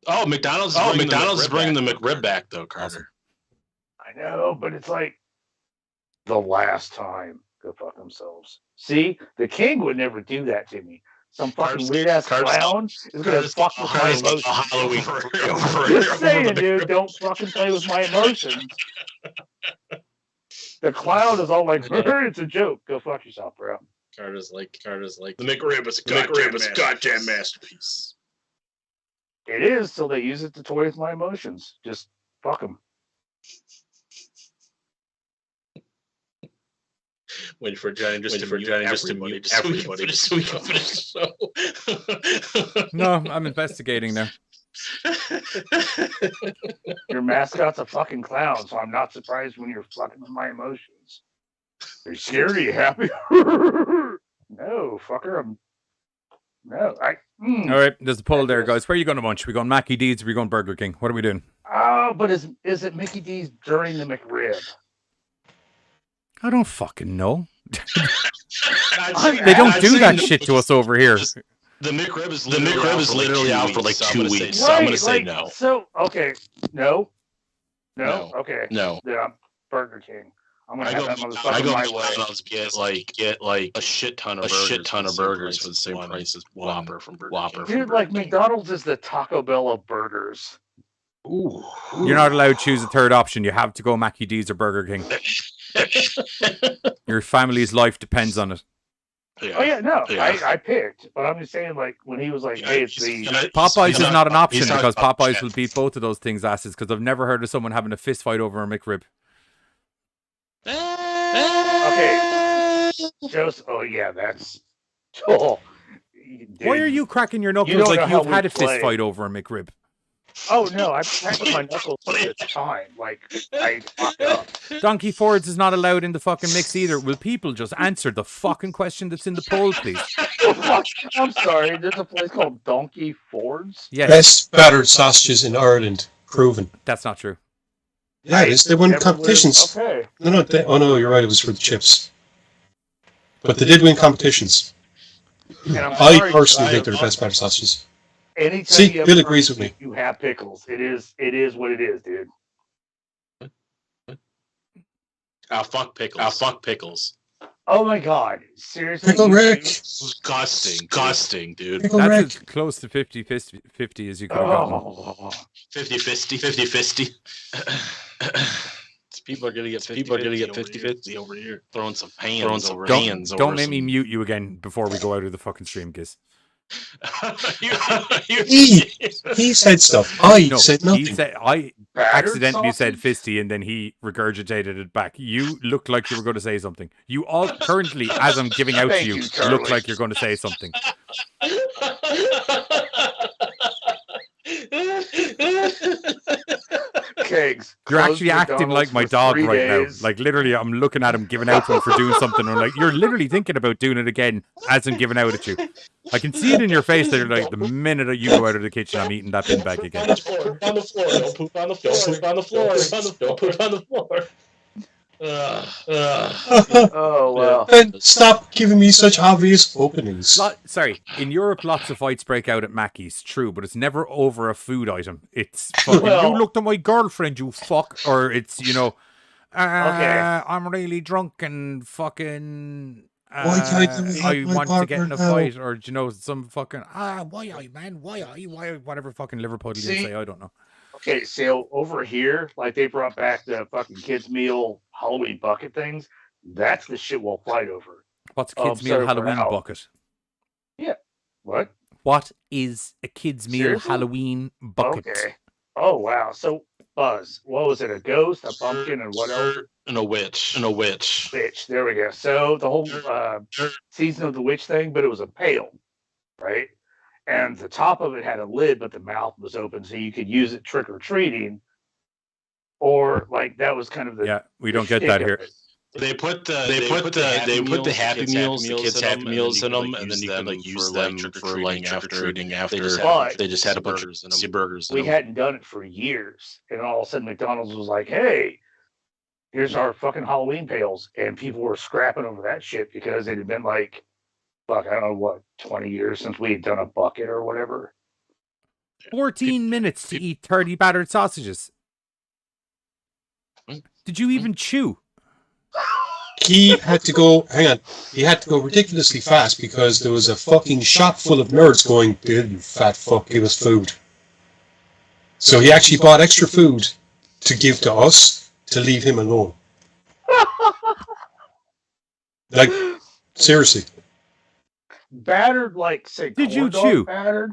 Oh, McDonald's is bringing the McRib back though, Carter. I know, but it's like the last time. Go fuck themselves. See, the King would never do that to me. Some fucking weird ass clown is gonna fuck with my emotions. Just saying, dude, don't fucking play with my emotions. The clown is all like, it's a joke. Go fuck yourself, bro. Carter's like the McRib is a goddamn masterpiece. It is, so they use it to toy with my emotions. Just fuck them. Waiting for Johnny just to mute everybody just so we can finish the show. No, I'm investigating now. Your mascot's a fucking clown, so I'm not surprised when you're fucking with my emotions. Are you scared? Are you happy? No, fucker. No, All right, there's a poll there, guys. Where are you going to munch? We going Mackie D's or we going Burger King? What are we doing? Oh, but is it Mickey D's during the McRib? I don't fucking know. They don't do that shit to us over here. The McRib is literally out for like 2 weeks. So I'm gonna say no. So okay, no, okay, No. Then I'm Burger King. I'm gonna I have go that motherfucker to my way. McDonald's get like a shit ton of burgers for the same price as Whopper from Burger King. Dude, like McDonald's is the Taco Bell of burgers. Ooh. You're not allowed to choose a third option. You have to go Mackie D's or Burger King. Your family's life depends on it. Yeah. Oh yeah, no, Yeah. I picked, but I'm just saying, like when he was like, "Hey, it's the Popeyes is not an option because Popeyes will beat both of those things asses. Because I've never heard of someone having a fist fight over a McRib. okay, Joseph. Oh yeah, that's dude, Why are you cracking your knuckles don't know like how you've had we a fist play. fight over a McRib? Oh no, I'm cracking my knuckles all the time. Like I fuck up. Donkey Fords is not allowed in the fucking mix either. Will people just answer the fucking question that's in the poll, please? I'm sorry. There's a place called Donkey Fords. Yes. Best battered sausages in Ireland, proven. That's not true. Yeah, it is. They won never competitions. would- okay. No, oh no, you're right. It was for the chips. But they did win competitions. And I'm I sorry, personally think they're the best battered sausages. Anytime See, you have Bill agrees with me. You have pickles. It is what it is, dude. Fuck pickles. Oh my god. Seriously? Pickle Rick. Disgusting, dude. Pickle That's Rick. as close to 50-50 as you could have gotten. Oh. 50-50. People are gonna get 50-50 over here. Throwing some hands over hands. Don't make me mute you again before we go out of the fucking stream, Giz. He said stuff. I said nothing. I Battered accidentally said sausage? fisty and then he regurgitated it back. You looked like you were going to say something. You all currently, as I'm giving out to Thank you, you, Charlie. look like you're going to say something. Kegs. You're closed actually acting McDonald's like my for dog 3 right days. now. Like literally, I'm looking at him, giving out to him for doing something. I'm like, you're literally thinking about doing it again as I'm giving out at you. I can see it in your face that you're like, the minute that you go out of the kitchen, I'm eating that bin bag again. On the floor. Don't poop on the floor. Poop on the floor. Don't poop on the floor. Oh well. Then stop giving me such obvious openings. Sorry, in Europe, lots of fights break out at Mackey's, true, but it's never over a food item. It's fucking, Well- you looked at my girlfriend, you fuck, or it's, Okay. I'm really drunk and fucking, Why can't you I have my want to get in a partner now? fight, or, some fucking, why I, man, why, whatever fucking Liverpudlians See? say, I don't know. Okay, so over here, like they brought back the fucking kids meal Halloween bucket things. That's the shit we'll fight over. What's a kid's meal sorry, Halloween Al. bucket? Yeah. What? What is a kid's meal Seriously? Halloween bucket? Okay. Oh wow. So Buzz, what was it? A ghost, a pumpkin, and what else? And a witch. Witch. There we go. So the whole season of the witch thing, but it was a pail, right? And the top of it had a lid, but the mouth was open, so you could use it trick or treating, or like that was kind of the Yeah, we don't the get that shtick here. of it. They put the Happy Meals, the kids Happy Meals in them, and then you can like use them for like trick or treating after. They just had a bunch of burgers in We them. hadn't done it for years, and all of a sudden McDonald's was like, "Hey, here's our fucking Halloween pails," and people were scrapping over that shit because it had been like, fuck, I don't know what, 20 years since we had done a bucket or whatever. 14 minutes to eat 30 battered sausages. Did you even chew? He had to go, hang on, he had to go ridiculously fast because there was a fucking shop full of nerds going, "Bill, you fat fuck, give us food." So he actually bought extra food to give to us to leave him alone. Like, seriously. Battered, like, say, Did you corn dog chew? battered?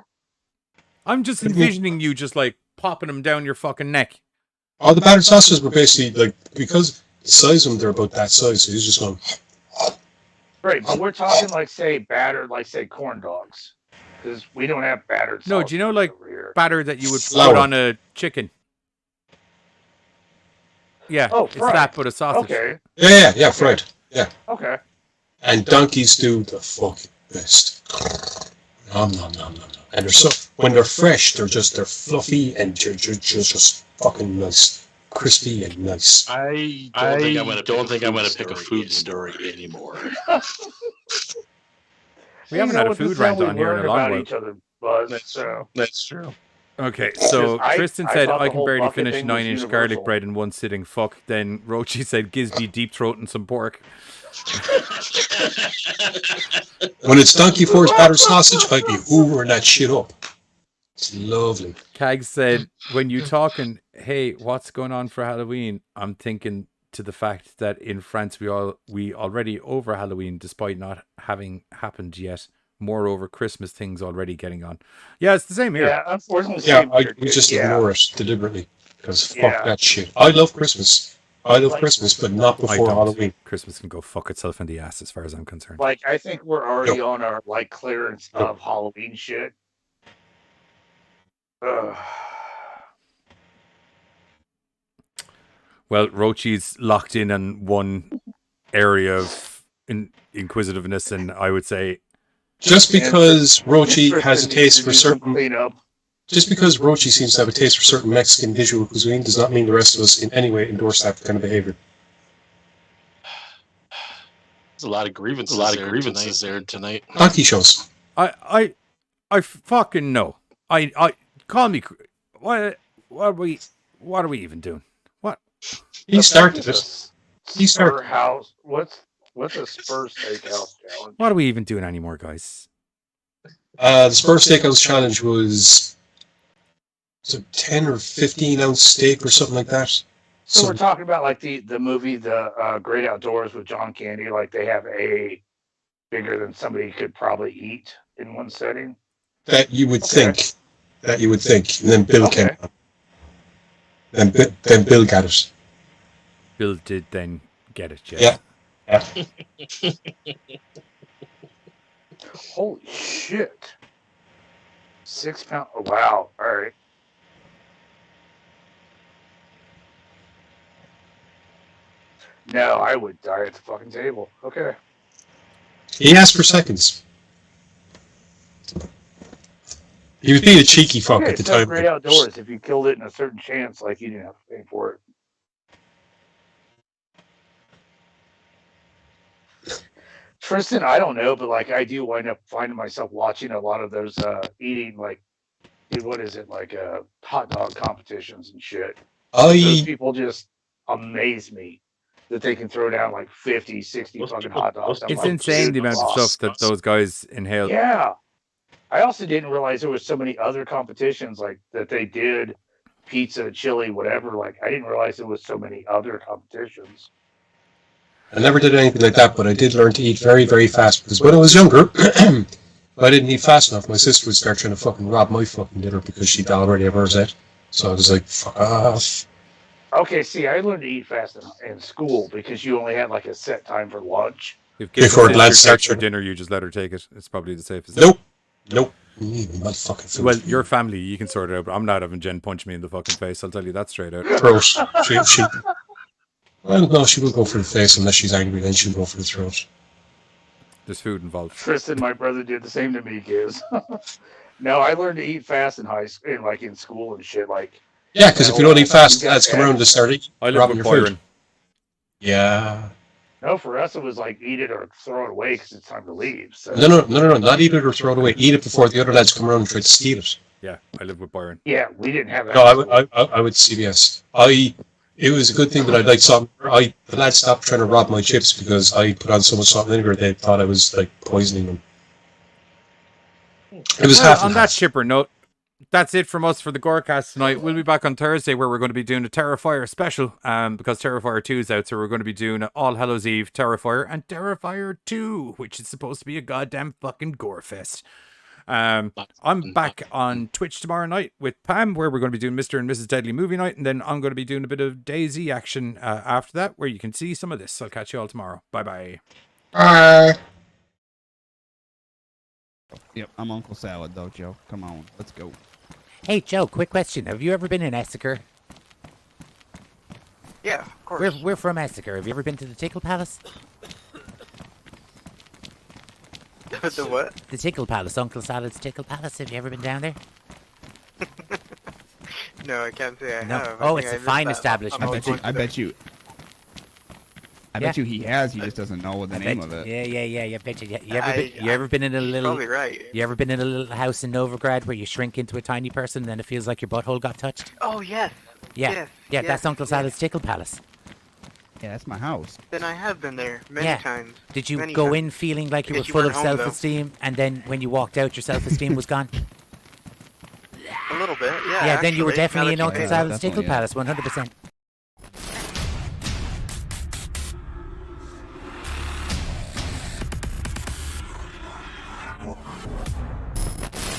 I'm just envisioning you just like popping them down your fucking neck. All the battered sausages were basically, like, because the size of them, they're about that size, so he's just going, Right, but we're talking, like, say, battered, like, say, corn dogs. Because we don't have battered No, do you know like over here. batter that you would Flour. put on a chicken? Yeah, Oh, it's fried. that but a sausage. Okay, yeah, fried. Yeah. okay. And donkeys do the fucking best. Nom, nom, nom, nom, nom. And they're so, when they're fresh, they're fluffy and just fucking nice. Crispy and nice. I don't think I'm gonna pick a food story anymore. We haven't had a food rant on here in a long while. Each other, Buzz, so. That's true. Okay, so Because Tristan I said thought I the can whole barely bucket finish thing was 9-inch garlic universal. bread in one sitting. Fuck. Then Rochi said Gisby deep throating some pork. When it's Donkey Ford's battered sausage, I'd be hoovering that shit up. It's lovely. Kag said, when you talking, hey, what's going on for Halloween? I'm thinking to the fact that in France we already over Halloween despite not having happened yet. Moreover, Christmas things already getting on. Yeah, it's the same here. Yeah, unfortunately, we just ignore it deliberately because fuck that shit. I love Christmas. I love Christmas, but not before Halloween. Christmas can go fuck itself in the ass as far as I'm concerned. Like, I think we're already on our like clearance of Halloween shit. Ugh. Well, Rochi's locked in on one area of inquisitiveness, and I would say just because Rochi has a taste for certain just because Rochi seems to have a taste for certain Mexican visual cuisine does not mean the rest of us in any way endorse that kind of behavior. There's a lot of grievances there tonight. Hockey shows. I fucking know. I call me. What are we even doing? What? He started it. He started. House. What's a Spurs Steakhouse challenge? What are we even doing anymore, guys? The Spurs Steakhouse challenge was a 10 or 15 ounce steak or something like that. So we're talking about like the movie, The Great Outdoors with John Candy. Like they have a bigger than somebody could probably eat in one setting. That you would think. And then Bill came on. Then Bill got it. Bill did then get it, yeah. Holy shit. 6 pounds. Oh, wow. All right. No, I would die at the fucking table. Okay. He asked for seconds. He was being a cheeky fuck at the time. Great Outdoors. If you killed it in a certain chance, like you didn't have to pay for it. Tristan, I don't know, but like I do wind up finding myself watching a lot of those eating like what is it, like hot dog competitions and shit. Those people just amaze me that they can throw down like 50, 60 fucking hot dogs. It's insane the amount of stuff that those guys inhale. Yeah. I also didn't realize there was so many other competitions like that they did pizza, chili, whatever. Like I didn't realize there was so many other competitions. I never did anything like that, but I did learn to eat very, very fast because when I was younger, if I didn't eat fast enough, my sister would start trying to fucking rob my fucking dinner because she'd already have hers out. So I was like, fuck off. Okay, see, I learned to eat fast in school because you only had like a set time for lunch. Before lads start your dinner, you just let her take it. It's probably the safest. Nope. Not fucking food. Well, your family, you can sort it out, but I'm not having Jen punch me in the fucking face. I'll tell you that straight out. Throat. Well, no, she will go for the face unless she's angry, then she'll go for the throat. There's food involved. Tristan, my brother, did the same to me, kids. No, I learned to eat fast in high school, like in school and shit. Like, yeah, because if you don't eat fast, lads come around to start robbing your Byron. food. Yeah. No, for us it was like eat it or throw it away because it's time to leave. So. No, not eat it or throw it away. Eat it before the other lads come around and try to steal it. Yeah, I live with Byron. Yeah, we didn't have that. No, I would CBS. It was a good thing that I liked salt. The lads stopped trying to rob my chips because I put on so much salt and vinegar they thought I was like poisoning them. It was half. On that chipper note, that's it from us for the Gorecast tonight. We'll be back on Thursday where we're going to be doing a Terrifier special because Terrifier 2 is out, so we're going to be doing All Hallows Eve, Terrifier, and Terrifier 2, which is supposed to be a goddamn fucking gore fest. I'm back on Twitch tomorrow night with Pam, where we're going to be doing Mr. and Mrs. Deadly movie night, and then I'm going to be doing a bit of DayZ action after that, where you can see some of this. I'll catch you all tomorrow. Bye-bye. Bye. Yep, I'm Uncle Salad, though, Joe. Come on, let's go. Hey, Joe, quick question. Have you ever been in Essiker? Yeah, of course. We're from Essiker. Have you ever been to the Tickle Palace? The what? The Tickle Palace, Uncle Salad's Tickle Palace. Have you ever been down there? No, I can't say I No. have. Oh, it's a fine establishment. I bet you he has. He just doesn't know the name of it. Yeah. I bet you. You ever been in a little? Probably right. You ever been in a little house in Novigrad where you shrink into a tiny person and then it feels like your butthole got touched? Oh yes. Yeah. Yes, That's Uncle Salad's Tickle Palace. Yeah, that's my house. Then I have been there many times. Did you many go times. in feeling like you were Because you full weren't of home, though. self-esteem, and then when you walked out, your self-esteem was gone? A little bit, yeah. Yeah, then you were actually, definitely in now that Uncle you say Sal's that. Tickle Palace, 100%.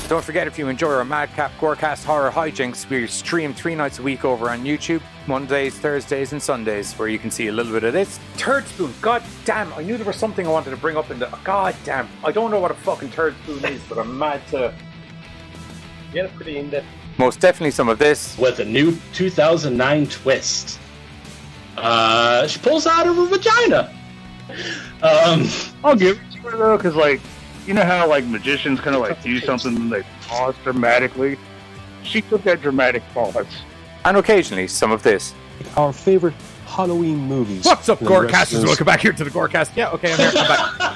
Don't forget, if you enjoy our Madcap Gorecast horror hijinks, we stream 3 nights a week over on YouTube, Mondays, Thursdays, and Sundays, where you can see a little bit of this. Turd spoon, god damn, I knew there was something I wanted to bring up in the... God damn, I don't know what a fucking turd spoon is, but I'm mad to get it pretty in depth. Most definitely some of this. With a new 2009 twist. She pulls out of her vagina. I'll give it to her though, because like, you know how like magicians kind of like do something and they pause dramatically? She took that dramatic pause. And occasionally some of this. Our favorite Halloween movies. What's up, And the rest Gorecasters? is- Welcome back here to the Gorecast. Yeah, okay, I'm here. I'm back.